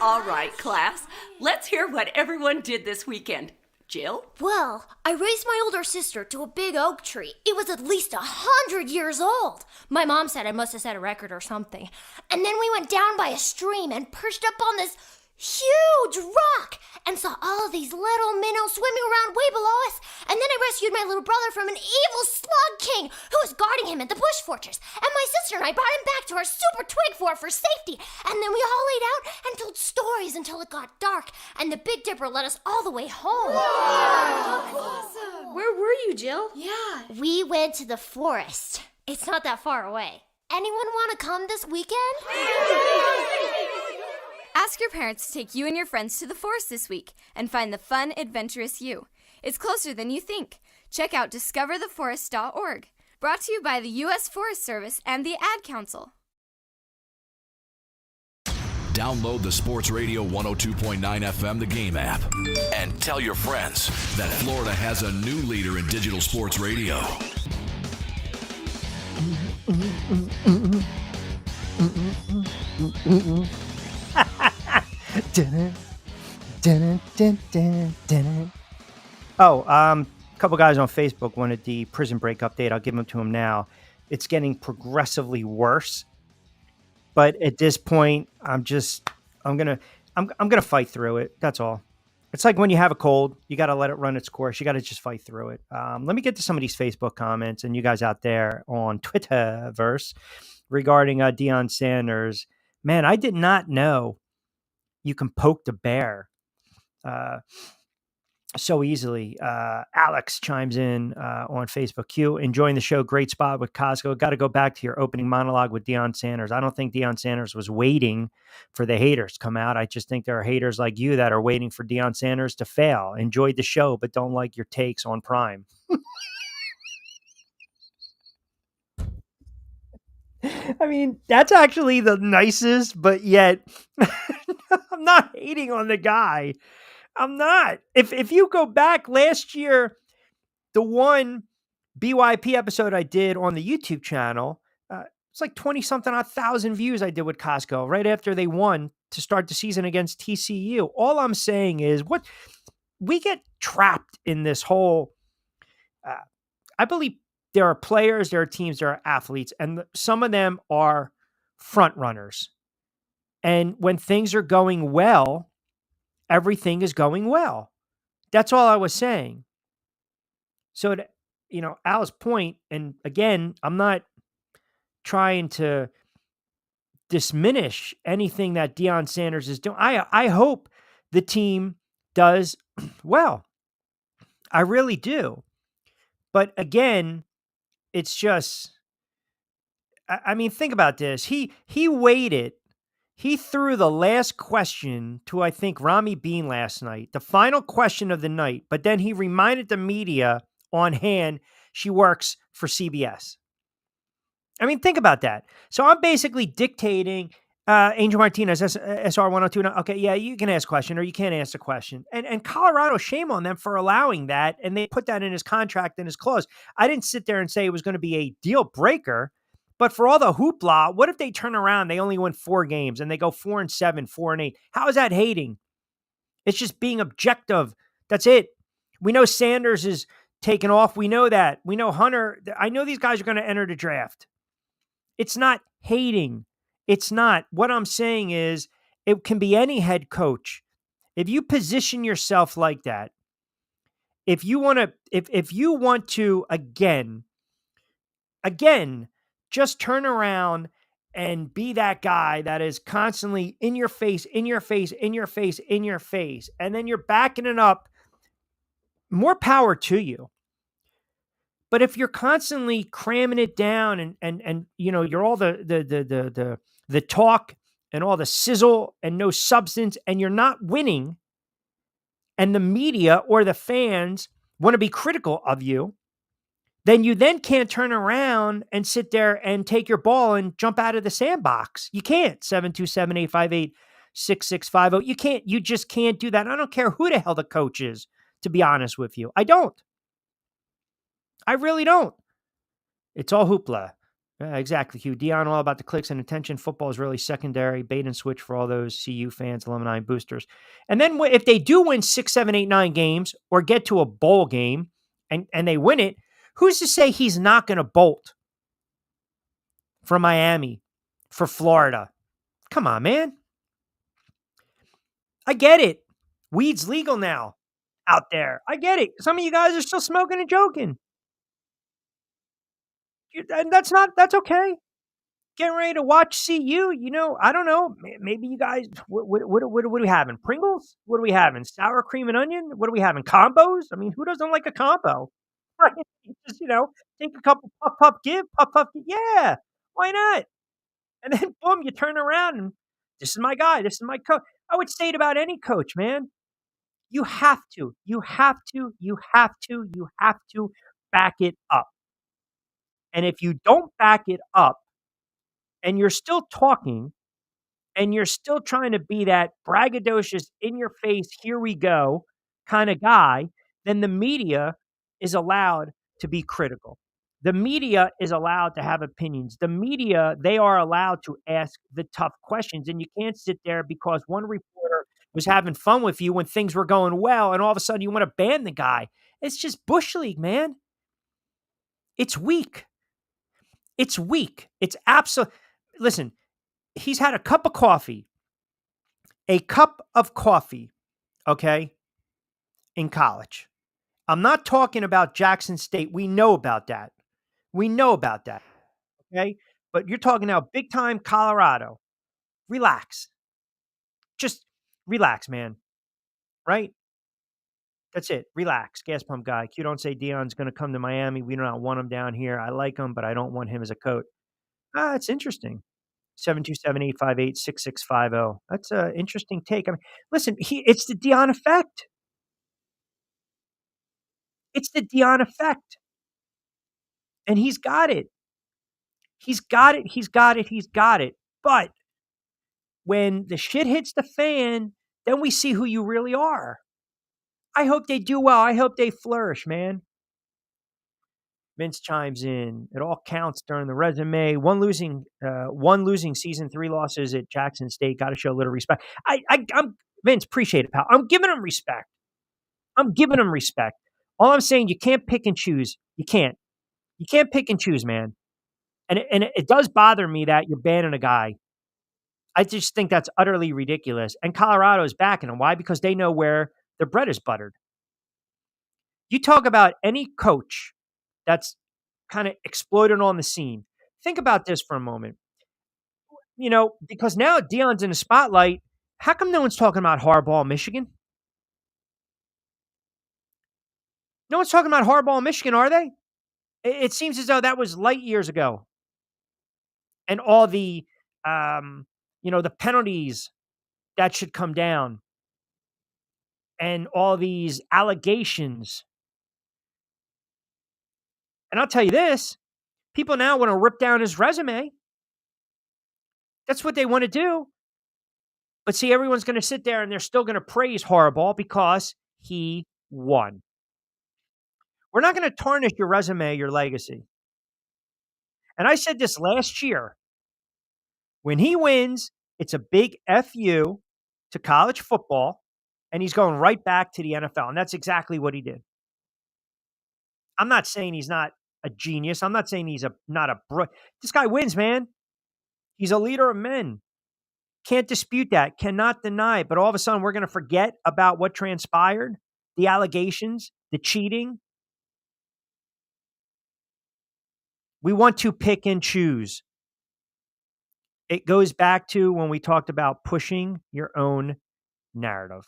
All right, class. Let's hear what everyone did this weekend. Jill? Well, I raised my older sister to a big oak tree. It was at least 100 years old. My mom said I must have set a record or something. And then we went down by a stream and perched up on this huge rock and saw all of these little minnows swimming around way below us. And then I rescued my little brother from an evil slug king who was guarding him at the bush fortress. And my sister and I brought him back to our super twig fort for safety. And then we all laid out and told stories until it got dark. And the Big Dipper led us all the way home. Wow. Awesome. Where were you, Jill? Yeah. We went to the forest. It's not that far away. Anyone want to come this weekend? Ask your parents to take you and your friends to the forest this week and find the fun, adventurous you. It's closer than you think. Check out discovertheforest.org. Brought to you by the U.S. Forest Service and the Ad Council. Download the Sports Radio 102.9 FM The Game app and tell your friends that Florida has a new leader in digital sports radio. A couple guys on Facebook wanted the Prison Break update. I'll give them to them now. It's getting progressively worse, but at this point, I'm gonna fight through it. That's all. It's like when you have a cold, you got to let it run its course. You got to just fight through it. Let me get to some of these Facebook comments and you guys out there on Twitterverse regarding Deion Sanders. Man, I did not know you can poke the bear so easily. Alex chimes in on Facebook. Q, enjoying the show. Great spot with Costco. Got to go back to your opening monologue with Deion Sanders. I don't think Deion Sanders was waiting for the haters to come out. I just think there are haters like you that are waiting for Deion Sanders to fail. Enjoyed the show, but don't like your takes on Prime. I mean, that's actually the nicest, but yet I'm not hating on the guy. I'm not. If you go back last year, the one BYP episode I did on the YouTube channel, it's like 20-something odd thousand views I did with Costco right after they won to start the season against TCU. All I'm saying is what we get trapped in this whole, I believe there are players, there are teams, there are athletes, and some of them are front runners. And when things are going well, everything is going well. That's all I was saying. So, Al's point, and again, I'm not trying to diminish anything that Deion Sanders is doing. I hope the team does well. I really do. But again, it's just, I mean, think about this. He waited. He threw the last question to, I think, Rami Bean last night, the final question of the night. But then he reminded the media on hand she works for CBS. I mean, think about that. So I'm basically dictating Angel Martinez, SR 102. Okay, yeah, you can ask a question or you can't ask a question. And Colorado, shame on them for allowing that. And they put that in his contract and his clause. I didn't sit there and say it was going to be a deal breaker. But for all the hoopla, what if they turn around, they only win 4 games and they go 4-7, 4-8? How is that hating? It's just being objective. That's it. We know Sanders is taking off. We know that. We know Hunter. I know these guys are going to enter the draft. It's not hating. It's not. What I'm saying is it can be any head coach. If you position yourself like that, if you want to, again, just turn around and be that guy that is constantly in your face, in your face, in your face, in your face, and then you're backing it up, more power to you. But if you're constantly cramming it down and you're all the talk and all the sizzle and no substance, and you're not winning, and the media or the fans want to be critical of you, then you then can't turn around and sit there and take your ball and jump out of the sandbox. You can't. 727-858-6650. You can't. You just can't do that. I don't care who the hell the coach is, to be honest with you. I don't. I really don't. It's all hoopla. Yeah, exactly, Hugh. Dion, all about the clicks and attention. Football is really secondary. Bait and switch for all those CU fans, alumni, and boosters. And then if they do win 6, 7, 8, 9 games or get to a bowl game and they win it, who's to say he's not going to bolt for Miami, for Florida? Come on, man. I get it. Weed's legal now out there. I get it. Some of you guys are still smoking and joking. And that's okay. Getting ready to watch CU, I don't know. Maybe you guys, what are we having? Pringles? What are we having? Sour cream and onion? What are we having? Combos? I mean, who doesn't like a combo? Right? Just, take a couple puff, give. Yeah, why not? And then, boom, you turn around and this is my guy. This is my coach. I would say it about any coach, man. You have to back it up. And if you don't back it up and you're still talking and you're still trying to be that braggadocious, in your face, here we go kind of guy, then the media is allowed to be critical. The media is allowed to have opinions. The media, they are allowed to ask the tough questions. And you can't sit there because one reporter was having fun with you when things were going well, and all of a sudden you want to ban the guy. It's just Bush League, man. It's weak. It's weak. It's absolute. Listen, he's had a cup of coffee, okay, in college. I'm not talking about Jackson State. We know about that. Okay? But you're talking now big time Colorado. Relax. Just relax, man. Right? That's it. Relax. Gas pump guy. Q, don't say Dion's going to come to Miami. We do not want him down here. I like him, but I don't want him as a coach. It's interesting. 727-858-6650. That's an interesting take. I mean, listen, it's the Dion effect. It's the Dion effect. And he's got it. He's got it. But when the shit hits the fan, then we see who you really are. I hope they do well. I hope they flourish, man. Vince chimes in. It all counts during the resume. One losing season, 3 losses at Jackson State. Got to show a little respect. I'm Vince, appreciate it, pal. I'm giving him respect. All I'm saying, you can't pick and choose. You can't pick and choose, man. And it does bother me that you're banning a guy. I just think that's utterly ridiculous. And Colorado is backing him. Why? Because they know where their bread is buttered. You talk about any coach that's kind of exploded on the scene. Think about this for a moment. Because now Dion's in the spotlight, how come no one's talking about Harbaugh, Michigan? No one's talking about Harbaugh, Michigan, are they? It seems as though that was light years ago. And all the, the penalties that should come down. And all these allegations. And I'll tell you this, people now want to rip down his resume. That's what they want to do. But see, everyone's going to sit there and they're still going to praise Harbaugh because he won. We're not going to tarnish your resume, your legacy. And I said this last year. When he wins, it's a big FU to college football, and he's going right back to the NFL. And that's exactly what he did. I'm not saying he's not a genius. I'm not saying he's this guy wins, man. He's a leader of men. Can't dispute that. Cannot deny it. But all of a sudden, we're going to forget about what transpired, the allegations, the cheating. We want to pick and choose. It goes back to when we talked about pushing your own narrative.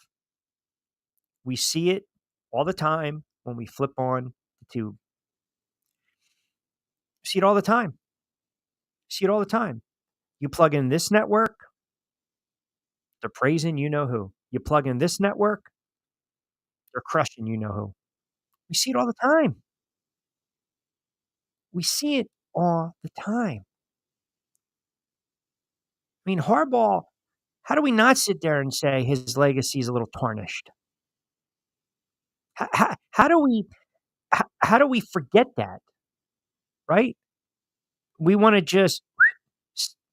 We see it all the time when we flip on the tube. See it all the time. See it all the time. You plug in this network, they're praising you know who. You plug in this network, they're crushing you know who. We see it all the time. We see it all the time. I mean, Harbaugh, how do we not sit there and say his legacy is a little tarnished? How do we forget that, right? We want to just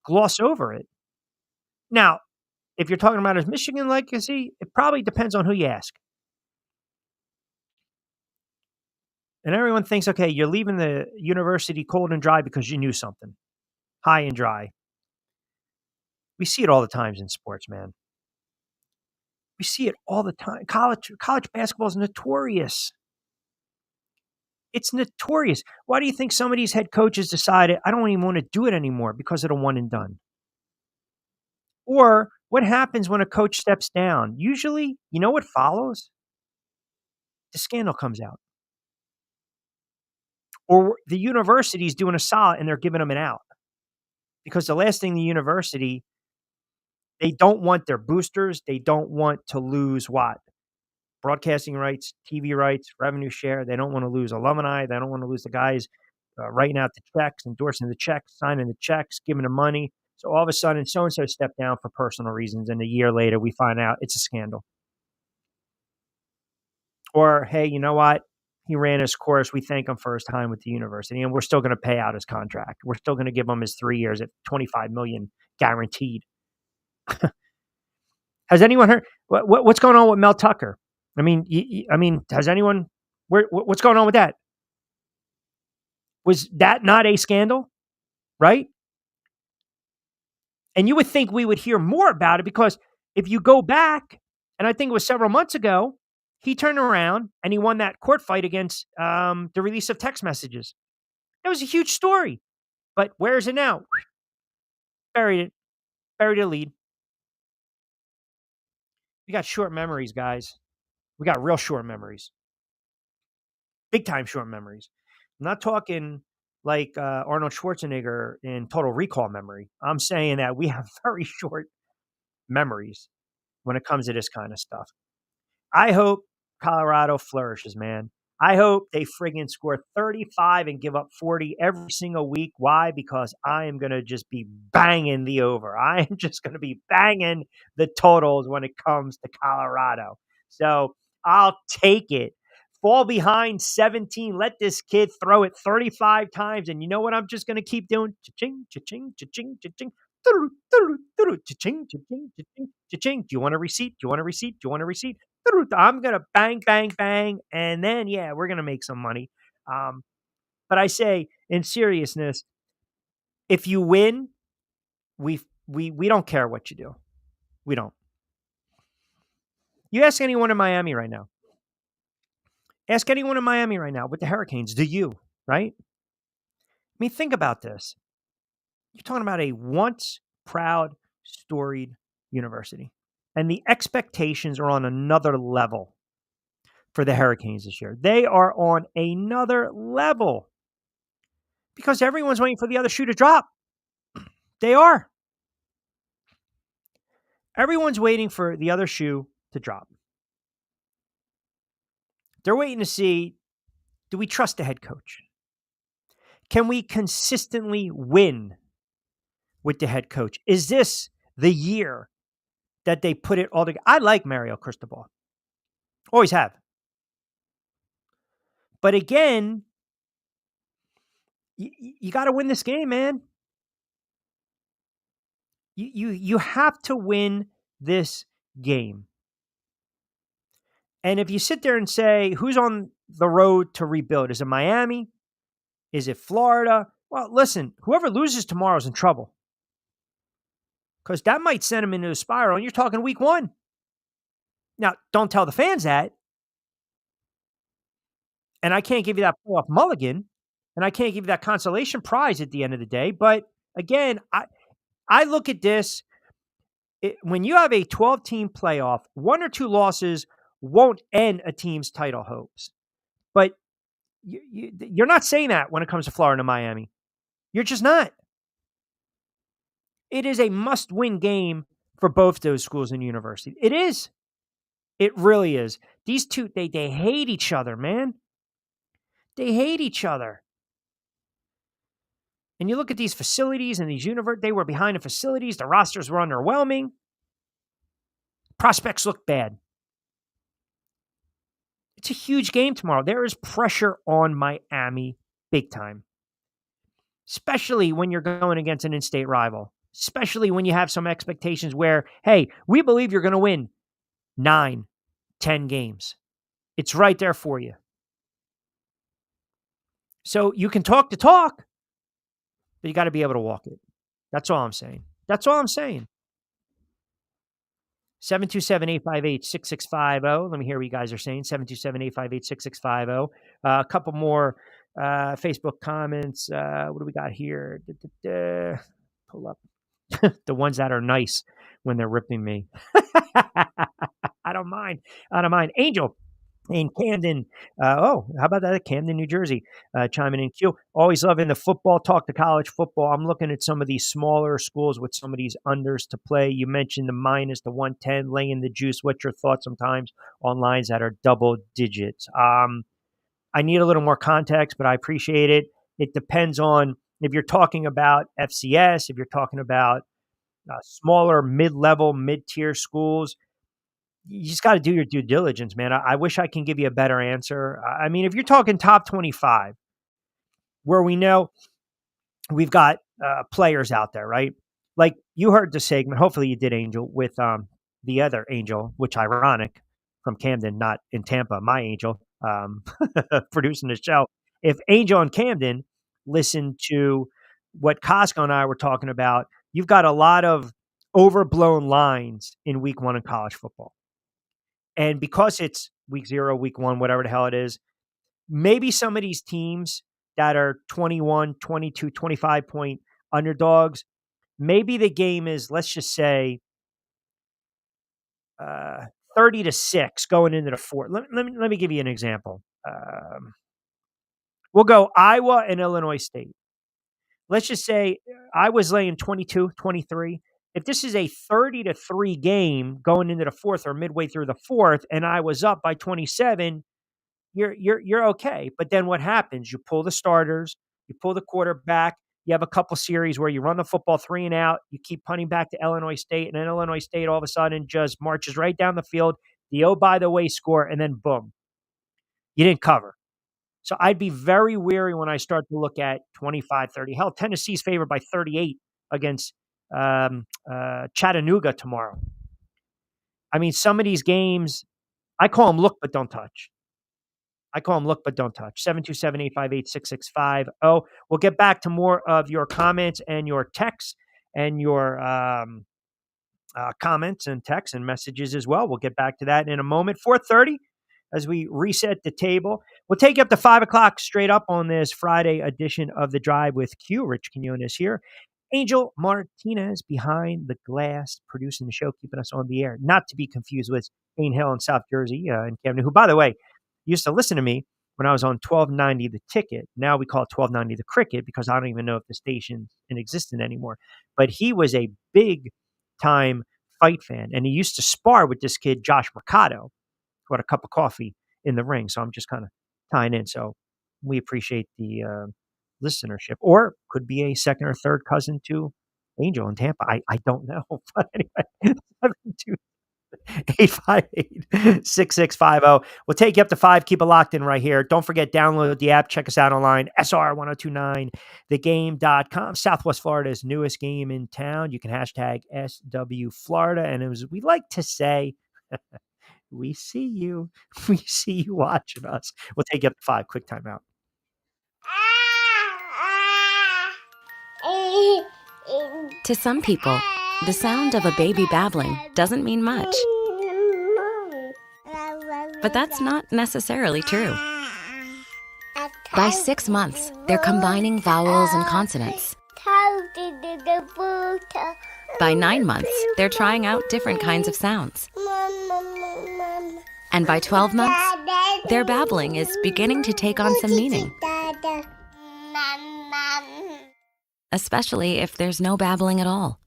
gloss over it. Now, if you're talking about his Michigan legacy, it probably depends on who you ask. And everyone thinks, okay, you're leaving the university cold and dry because you knew something, high and dry. We see it all the times in sports, man. We see it all the time. College basketball is notorious. It's notorious. Why do you think some of these head coaches decided, I don't even want to do it anymore because of the one and done? Or what happens when a coach steps down? Usually, you know what follows? The scandal comes out. Or the university's doing a solid and they're giving them an out. Because the last thing the university, they don't want their boosters. They don't want to lose what? Broadcasting rights, TV rights, revenue share. They don't want to lose alumni. They don't want to lose the guys writing out the checks, endorsing the checks, signing the checks, giving them money. So all of a sudden, so-and-so stepped down for personal reasons. And a year later, we find out it's a scandal. Or, hey, you know what? He ran his course. We thank him for his time with the university, and we're still going to pay out his contract. We're still going to give him his 3 years at $25 million guaranteed. Has anyone heard what's going on with Mel Tucker? I mean, has anyone? What's going on with that? Was that not a scandal? Right? And you would think we would hear more about it because if you go back, and I think it was several months ago, he turned around and he won that court fight against the release of text messages. That was a huge story. But where is it now? Buried it. Buried the lead. We got short memories, guys. We got real short memories. Big time short memories. I'm not talking like Arnold Schwarzenegger in Total Recall memory. I'm saying that we have very short memories when it comes to this kind of stuff. I hope Colorado flourishes, man. I hope they friggin' score 35 and give up 40 every single week. Why? Because I am going to just be banging the over. I am just going to be banging the totals when it comes to Colorado. So I'll take it. Fall behind 17. Let this kid throw it 35 times. And you know what I'm just going to keep doing? Cha-ching, cha-ching, cha-ching, cha-ching. Cha-ching, cha-ching, cha-ching, cha-ching. Do you want a receipt? Do you want a receipt? Do you want a receipt? I'm going to bang, bang, bang. And then, yeah, we're going to make some money. But I say, in seriousness, if you win, we don't care what you do. We don't. You ask anyone in Miami right now. Ask anyone in Miami right now with the Hurricanes. Do you, right? I mean, think about this. You're talking about a once proud, storied university. And the expectations are on another level for the Hurricanes this year. They are on another level because everyone's waiting for the other shoe to drop. They are. Everyone's waiting for the other shoe to drop. They're waiting to see, do we trust the head coach? Can we consistently win with the head coach? Is this the year that they put it all together? I like Mario Cristobal. Always have. But again, you got to win this game, man. You have to win this game. And if you sit there and say, who's on the road to rebuild? Is it Miami? Is it Florida? Well, listen, whoever loses tomorrow is in trouble. Because that might send them into a spiral. And you're talking week 1. Now, don't tell the fans that. And I can't give you that playoff mulligan. And I can't give you that consolation prize at the end of the day. But again, I look at this. When you have a 12-team playoff, 1 or 2 losses won't end a team's title hopes. But you're not saying that when it comes to Florida and Miami. You're just not. It is a must-win game for both those schools and universities. It is. It really is. These two, they hate each other, man. They hate each other. And you look at these facilities and these they were behind the facilities. The rosters were underwhelming. Prospects look bad. It's a huge game tomorrow. There is pressure on Miami big time, especially when you're going against an in-state rival, especially when you have some expectations where, hey, we believe you're going to win 9, 10 games. It's right there for you. So you can talk the talk, but you got to be able to walk it. That's all I'm saying. That's all I'm saying. 727-858-6650. Let me hear what you guys are saying. 727-858-6650. A couple more Facebook comments. What do we got here? Pull up. The ones that are nice when they're ripping me. I don't mind. Angel in Camden. How about that? Camden, New Jersey, chiming in. Q. Always loving the football talk, to college football. I'm looking at some of these smaller schools with some of these unders to play. You mentioned the minus, the 110, laying the juice. What's your thoughts sometimes on lines that are double digits? I need a little more context, but I appreciate it. It depends on if you're talking about FCS, if you're talking about smaller, mid-level, mid-tier schools. You just got to do your due diligence, man. I wish I can give you a better answer. I mean, if you're talking top 25, where we know we've got players out there, right? Like you heard the segment, hopefully you did, Angel, with the other Angel, which ironic, from Camden, not in Tampa, my Angel, producing the show. If Angel and Camden listen to what Costco and I were talking about, you've got a lot of overblown lines in week 1 in college football. And because it's week 0, week 1, whatever the hell it is, maybe some of these teams that are 21, 22, 25 point underdogs, maybe the game is, let's just say, 30-6 going into the 4th. Let me give you an example. We'll go Iowa and Illinois State. Let's just say Iowa's laying 22, 23. If this is a 30-3 game going into the 4th or midway through the 4th, and I was up by 27, you're okay. But then what happens? You pull the starters, you pull the quarterback, you have a couple series where you run the football 3 and out, you keep punting back to Illinois State, and then Illinois State all of a sudden just marches right down the field, the oh, by the way score, and then boom, you didn't cover. So I'd be very wary when I start to look at 25-30. Hell, Tennessee's favored by 38 against Chattanooga tomorrow. I mean, some of these games, I call them look but don't touch. 727-858-6650. We'll get back to more of your comments and your texts and your comments and texts and messages as well. We'll get back to that in a moment. 4:30 as we reset the table. We'll take you up to 5 o'clock straight up on this Friday edition of The Drive with Q. Rich Quinones here. Angel Martinez behind the glass, producing the show, keeping us on the air. Not to be confused with Payne Hill in South Jersey and Camden, who, by the way, used to listen to me when I was on 1290 The Ticket. Now we call it 1290 The Cricket because I don't even know if the station's in existence anymore. But he was a big-time fight fan, and he used to spar with this kid, Josh Mercado, who had a cup of coffee in the ring. So I'm just kind of tying in. So we appreciate the listenership, or could be a second or third cousin to Angel in Tampa. I don't know. But anyway, 72858-6650. We'll take you up to 5. Keep it locked in right here. Don't forget, download the app. Check us out online. SR1029thegame.com. Southwest Florida's newest game in town. You can hashtag SW Florida. And as we like to say, we see you. We see you watching us. We'll take you up to 5. Quick timeout. To some people, the sound of a baby babbling doesn't mean much. But that's not necessarily true. By 6 months, they're combining vowels and consonants, By 9 months, they're trying out different kinds of sounds. And by 12 months, their babbling is beginning to take on some meaning. Especially if there's no babbling at all.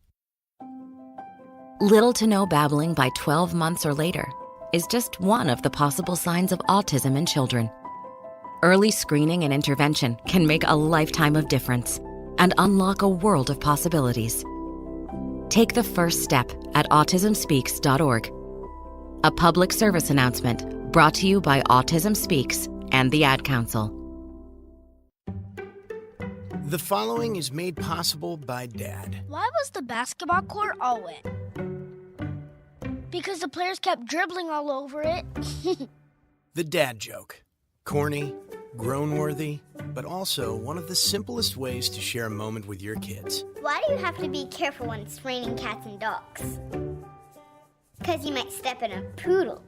Little to no babbling by 12 months or later is just one of the possible signs of autism in children. Early screening and intervention can make a lifetime of difference and unlock a world of possibilities. Take the first step at autismspeaks.org. A public service announcement brought to you by Autism Speaks and the Ad Council. The following is made possible by Dad. Why was the basketball court all wet? Because the players kept dribbling all over it. The dad joke. Corny, grown-worthy, but also one of the simplest ways to share a moment with your kids. Why do you have to be careful when it's raining cats and dogs? Because you might step in a poodle.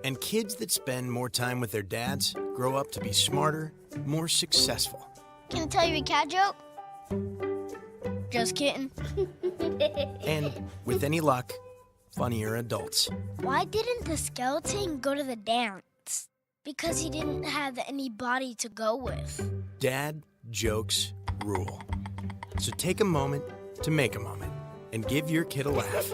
And kids that spend more time with their dads grow up to be smarter, more successful. Can I tell you a cat joke? Just kidding. And with any luck, funnier adults. Why didn't the skeleton go to the dance? Because he didn't have anybody to go with. Dad jokes rule. So take a moment to make a moment and give your kid a laugh.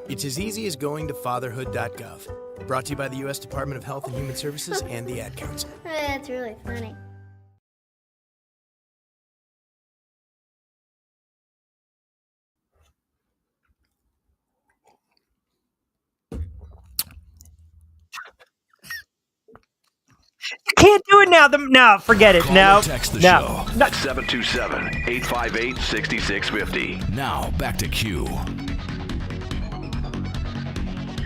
It's as easy as going to fatherhood.gov. Brought to you by the U.S. Department of Health and Human Services and the Ad Council. That's really funny. You can't do it now. No, forget it. Call No, or text the no. show at 727-858-6650. Now, back to Q.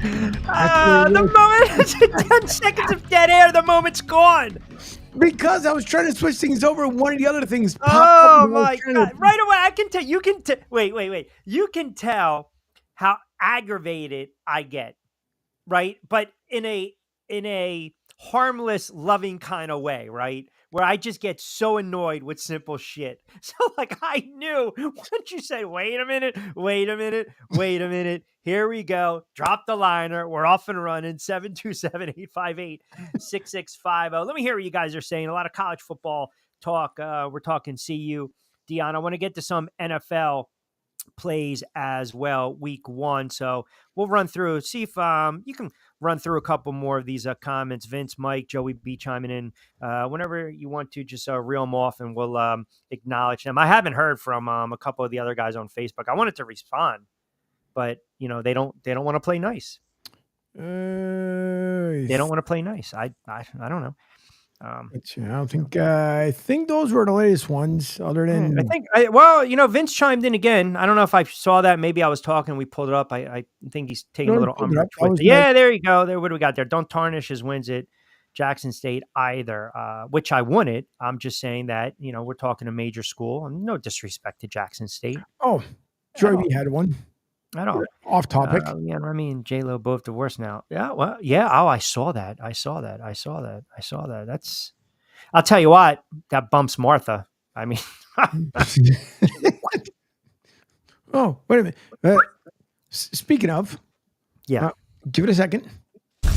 The moment, 10 seconds of dead air, the moment's gone. Because I was trying to switch things over, one of the other things popped up. Oh and I was my trying God. to- Right away, I can tell. You can wait. You can tell how aggravated I get, right? But in a harmless, loving kind of way, right? Where I just get so annoyed with simple shit. So like I knew once you say, wait a minute, here we go. Drop the liner. We're off and running. 727-858-6650. Let me hear what you guys are saying. A lot of college football talk. We're talking CU. Dion, I want to get to some NFL plays as well, week 1. So we'll run through, see if you can run through a couple more of these comments. Vince, Mike, Joey B chiming in whenever you want to, just reel them off and we'll acknowledge them. I haven't heard from a couple of the other guys on Facebook. I wanted to respond, but they don't want to play nice. They don't want to play nice. I don't know. I don't think. I think those were the latest ones. Other than I think, Vince chimed in again. I don't know if I saw that. Maybe I was talking. We pulled it up. I think he's taking a little umbrage with it. Yeah, there you go. There, what do we got there? Don't tarnish his wins at Jackson State either, which I wanted. I'm just saying that we're talking a major school, and no disrespect to Jackson State. Oh, Joey had one. I don't. Off topic. Yeah, I mean, J-Lo both divorced now. Yeah, well, yeah. Oh, I saw that. That's. I'll tell you what. That bumps Martha. I mean. Oh, wait a minute. Speaking of, yeah, give it a second.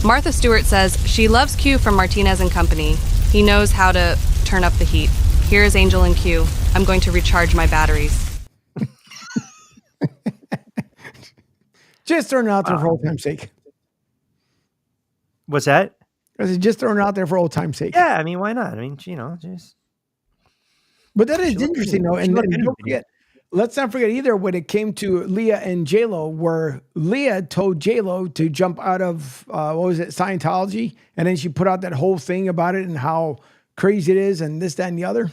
Martha Stewart says she loves Q from Martinez and Company. He knows how to turn up the heat. Here is Angel and Q. I'm going to recharge my batteries. Just throwing it out there for old time's sake. What's that? I said just throwing it out there for old time's sake. Yeah, I mean, why not? I mean, just. But that is interesting, though. And don't forget, let's not forget either when it came to Leah and J-Lo, where Leah told J-Lo to jump out of, Scientology? And then she put out that whole thing about it and how crazy it is and this, that, and the other.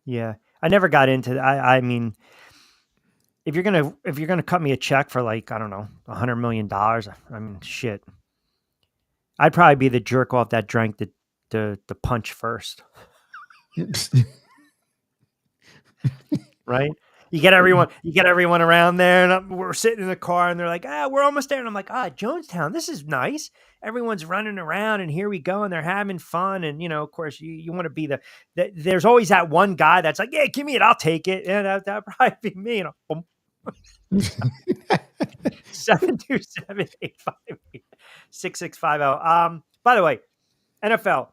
Yeah. I never got into that. I mean, if you're gonna cut me a check for like, I don't know, $100 million, I mean, shit. I'd probably be the jerk off that drank the punch first. Right? You get everyone around there, and we're sitting in the car, and they're like, we're almost there. And I'm like, Jonestown, this is nice. Everyone's running around, and here we go, and they're having fun. And, of course, you want to be there's always that one guy that's like, yeah, give me it, I'll take it. And that'll probably be me. 727-858-6650. By the way, NFL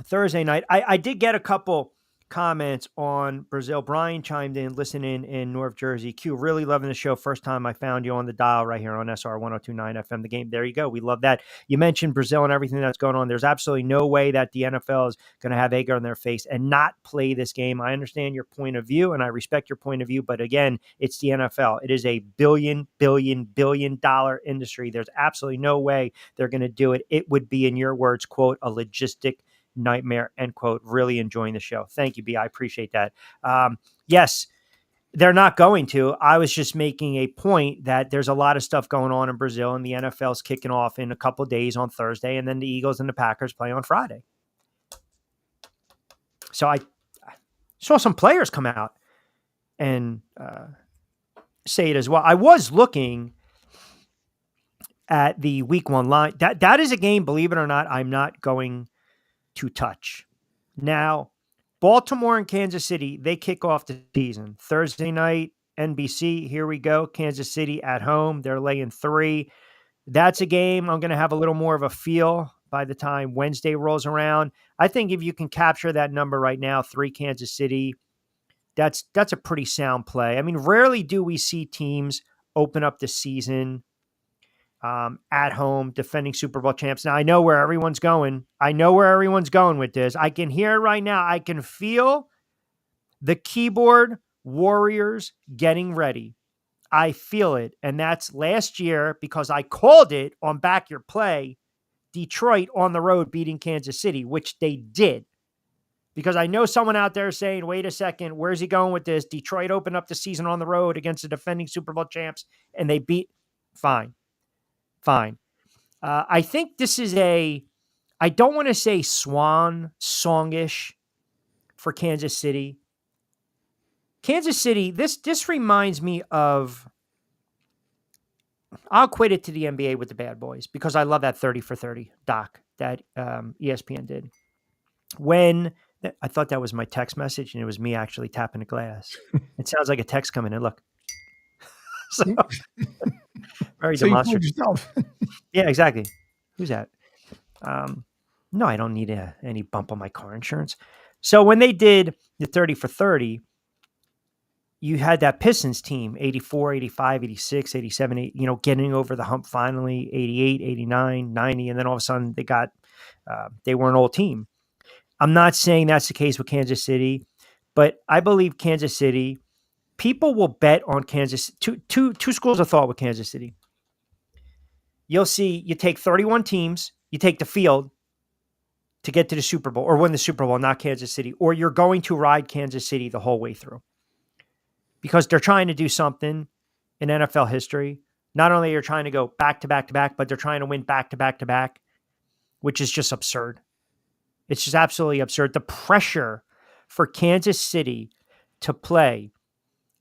Thursday night, I did get a couple comments on Brazil. Brian chimed in, listening in North Jersey. Q, really loving the show. First time I found you on the dial right here on SR 1029 FM, the game. There you go. We love that. You mentioned Brazil and everything that's going on. There's absolutely no way that the NFL is going to have egg on their face and not play this game. I understand your point of view and I respect your point of view, but again, it's the NFL. It is a billion dollar industry. There's absolutely no way they're going to do it. It would be, in your words, quote, a logistic nightmare, end quote. Really enjoying the show. Thank you, B. I appreciate that. Yes, they're not going to. I was just making a point that there's a lot of stuff going on in Brazil, and the NFL's kicking off in a couple of days on Thursday, and then the Eagles and the Packers play on Friday. So I saw some players come out and say it as well. I was looking at the week one line. That is a game, believe it or not, I'm not going to touch. Now, Baltimore and Kansas City, they kick off the season. Thursday night, NBC, here we go. Kansas City at home. They're laying 3. That's a game I'm going to have a little more of a feel by the time Wednesday rolls around. I think if you can capture that number right now, 3 Kansas City, that's a pretty sound play. I mean, rarely do we see teams open up the season at home, defending Super Bowl champs. Now, I know where everyone's going. With this. I can hear it right now. I can feel the keyboard warriors getting ready. I feel it. And that's last year, because I called it on Back Your Play, Detroit on the road beating Kansas City, which they did. Because I know someone out there saying, wait a second, where's he going with this? Detroit opened up the season on the road against the defending Super Bowl champs, and they beat. Fine. I think this is I don't want to say swan songish for Kansas City. Kansas City, this reminds me of, I'll equate it to the NBA with the Bad Boys, because I love that 30 for 30 doc that ESPN did. When, I thought that was my text message, and it was me actually tapping the glass. It sounds like a text coming in. Look. So, very demonstrative. Yeah, exactly. Who's that? No, I don't need any bump on my car insurance. So when they did the 30 for 30, you had that Pistons team, 84, 85, 86, 87, getting over the hump finally, 88, 89, 90, and then all of a sudden they were an old team. I'm not saying that's the case with Kansas City, but I believe Kansas City, people will bet on Kansas. Two schools of thought with Kansas City. You'll see, you take 31 teams, you take the field to get to the Super Bowl or win the Super Bowl, not Kansas City, or you're going to ride Kansas City the whole way through, because they're trying to do something in NFL history. Not only are they trying to go back to back to back, but they're trying to win back to back to back, which is just absurd. It's just absolutely absurd. The pressure for Kansas City to play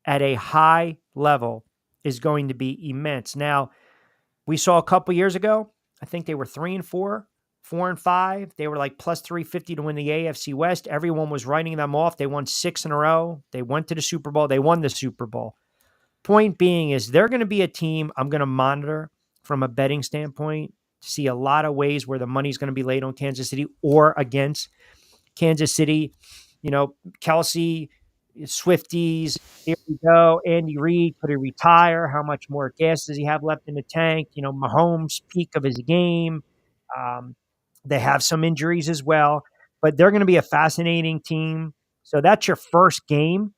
at a high level is going to be immense. Now, we saw a couple years ago, I think they were 3-4, 4-5. They were like plus 350 to win the AFC West. Everyone was writing them off. They won 6 in a row. They went to the Super Bowl. They won the Super Bowl. Point being is they're going to be a team I'm going to monitor from a betting standpoint to see a lot of ways where the money's going to be laid on Kansas City or against Kansas City. Kelsey, Swifties, here we go. Andy Reid, could he retire? How much more gas does he have left in the tank? Mahomes' peak of his game. They have some injuries as well, but they're going to be a fascinating team. So that's your first game.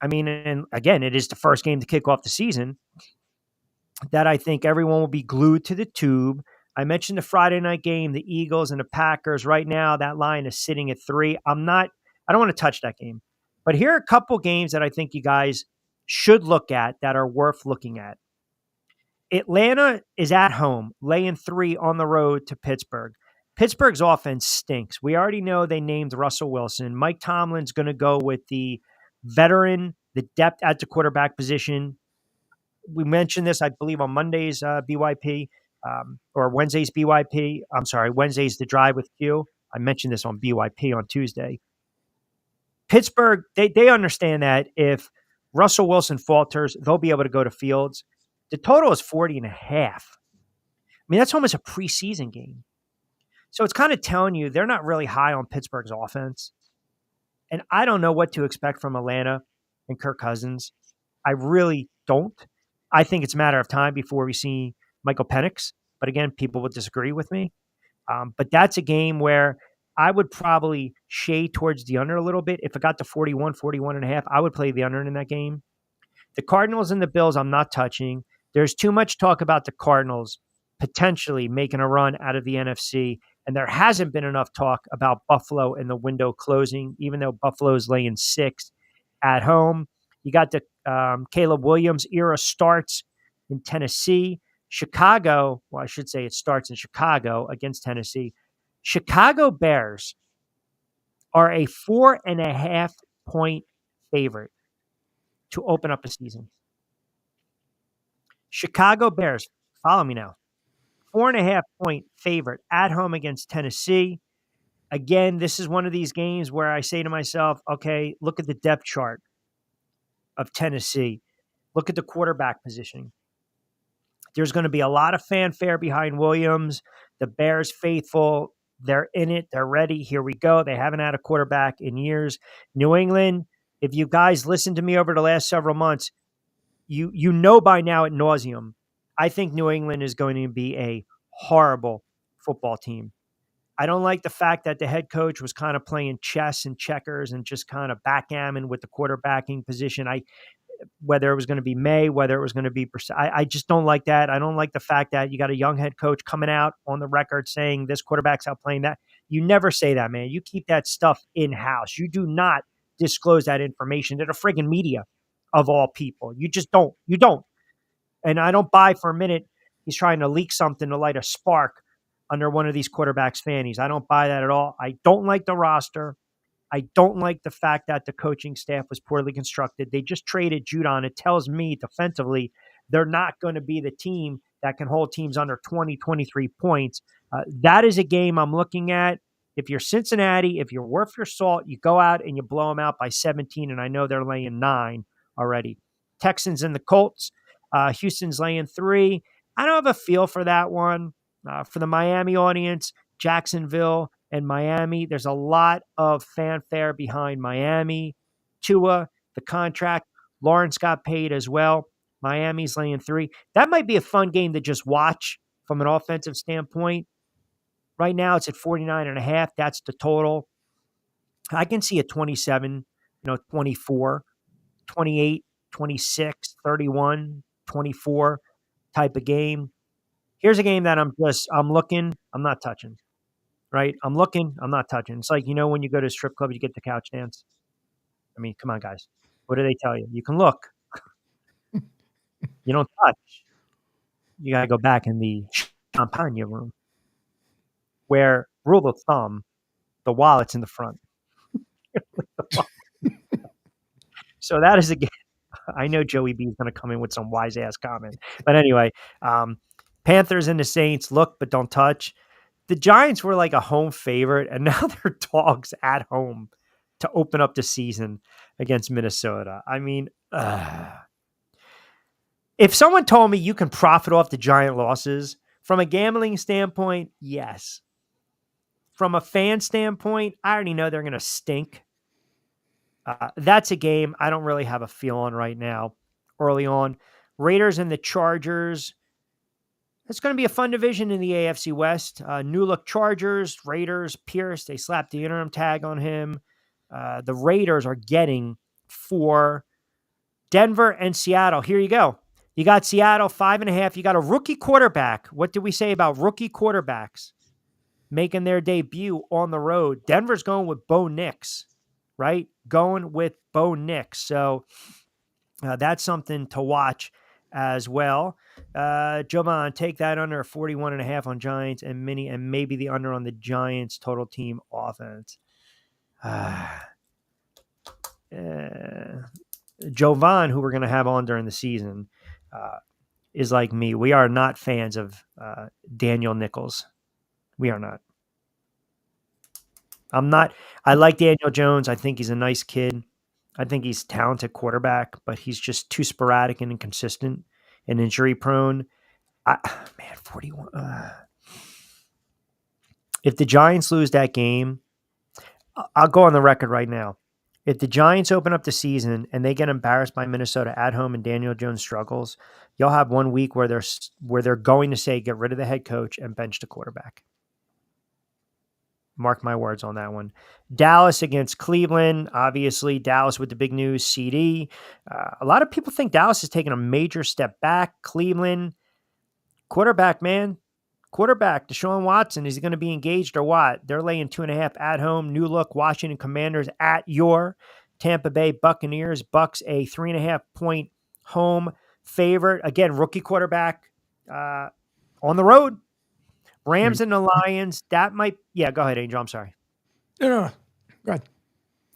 I mean, and again, it is the first game to kick off the season that I think everyone will be glued to the tube. I mentioned the Friday night game, the Eagles and the Packers. Right now, that line is sitting at 3. I don't want to touch that game. But here are a couple games that I think you guys should look at that are worth looking at. Atlanta is at home, laying 3 on the road to Pittsburgh. Pittsburgh's offense stinks. We already know they named Russell Wilson. Mike Tomlin's going to go with the veteran The depth at the quarterback position. We mentioned this, I believe, on Monday's BYP or Wednesday's BYP. I'm sorry, Wednesday's The Drive with Q. I mentioned this on BYP on Tuesday. Pittsburgh, they understand that if Russell Wilson falters, they'll be able to go to Fields. The total is 40.5. I mean, that's almost a preseason game. So it's kind of telling you they're not really high on Pittsburgh's offense. And I don't know what to expect from Atlanta and Kirk Cousins. I really don't. I think it's a matter of time before we see Michael Penix. But again, people would disagree with me. But that's a game where I would probably shade towards the under a little bit. If it got to 41.5, I would play the under in that game. The Cardinals and the Bills, I'm not touching. There's too much talk about the Cardinals potentially making a run out of the NFC. And there hasn't been enough talk about Buffalo and the window closing, even though Buffalo's laying 6 at home. You got the Caleb Williams era starts in Tennessee. Chicago, well, I should say it starts in Chicago against Tennessee. Chicago Bears are a 4.5 point favorite to open up a season. Chicago Bears, follow me now. 4.5 point favorite at home against Tennessee. Again, this is one of these games where I say to myself, okay, look at the depth chart of Tennessee. Look at the quarterback positioning. There's going to be a lot of fanfare behind Williams. The Bears faithful, they're in it. They're ready. Here we go. They haven't had a quarterback in years. New England, if you guys listened to me over the last several months, you know by now at nauseum, I think New England is going to be a horrible football team. I don't like the fact that the head coach was kind of playing chess and checkers and just kind of backgammon with the quarterbacking position. Whether it was going to be May, whether it was going to be, I just don't like that. I don't like the fact that you got a young head coach coming out on the record saying this quarterback's out playing that. You never say that, man. You keep that stuff in-house. You do not disclose that information to the friggin' media of all people. You just don't. You don't. And I don't buy for a minute he's trying to leak something to light a spark under one of these quarterbacks' fannies. I don't buy that at all. I don't like the roster. I don't like the fact that the coaching staff was poorly constructed. They just traded Judon. It tells me defensively they're not going to be the team that can hold teams under 20, 23 points. That is a game I'm looking at. If you're Cincinnati, if you're worth your salt, you go out and you blow them out by 17, and I know they're laying 9 already. Texans and the Colts. Houston's laying 3. I don't have a feel for that one. For the Miami audience, Jacksonville and Miami, there's a lot of fanfare behind Miami. Tua, the contract. Lawrence got paid as well. Miami's laying 3. That might be a fun game to just watch from an offensive standpoint. Right now, it's at 49.5. That's the total. I can see a 27, 24, 28, 26, 31, 24 type of game. Here's a game that I'm looking, I'm not touching, right? I'm looking, I'm not touching. It's like, when you go to a strip club, you get the couch dance. I mean, come on, guys. What do they tell you? You can look. You don't touch. You got to go back in the champagne room where, rule of thumb, the wallet's in the front. So that is a game. I know Joey B is going to come in with some wise ass comment. But anyway, Panthers and the Saints, look but don't touch. The Giants were like a home favorite, and now they're dogs at home to open up the season against Minnesota. I mean, if someone told me you can profit off the Giant losses, from a gambling standpoint, yes. From a fan standpoint, I already know they're going to stink. That's a game I don't really have a feel on right now. Early on, Raiders and the Chargers. It's going to be a fun division in the AFC West. New look Chargers, Raiders, Pierce. They slapped the interim tag on him. The Raiders are getting for Denver and Seattle. Here you go. You got Seattle 5.5. You got a rookie quarterback. What did we say about rookie quarterbacks making their debut on the road? Denver's going with Bo Nix, right? Going with Bo Nix. So that's something to watch as well. Jovan, take that under 41.5 on Giants and Mini, and maybe the under on the Giants total team offense. Jovan, who we're going to have on during the season, is like me. We are not fans of Daniel Nichols. We are not. I'm not. I like Daniel Jones. I think he's a nice kid. I think he's a talented quarterback, but he's just too sporadic and inconsistent and injury prone. 41. If the Giants lose that game, I'll go on the record right now. If the Giants open up the season and they get embarrassed by Minnesota at home and Daniel Jones struggles, you'll have 1 week where they're going to say get rid of the head coach and bench the quarterback. Mark my words on that one. Dallas against Cleveland. Obviously, Dallas with the big news, CD. A lot of people think Dallas is taking a major step back. Cleveland, quarterback, man. Quarterback, Deshaun Watson, is he going to be engaged or what? They're laying 2.5 at home. New look, Washington Commanders at your Tampa Bay Buccaneers. Bucks a 3.5-point home favorite. Again, rookie quarterback on the road. Rams and the Lions. That might, yeah, go ahead, Angel. I'm sorry. No. Go ahead.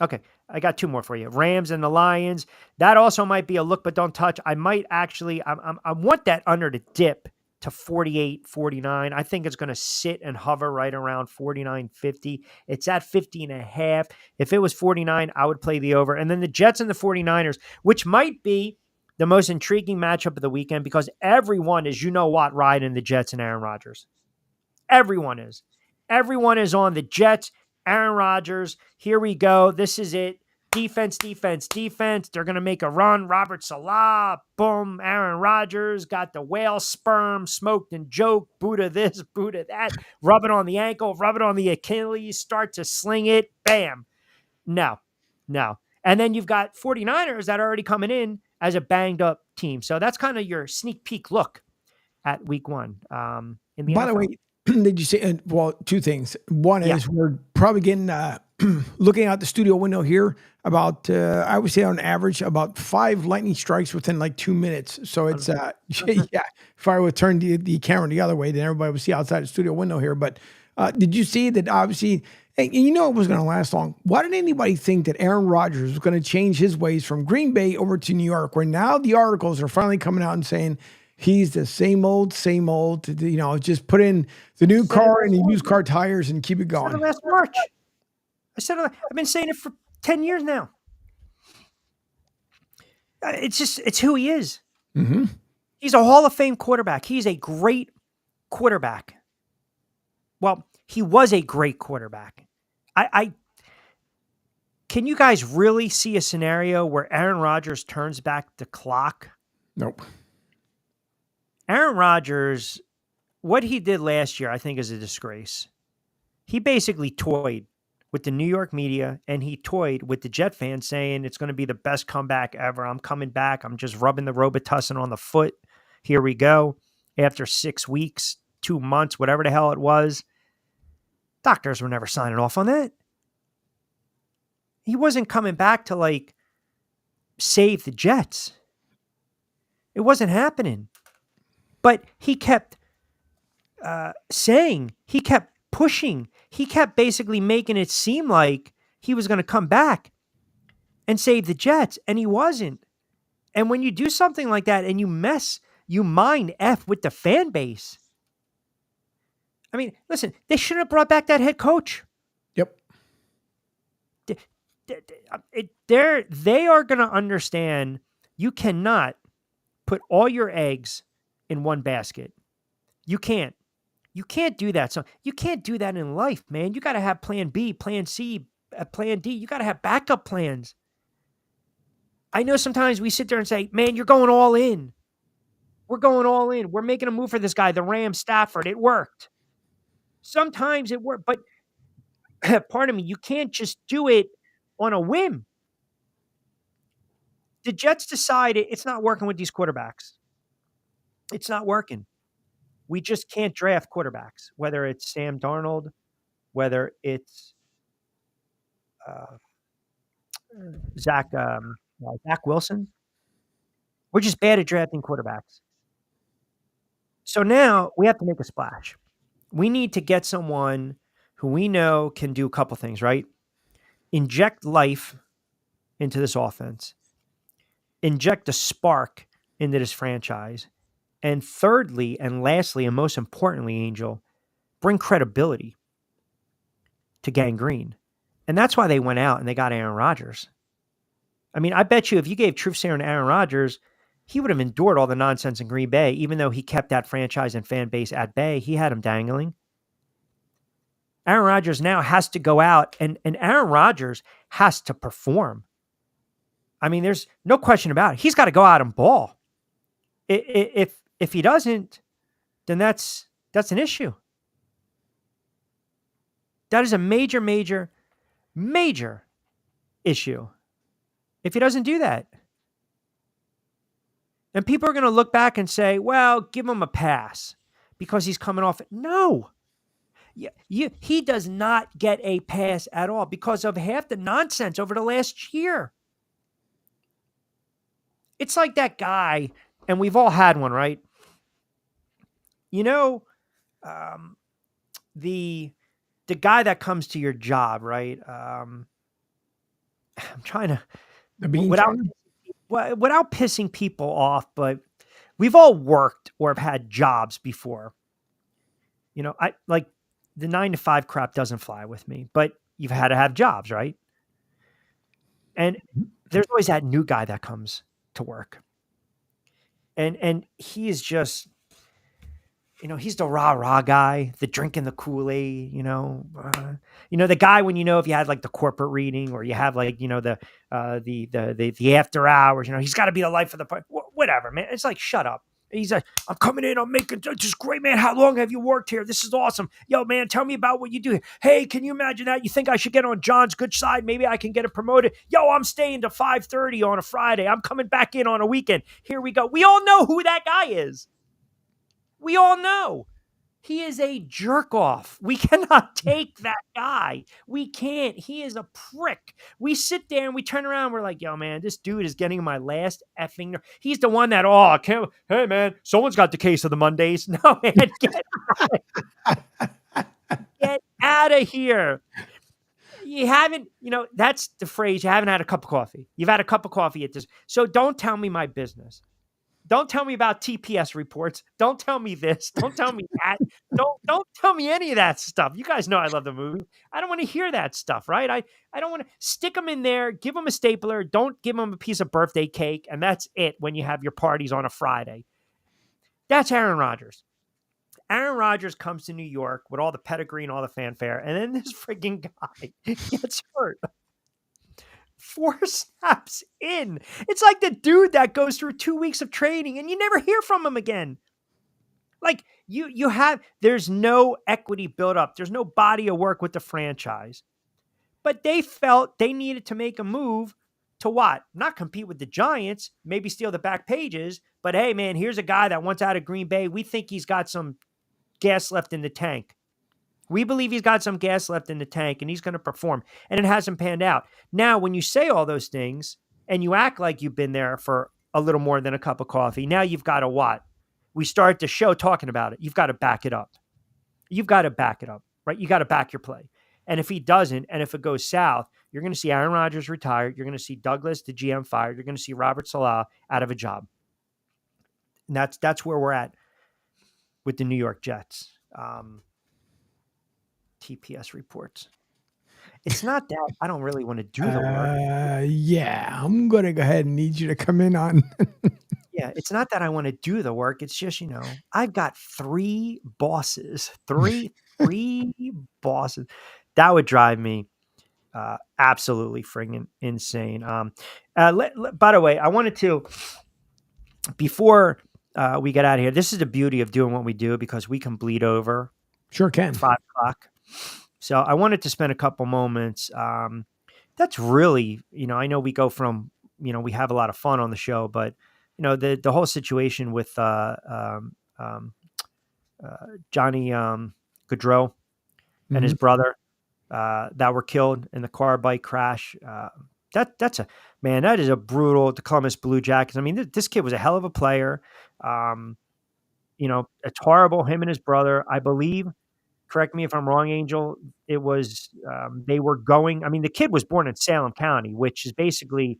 Okay. I got 2 more for you. Rams and the Lions. That also might be a look, but don't touch. I might actually, I want that under to dip to 48, 49. I think it's going to sit and hover right around 49, 50. It's at 50.5. If it was 49, I would play the over. And then the Jets and the 49ers, which might be the most intriguing matchup of the weekend because everyone is, riding the Jets and Aaron Rodgers. Everyone is. Everyone is on the Jets, Aaron Rodgers. Here we go. This is it. Defense. They're going to make a run. Robert Salah, boom. Aaron Rodgers got the whale sperm, smoked and joked. Buddha this, Buddha that. Rub it on the ankle, rub it on the Achilles, start to sling it. Bam. No. And then you've got 49ers that are already coming in as a banged up team. So that's kind of your sneak peek look at week 1. In the By NFL. the way, did you say, 2 things. One is we're probably getting, looking out the studio window here, about, I would say on average, about 5 lightning strikes within like 2 minutes. So it's, if I would turn the camera the other way, then everybody would see outside the studio window here. But did you see that obviously, it was going to last long. Why did anybody think that Aaron Rodgers was going to change his ways from Green Bay over to New York, where now the articles are finally coming out and saying, he's the same old, just put in the new car and the used car tires and keep it going. I said it last March. I've been saying it for 10 years now. It's who he is. Mm-hmm. He's a Hall of Fame quarterback. He's a great quarterback. Well, he was a great quarterback. Can you guys really see a scenario where Aaron Rodgers turns back the clock? Nope. Aaron Rodgers, what he did last year, I think, is a disgrace. He basically toyed with the New York media and he toyed with the Jet fans saying it's going to be the best comeback ever. I'm coming back. I'm just rubbing the Robitussin on the foot. Here we go. After 6 weeks, 2 months, whatever the hell it was. Doctors were never signing off on that. He wasn't coming back to save the Jets. It wasn't happening. But he kept saying, he kept pushing, he kept basically making it seem like he was going to come back and save the Jets, and he wasn't. And when you do something like that and you mind F with the fan base. I mean, listen, they shouldn't have brought back that head coach. Yep. They are going to understand you cannot put all your eggs in one basket. You can't do that. So you can't do that in life, man. You got to have plan B, plan C, plan D. You got to have backup plans. I know sometimes we sit there and say, man, you're going all in. We're going all in. We're making a move for this guy, the Rams, Stafford. It worked. Sometimes it worked, but pardon me, you can't just do it on a whim. The Jets decided it's not working with these quarterbacks. It's not working. We just can't draft quarterbacks, whether it's Sam Darnold, whether it's Zach Wilson. We're just bad at drafting quarterbacks. So now we have to make a splash. We need to get someone who we know can do a couple things, right? Inject life into this offense. inject a spark into this franchise. And thirdly, and lastly, and most importantly, Angel, bring credibility to Gang Green. And that's why they went out and they got Aaron Rodgers. I mean, I bet you if you gave truth serum to Aaron Rodgers, he would have endured all the nonsense in Green Bay, even though he kept that franchise and fan base at bay. He had him dangling. Aaron Rodgers now has to go out, and Aaron Rodgers has to perform. I mean, there's no question about it. He's got to go out and ball. If he doesn't, then that's an issue. That is a major, major, major issue if he doesn't do that. And people are going to look back and say, well, give him a pass because he's coming off it. No. He does not get a pass at all because of half the nonsense over the last year. It's like that guy, and we've all had one, right? You know, the guy that comes to your job, right? I'm trying to, without pissing people off, but we've all worked or have had jobs before. You know, I like the 9-to-5 crap doesn't fly with me, but you've had to have jobs, right? And there's always that new guy that comes to work. And he is just, you know, he's the rah-rah guy, the drinking the Kool-Aid, the guy when, if you had like the corporate reading or you have like, the after hours, he's got to be the life of the party, whatever, man. It's like, shut up. He's like, I'm coming in, I'm making this great, man. How long have you worked here? This is awesome. Yo, man, tell me about what you do. Hey, can you imagine that? You think I should get on John's good side? Maybe I can get it promoted. Yo, I'm staying to 5:30 on a Friday. I'm coming back in on a weekend. Here we go. We all know who that guy is. We all know. He is a jerk off. We cannot take that guy. We can't. He is a prick. We sit there and we turn around. We're like, yo, man, this dude is getting my last effing. He's the one that, hey, man, someone's got the case of the Mondays. No, man, get out of here. You haven't, that's the phrase. You haven't had a cup of coffee. You've had a cup of coffee at this. So don't tell me my business. Don't tell me about TPS reports. Don't tell me this. Don't tell me that. Don't tell me any of that stuff. You guys know I love the movie. I don't want to hear that stuff, right? I don't want to stick them in there, give them a stapler. Don't give them a piece of birthday cake. And that's it when you have your parties on a Friday. That's Aaron Rodgers. Aaron Rodgers comes to New York with all the pedigree and all the fanfare. And then this freaking guy gets hurt. 4 snaps in. It's like the dude that goes through 2 weeks of training and you never hear from him again. Like there's no equity built up. There's no body of work with the franchise. But they felt they needed to make a move to what? Not compete with the Giants, maybe steal the back pages, but hey, man, here's a guy that wants out of Green Bay. We think he's got some gas left in the tank. We believe he's got some gas left in the tank and he's going to perform. And it hasn't panned out. Now, when you say all those things and you act like you've been there for a little more than a cup of coffee, now you've got to what? We start the show talking about it. You've got to back it up. You've got to back it up, right? You got to back your play. And if he doesn't, and if it goes south, you're going to see Aaron Rodgers retired. You're going to see Douglas, the GM, fired. You're going to see Robert Saleh out of a job. And that's where we're at with the New York Jets. TPS reports. It's not that I don't really want to do the work. Yeah, I'm going to go ahead and need you to come in on. Yeah, it's not that I want to do the work. It's just, I've got 3 bosses, three bosses. That would drive me absolutely friggin' insane. By the way, I wanted to, before we get out of here, this is the beauty of doing what we do because we can bleed over. Sure can. 5 o'clock. So I wanted to spend a couple moments. That's really, I know we go from, we have a lot of fun on the show, but the whole situation with Johnny Gaudreau and his brother that were killed in the car bike crash. That is a brutal. The Columbus Blue Jackets. I mean, this kid was a hell of a player. It's horrible. Him and his brother, I believe. Correct me if I'm wrong, Angel. It was they were going. I mean, the kid was born in Salem County, which is basically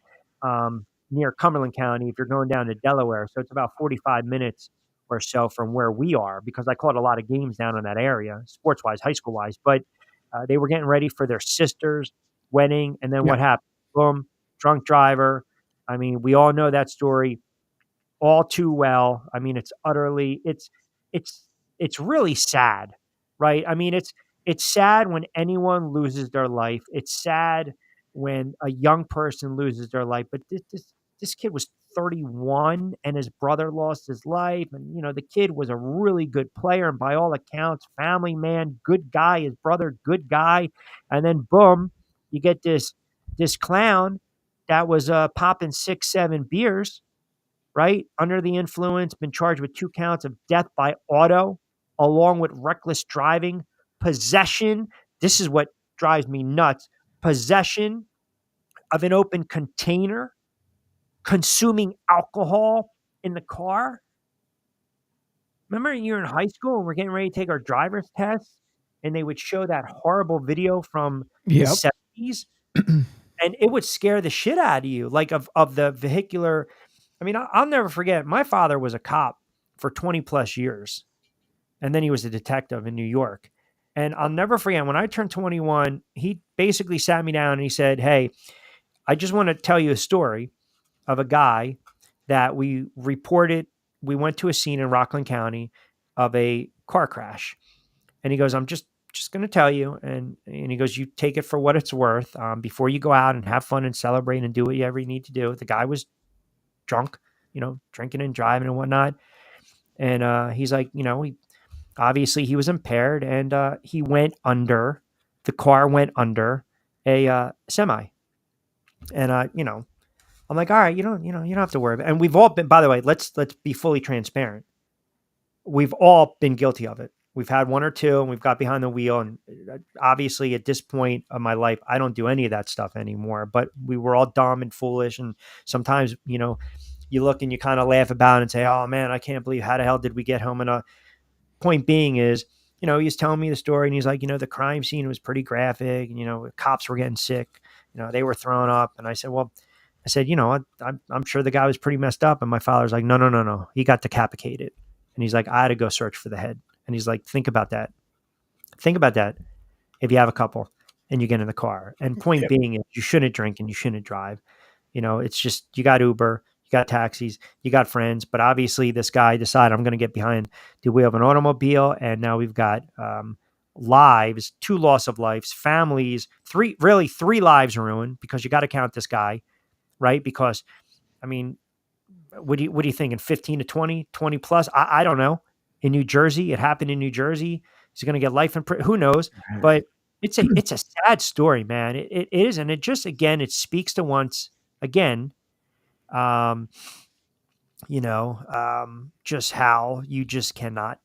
near Cumberland County if you're going down to Delaware. So it's about 45 minutes or so from where we are, because I caught a lot of games down in that area, sports-wise, high school-wise. But they were getting ready for their sister's wedding, and then what happened? Boom, drunk driver. I mean, we all know that story all too well. I mean, it's really sad, right? I mean, it's sad when anyone loses their life. It's sad when a young person loses their life. But this kid was 31 and his brother lost his life. And, you know, the kid was a really good player. And by all accounts, family man, good guy, his brother, good guy. And then boom, you get this clown that was popping 6-7 beers, right? Under the influence, been charged with 2 counts of death by auto, along with reckless driving, possession. This is what drives me nuts. Possession of an open container, consuming alcohol in the car. Remember you're in high school and we're getting ready to take our driver's test and they would show that horrible video from the 70s and it would scare the shit out of you, like of the vehicular. I mean, I'll never forget. My father was a cop for 20 plus years. And then he was a detective in New York. And I'll never forget, when I turned 21, he basically sat me down and he said, hey, I just want to tell you a story of a guy that we reported. We went to a scene in Rockland County of a car crash. And he goes, I'm just going to tell you. And he goes, you take it for what it's worth before you go out and have fun and celebrate and do whatever you need to do. The guy was drunk, you know, drinking and driving and whatnot. And he's like, you know, obviously he was impaired and he went under, the car went under a semi. And, you know, I'm like, all right, you don't have to worry about it. And we've all been, by the way, let's be fully transparent. We've all been guilty of it. We've had 1 or 2 and we've got behind the wheel. And obviously at this point of my life, I don't do any of that stuff anymore, but we were all dumb and foolish. And sometimes, you know, you look and you kind of laugh about it and say, oh man, I can't believe how the hell did we get home? And point being is, you know, he's telling me the story and he's like, you know, the crime scene was pretty graphic and, you know, cops were getting sick, you know, they were throwing up. And I said, you know, I'm sure the guy was pretty messed up. And my father's like, no. He got decapitated. And he's like, I had to go search for the head. And he's like, think about that. Think about that. If you have a couple and you get in the car, and point being is you shouldn't drink and you shouldn't drive. You know, it's just, you got Uber, you got taxis, you got friends, but obviously this guy decided I'm going to get behind the wheel of an automobile. And now we've got lives, 2 loss of lives, families, 3 lives ruined because you got to count this guy, right? Because I mean, what are you thinking? 15 to 20 plus? I don't know. In New Jersey, it happened in New Jersey. He's going to get life in prison. Who knows? But it's a sad story, man. It is. And it just, again, it speaks to once again, you know, just how you just cannot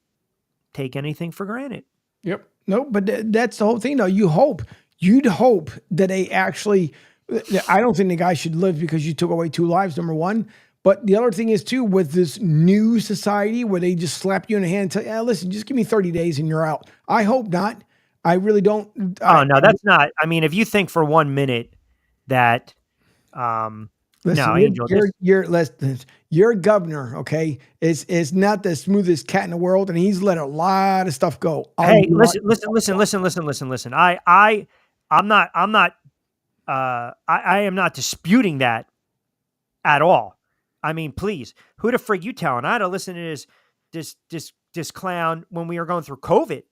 take anything for granted. Yep. No, but that's the whole thing though. You'd hope that they actually, I don't think the guy should live because you took away 2 lives, number one. But the other thing is too, with this new society where they just slap you in the hand and tell you, listen, just give me 30 days and you're out. I hope not. I really don't. No, that's not. I mean, if you think for 1 minute that, listen, no, Angel, your governor, okay, is not the smoothest cat in the world, and he's let a lot of stuff go. Hey, listen. I am not disputing that at all. I mean, please, who the frig you telling? I had to listen to this clown when we were going through COVID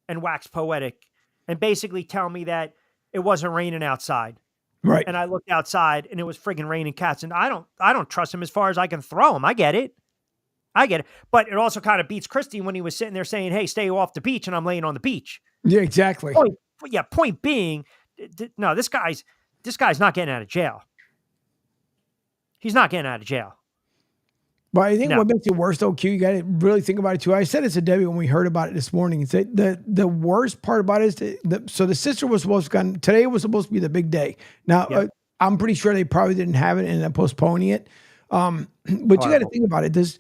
and wax poetic and basically tell me that it wasn't raining outside. Right. And I looked outside and it was friggin' raining cats. And I don't trust him as far as I can throw him. I get it. But it also kind of beats Christie when he was sitting there saying, hey, stay off the beach. And I'm laying on the beach. Yeah, exactly. Point being, no, this guy's not getting out of jail. He's not getting out of jail. But I think what makes it worse, though, Q, you got to really think about it, too. I said it to Debbie when we heard about it this morning. It's the worst part about it is so the sister was supposed to today was supposed to be the big day. Now, I'm pretty sure they probably didn't have it and ended up postponing it. But you got to think about it.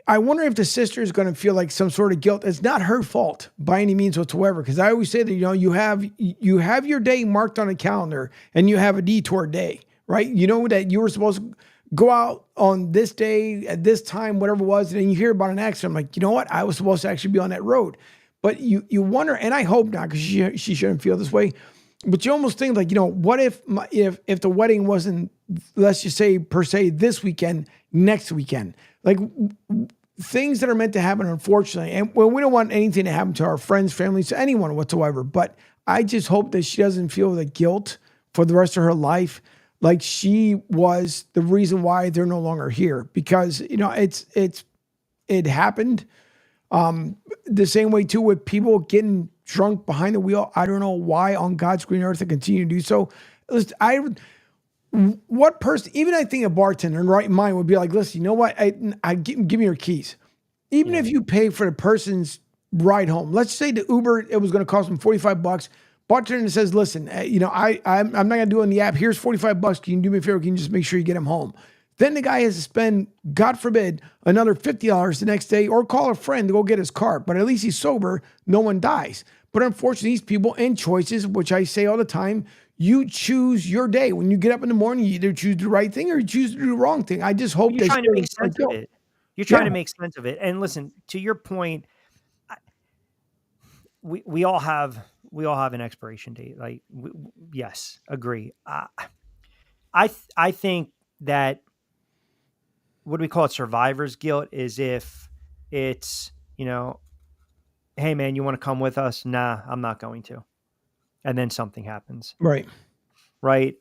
I wonder if the sister is going to feel like some sort of guilt. It's not her fault by any means whatsoever. Because I always say that, you know, you have your day marked on a calendar and you have a detour day. right? You know that you were supposed to go out on this day at this time, whatever it was, and then you hear about an accident. I'm like, you know what? I was supposed to actually be on that road. But you wonder, and I hope not, because she shouldn't feel this way. But you almost think like, what if if the wedding wasn't, let's just say per se this weekend, next weekend, like things that are meant to happen, unfortunately. And well, we don't want anything to happen to our friends, families, to anyone whatsoever. But I just hope that she doesn't feel the guilt for the rest of her life, like she was the reason why they're no longer here. Because it happened. The same way too with people getting drunk behind the wheel. I don't know why on God's green earth they continue to do so. Listen, what person, even I think a bartender in right mind would be like, listen, you know what? Give me your keys. Even if you pay for the person's ride home, let's say the Uber, it was going to cost them $45. Bartender says, listen, I'm not going to do it on the app. Here's $45. Can you do me a favor? Can you just make sure you get him home? Then the guy has to spend, God forbid, another $50 the next day or call a friend to go get his car. But at least he's sober. No one dies. But unfortunately, these people and choices, which I say all the time, you choose your day. When you get up in the morning, you either choose the right thing or you choose to do the wrong thing. I just hope you're trying to make sense of it. You're trying to make sense of it. And listen, to your point, we all have an expiration date. Like, yes, agree. I think that what do we call it? Survivor's guilt is if it's, hey man, you want to come with us? Nah, I'm not going to. And then something happens. Right. Right.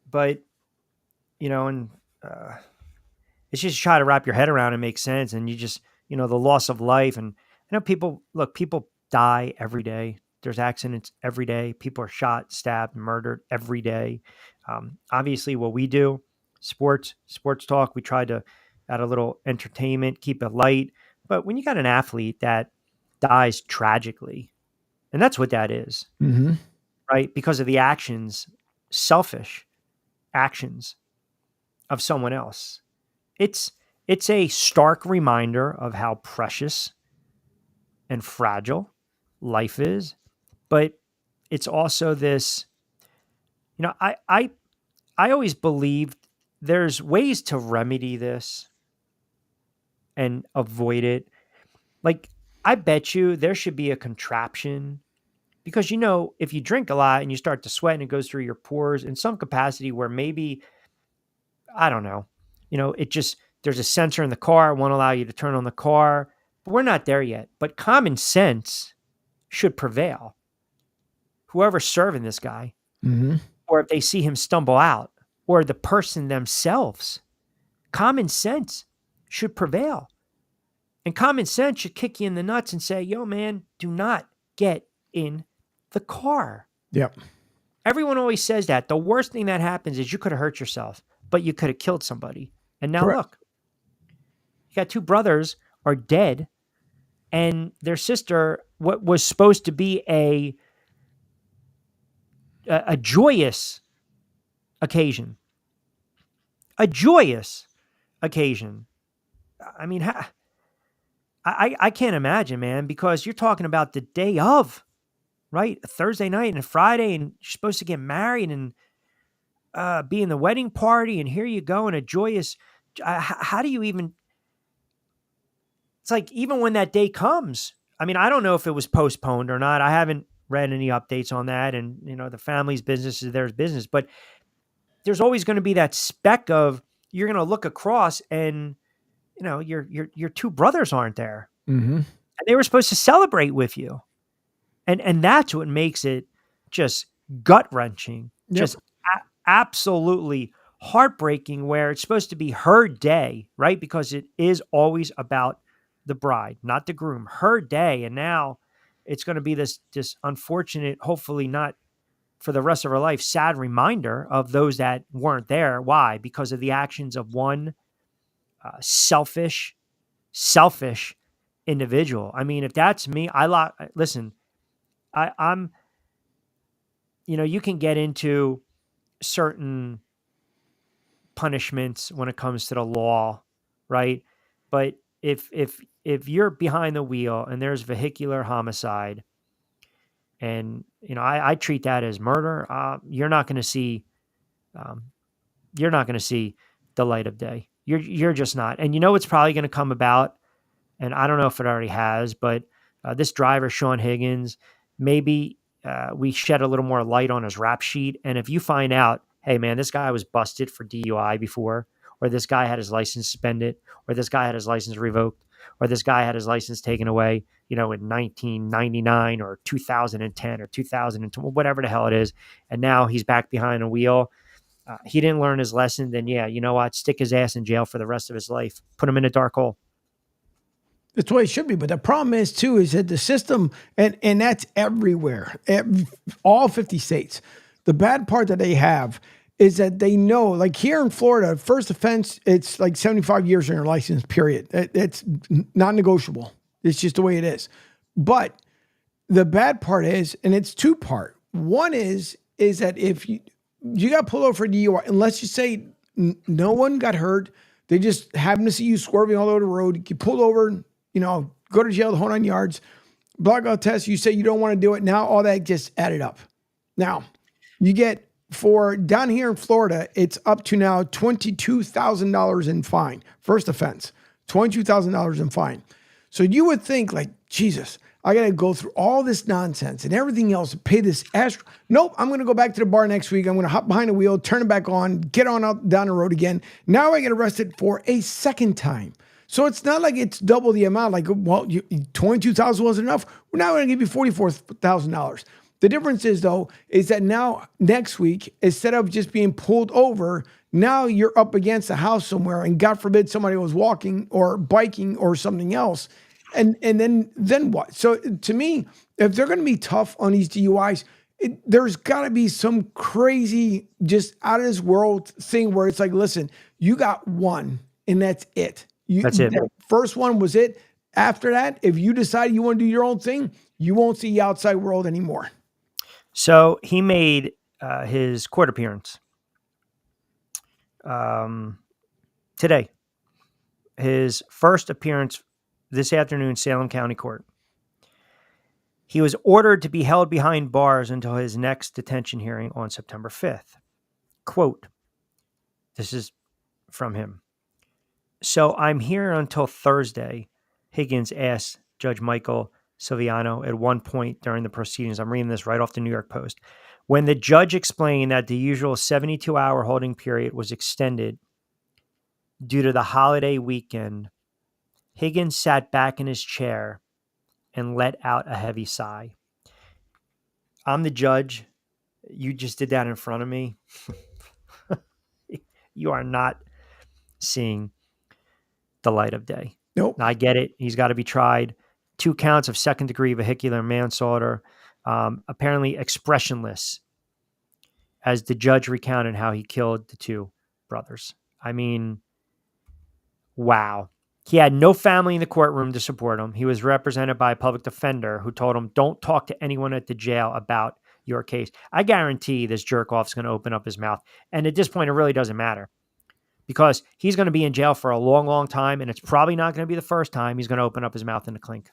But, it's just try to wrap your head around and make sense. And you just, the loss of life. And people die every day. There's accidents every day. People are shot, stabbed, murdered every day. Obviously what we do, sports talk, we try to add a little entertainment, keep it light. But when you got an athlete that dies tragically, and that's what that is, right? Because of the selfish actions of someone else. It's a stark reminder of how precious and fragile life is. But it's also this, I always believed there's ways to remedy this and avoid it. Like, I bet you there should be a contraption because, if you drink a lot and you start to sweat and it goes through your pores in some capacity where maybe, I don't know, there's a sensor in the car, won't allow you to turn on the car, but we're not there yet. But common sense should prevail. Whoever's serving this guy, or if they see him stumble out, or the person themselves, common sense should prevail. And common sense should kick you in the nuts and say, yo, man, do not get in the car. Yep. Everyone always says that. The worst thing that happens is you could have hurt yourself, but you could have killed somebody. And now look, you got two brothers are dead, and their sister, what was supposed to be a joyous occasion. A joyous occasion. I mean, I can't imagine, man, because you're talking about the day of, right? A Thursday night and a Friday, and you're supposed to get married and be in the wedding party, and here you go in a joyous. How do you even? It's like, even when that day comes, I mean, I don't know if it was postponed or not. I haven't read any updates on that, and the family's business is their business, but there's always going to be that speck of you're going to look across and your two brothers aren't there, and they were supposed to celebrate with you, and that's what makes it just gut wrenching, just absolutely heartbreaking. Where it's supposed to be her day, right? Because it is always about the bride, not the groom, her day, and now it's going to be this unfortunate, hopefully not for the rest of her life, sad reminder of those that weren't there. Why? Because of the actions of one selfish individual. I mean, if that's me, listen, I'm, you can get into certain punishments when it comes to the law, right? But if you're behind the wheel and there's vehicular homicide, and I treat that as murder, you're not going to see you're not going to see the light of day. You're just not. And you know what's probably going to come about, and I don't know if it already has, but this driver, Sean Higgins, maybe we shed a little more light on his rap sheet. And if you find out, hey, man, this guy was busted for DUI before, or this guy had his license suspended, or this guy had his license revoked, or this guy had his license taken away, in 1999 or 2010 or 2020, whatever the hell it is, and now he's back behind a wheel. He didn't learn his lesson, then yeah, you know what? Stick his ass in jail for the rest of his life. Put him in a dark hole. That's the way it should be. But the problem is, too, is that the system, and that's everywhere, all 50 states. The bad part that they have is that they know, like here in Florida, first offense, it's like 75 years on your license, period. It's not negotiable. It's just the way it is. But the bad part is, and it's two-part. One is that if you got pulled over for DUI, and let's just say no one got hurt, they just happened to see you swerving all over the road, you pulled over, go to jail the whole 9 yards, blackout test, you say you don't want to do it. Now all that just added up. Now, you get, for down here in Florida, it's up to now $22,000 in fine. First offense, $22,000 in fine. So you would think like, Jesus, I got to go through all this nonsense and everything else to pay this Nope, I'm going to go back to the bar next week. I'm going to hop behind the wheel, turn it back on, get on out down the road again. Now I get arrested for a second time. So it's not like it's double the amount. Like, well, $22,000 wasn't enough. We're now going to give you $44,000. The difference is, though, is that now next week, instead of just being pulled over, now you're up against a house somewhere, and God forbid somebody was walking or biking or something else, and then what? So to me, if they're going to be tough on these DUIs, there's got to be some crazy, just out of this world thing where it's like, listen, you got one, and that's it. That's it. That first one was it. After that, if you decide you want to do your own thing, you won't see the outside world anymore. So he made his court appearance today. His first appearance this afternoon, Salem County Court. He was ordered to be held behind bars until his next detention hearing on September 5th. Quote, this is from him. So I'm here until Thursday, Higgins asked Judge Michael Silviano at one point during the proceedings. I'm reading this right off the New York Post. When the judge explained that the usual 72-hour holding period was extended due to the holiday weekend, Higgins sat back in his chair and let out a heavy sigh. I'm the judge. You just did that in front of me. You are not seeing the light of day. Nope. I get it. He's got to be tried. 2 counts of second-degree vehicular manslaughter, apparently expressionless, as the judge recounted how he killed the 2 brothers. I mean, wow. He had no family in the courtroom to support him. He was represented by a public defender who told him, don't talk to anyone at the jail about your case. I guarantee this jerk-off is going to open up his mouth. And at this point, it really doesn't matter, because he's going to be in jail for a long, long time, and it's probably not going to be the first time he's going to open up his mouth in the clink.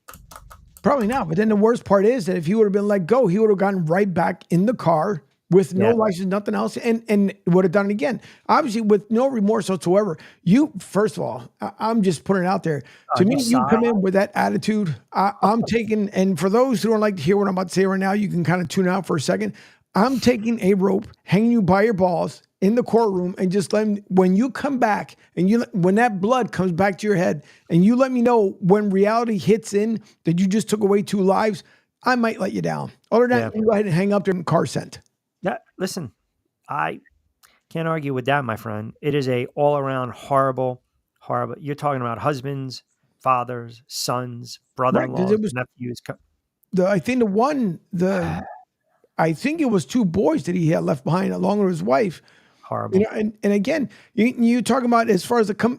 Probably not. But then the worst part is that if he would have been let go, he would have gotten right back in the car with no license, nothing else, and would have done it again. Obviously, with no remorse whatsoever. You, first of all, I'm just putting it out there. To me, you come in with that attitude. I'm taking, and for those who don't like to hear what I'm about to say right now, you can kind of tune out for a second. I'm taking a rope, hanging you by your balls in the courtroom, and just when you come back and when that blood comes back to your head, and you let me know when reality hits in that you just took away 2 lives, I might let you down. Other than that, you go ahead and hang up there in car scent. Yeah, listen, I can't argue with that, my friend. It is a all-around horrible. You're talking about husbands, fathers, sons, brother-in-laws, nephews. I think it was 2 boys that he had left behind along with his wife. Horrible. And again, you talking about as far as come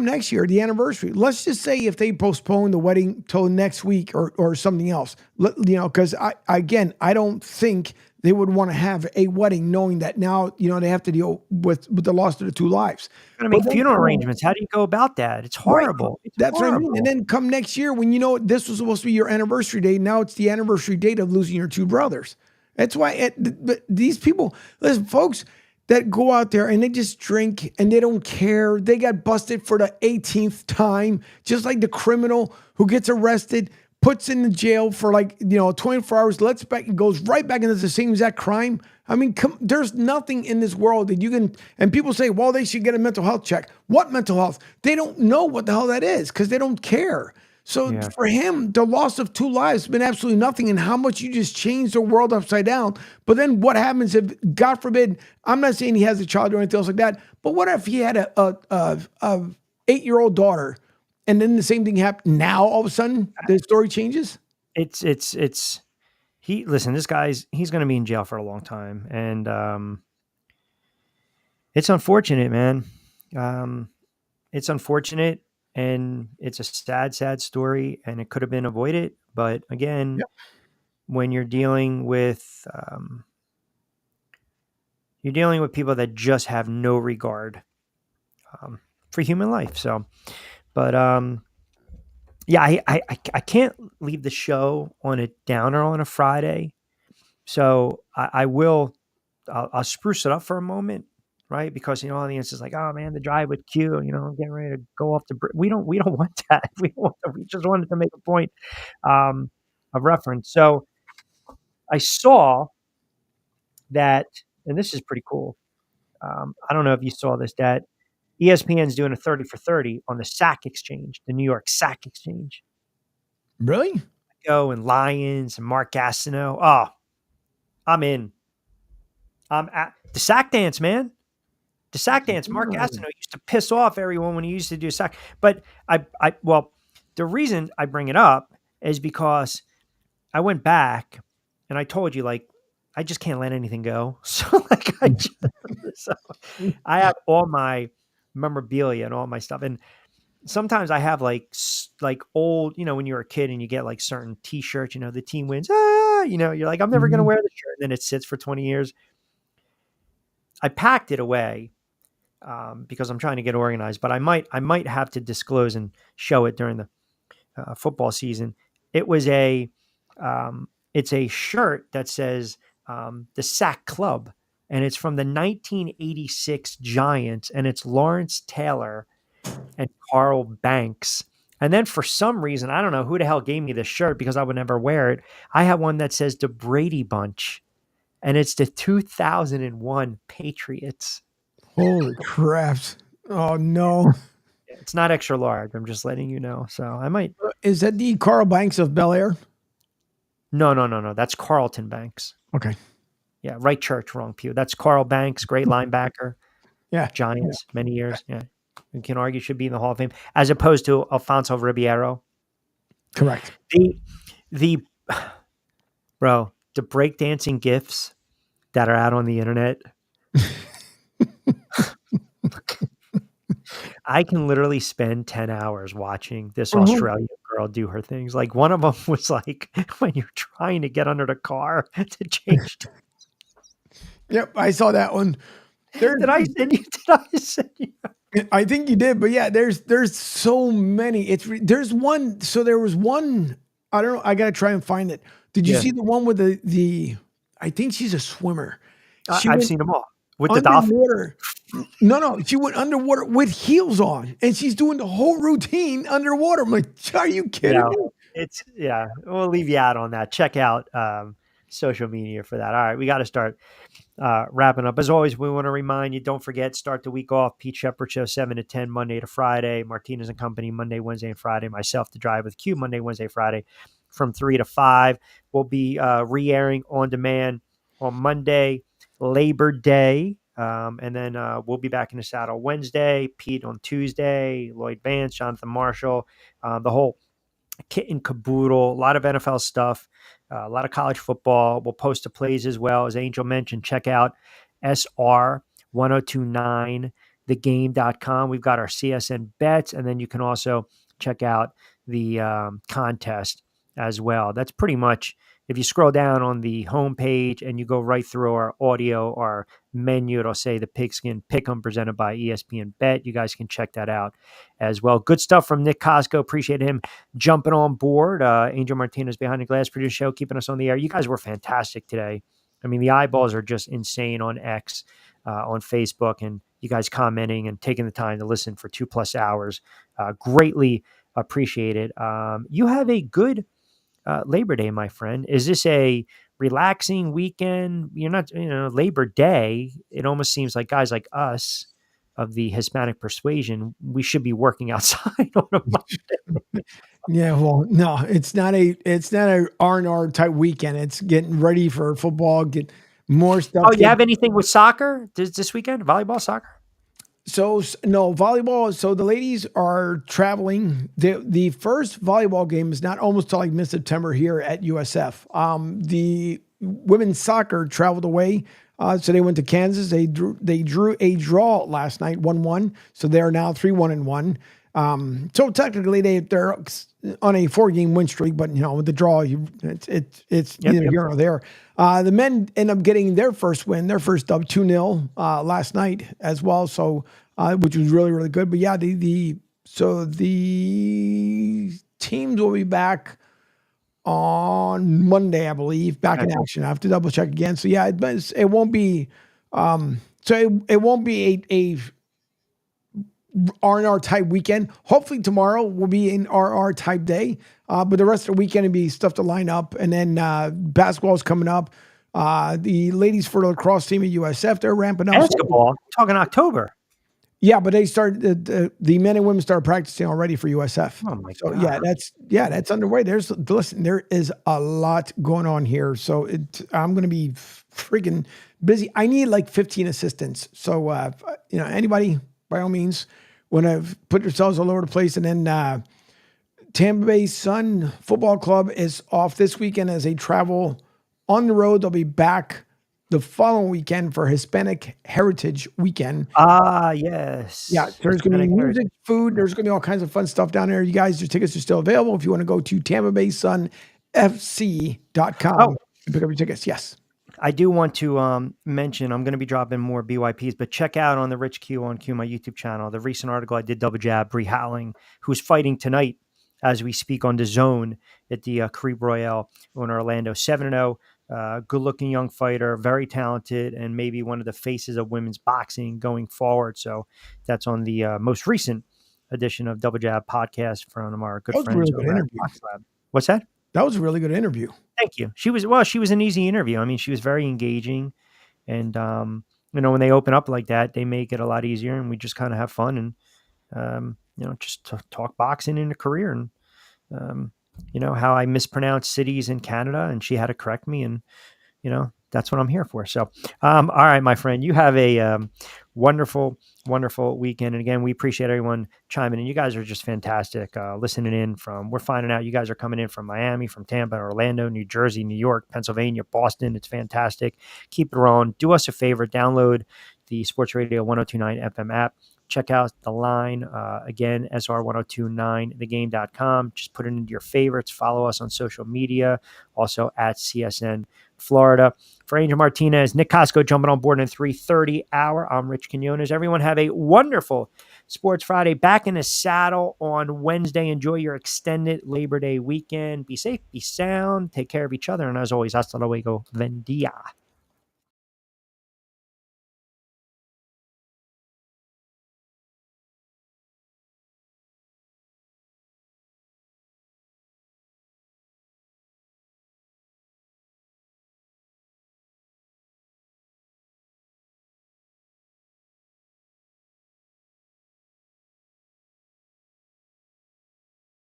next year, the anniversary. Let's just say if they postpone the wedding till next week or something else, because I don't think they would want to have a wedding knowing that now, they have to deal with the loss of the 2 lives. I mean, funeral arrangements. How do you go about that? It's horrible. Right. That's horrible. What I mean. And then come next year when this was supposed to be your anniversary date, now it's the anniversary date of losing your 2 brothers. That's why these people, listen, folks, that go out there and they just drink and they don't care. They got busted for the 18th time, just like the criminal who gets arrested, puts in the jail for 24 hours, lets back and goes right back into the same exact crime. I mean, there's nothing in this world that you can, and people say, well, they should get a mental health check. What mental health? They don't know what the hell that is because they don't care. So for him, the loss of 2 lives has been absolutely nothing, and how much you just changed the world upside down. But then what happens if, God forbid, I'm not saying he has a child or anything else like that, but what if he had a 8-year-old daughter and then the same thing happened? Now all of a sudden the story changes? Listen, this he's going to be in jail for a long time. And it's unfortunate, man. It's unfortunate. And it's a sad, sad story, and it could have been avoided. But again, when you're dealing with people that just have no regard for human life. So, but I can't leave the show on a downer on a Friday. So I'll spruce it up for a moment. Right, because audience is like, oh man, the drive with Q, getting ready to go off the. We don't want that. We just wanted to make a point of reference. So I saw that, and this is pretty cool. I don't know if you saw this, that ESPN's doing a 30 for 30 on the SAC exchange, the New York SAC exchange. Really? And Lions and Mark Gastineau. Oh, I'm in. I'm at the SAC dance, man. The sack dance, Mark Gastineau used to piss off everyone when he used to do sack. But the reason I bring it up is because I went back and I told you, I just can't let anything go. So I have all my memorabilia and all my stuff. And sometimes I have old, when you're a kid and you get certain t-shirts, the team wins, you're like, I'm never going to wear the shirt. And then it sits for 20 years. I packed it away. Because I'm trying to get organized, but I might have to disclose and show it during the football season. It was it's a shirt that says the SAC Club, and it's from the 1986 Giants, and it's Lawrence Taylor and Carl Banks. And then for some reason, I don't know who the hell gave me this shirt because I would never wear it. I have one that says the Brady Bunch, and it's the 2001 Patriots. Holy crap. Oh, no. It's not extra large. I'm just letting you know. So I might. Is that the Carl Banks of Bel Air? No. That's Carlton Banks. Okay. Yeah. Right church, wrong pew. That's Carl Banks, great linebacker. Yeah. Giants, many years. Yeah. You can argue should be in the Hall of Fame as opposed to Alfonso Ribeiro. Correct. The breakdancing GIFs that are out on the internet. I can literally spend 10 hours watching this Australian girl do her things. Like one of them was when you're trying to get under the car to change. Yep, I saw that one. Did I send you? I think you did, but yeah, there's so many. There's one. So there was one. I don't know. I gotta try and find it. Did you see the one with the? I think she's a swimmer. I've seen them all. With the dolphin? No. She went underwater with heels on, and she's doing the whole routine underwater. I'm like, are you kidding me? We'll leave you out on that. Check out social media for that. All right, we got to start wrapping up. As always, we want to remind you, don't forget, start the week off. Pete Shepard Show, 7 to 10, Monday to Friday. Martinez and Company, Monday, Wednesday, and Friday. Myself, The Drive with Q, Monday, Wednesday, Friday, from 3 to 5. We'll be re-airing on demand on Monday, Labor Day. And then we'll be back in the saddle Wednesday, Pete on Tuesday, Lloyd Vance, Jonathan Marshall, the whole kit and caboodle, a lot of NFL stuff, a lot of college football. We'll post the plays as well. As Angel mentioned, check out SR1029thegame.com. We've got our CSN bets, and then you can also check out the contest as well. That's pretty much, if you scroll down on the homepage and you go right through our audio, our menu, it'll say the Pigskin Pick'em presented by ESPN Bet. You guys can check that out as well. Good stuff from Nick Costco. Appreciate him jumping on board. Angel Martinez behind the glass producer show, keeping us on the air. You guys were fantastic today. I mean, the eyeballs are just insane on X. on Facebook, and you guys commenting and taking the time to listen for 2+ hours. Greatly appreciated. You have a good Labor Day, my friend. Is this a relaxing weekend? You're not, Labor Day. It almost seems like guys like us of the Hispanic persuasion, we should be working outside on a Monday. Yeah, well, no, it's not a R&R type weekend. It's getting ready for football, get more stuff. Oh, you have anything with soccer this weekend? Volleyball, soccer? So no volleyball. So the ladies are traveling. The first volleyball game is not almost till like mid-September here at USF. The women's soccer traveled away. So they went to Kansas. They drew a draw last night, 1-1. So they are now 3-1-1. So technically they're on a 4-game win streak, but with the draw, it's neither here nor there. The men end up getting their first win, their first dub, 2-0 last night as well. So which was really, really good. But yeah, the teams will be back on Monday, I believe, back in action. I have to double check again. So yeah, it won't be it won't be a R&R type weekend. Hopefully tomorrow will be an RR type day. But the rest of the weekend will be stuff to line up. And then basketball is coming up. The ladies for the lacrosse team at USF, they're ramping up. Basketball? Talking October. Yeah, but they started the men and women started practicing already for USF. Oh my God. Yeah, that's underway. There is a lot going on here. So I'm going to be freaking busy. I need like 15 assistants. So anybody by all means want to put yourselves all over the place. And then Tampa Bay Sun Football Club is off this weekend as they travel on the road. They'll be back the following weekend for Hispanic Heritage Weekend. Yes. Yeah, there's going to be music, food. There's going to be all kinds of fun stuff down there. You guys, your tickets are still available. If you want to go to TampaBaySunFC.com and pick up your tickets. Yes. I do want to mention, I'm going to be dropping more BYPs, but check out on the Rich Q on Q, my YouTube channel, the recent article I did, Double Jab, Bree Howling, who's fighting tonight as we speak on the Zone at the Caribe Royale in Orlando, 7-0. Good-looking young fighter, very talented, and maybe one of the faces of women's boxing going forward. So that's on the most recent edition of Double Jab podcast from our good friends. Really good interview. What's that? That was a really good interview. Thank you. She was an easy interview. I mean, she was very engaging, and when they open up like that, they make it a lot easier, and we just kind of have fun and just to talk boxing in a career and how I mispronounce cities in Canada, and she had to correct me, and that's what I'm here for. So, all right, my friend, you have a wonderful, wonderful weekend. And again, we appreciate everyone chiming in. You guys are just fantastic. Listening in we're finding out you guys are coming in from Miami, from Tampa, Orlando, New Jersey, New York, Pennsylvania, Boston. It's fantastic. Keep it rolling. Do us a favor, download the Sports Radio 102.9 FM app. Check out the line, again, SR1029thegame.com. Just put it into your favorites. Follow us on social media, also at CSN Florida. For Angel Martinez, Nick Costco jumping on board in 3:30 hour. I'm Rich Quinones. Everyone have a wonderful Sports Friday. Back in the saddle on Wednesday. Enjoy your extended Labor Day weekend. Be safe, be sound, take care of each other. And as always, hasta luego, buen día.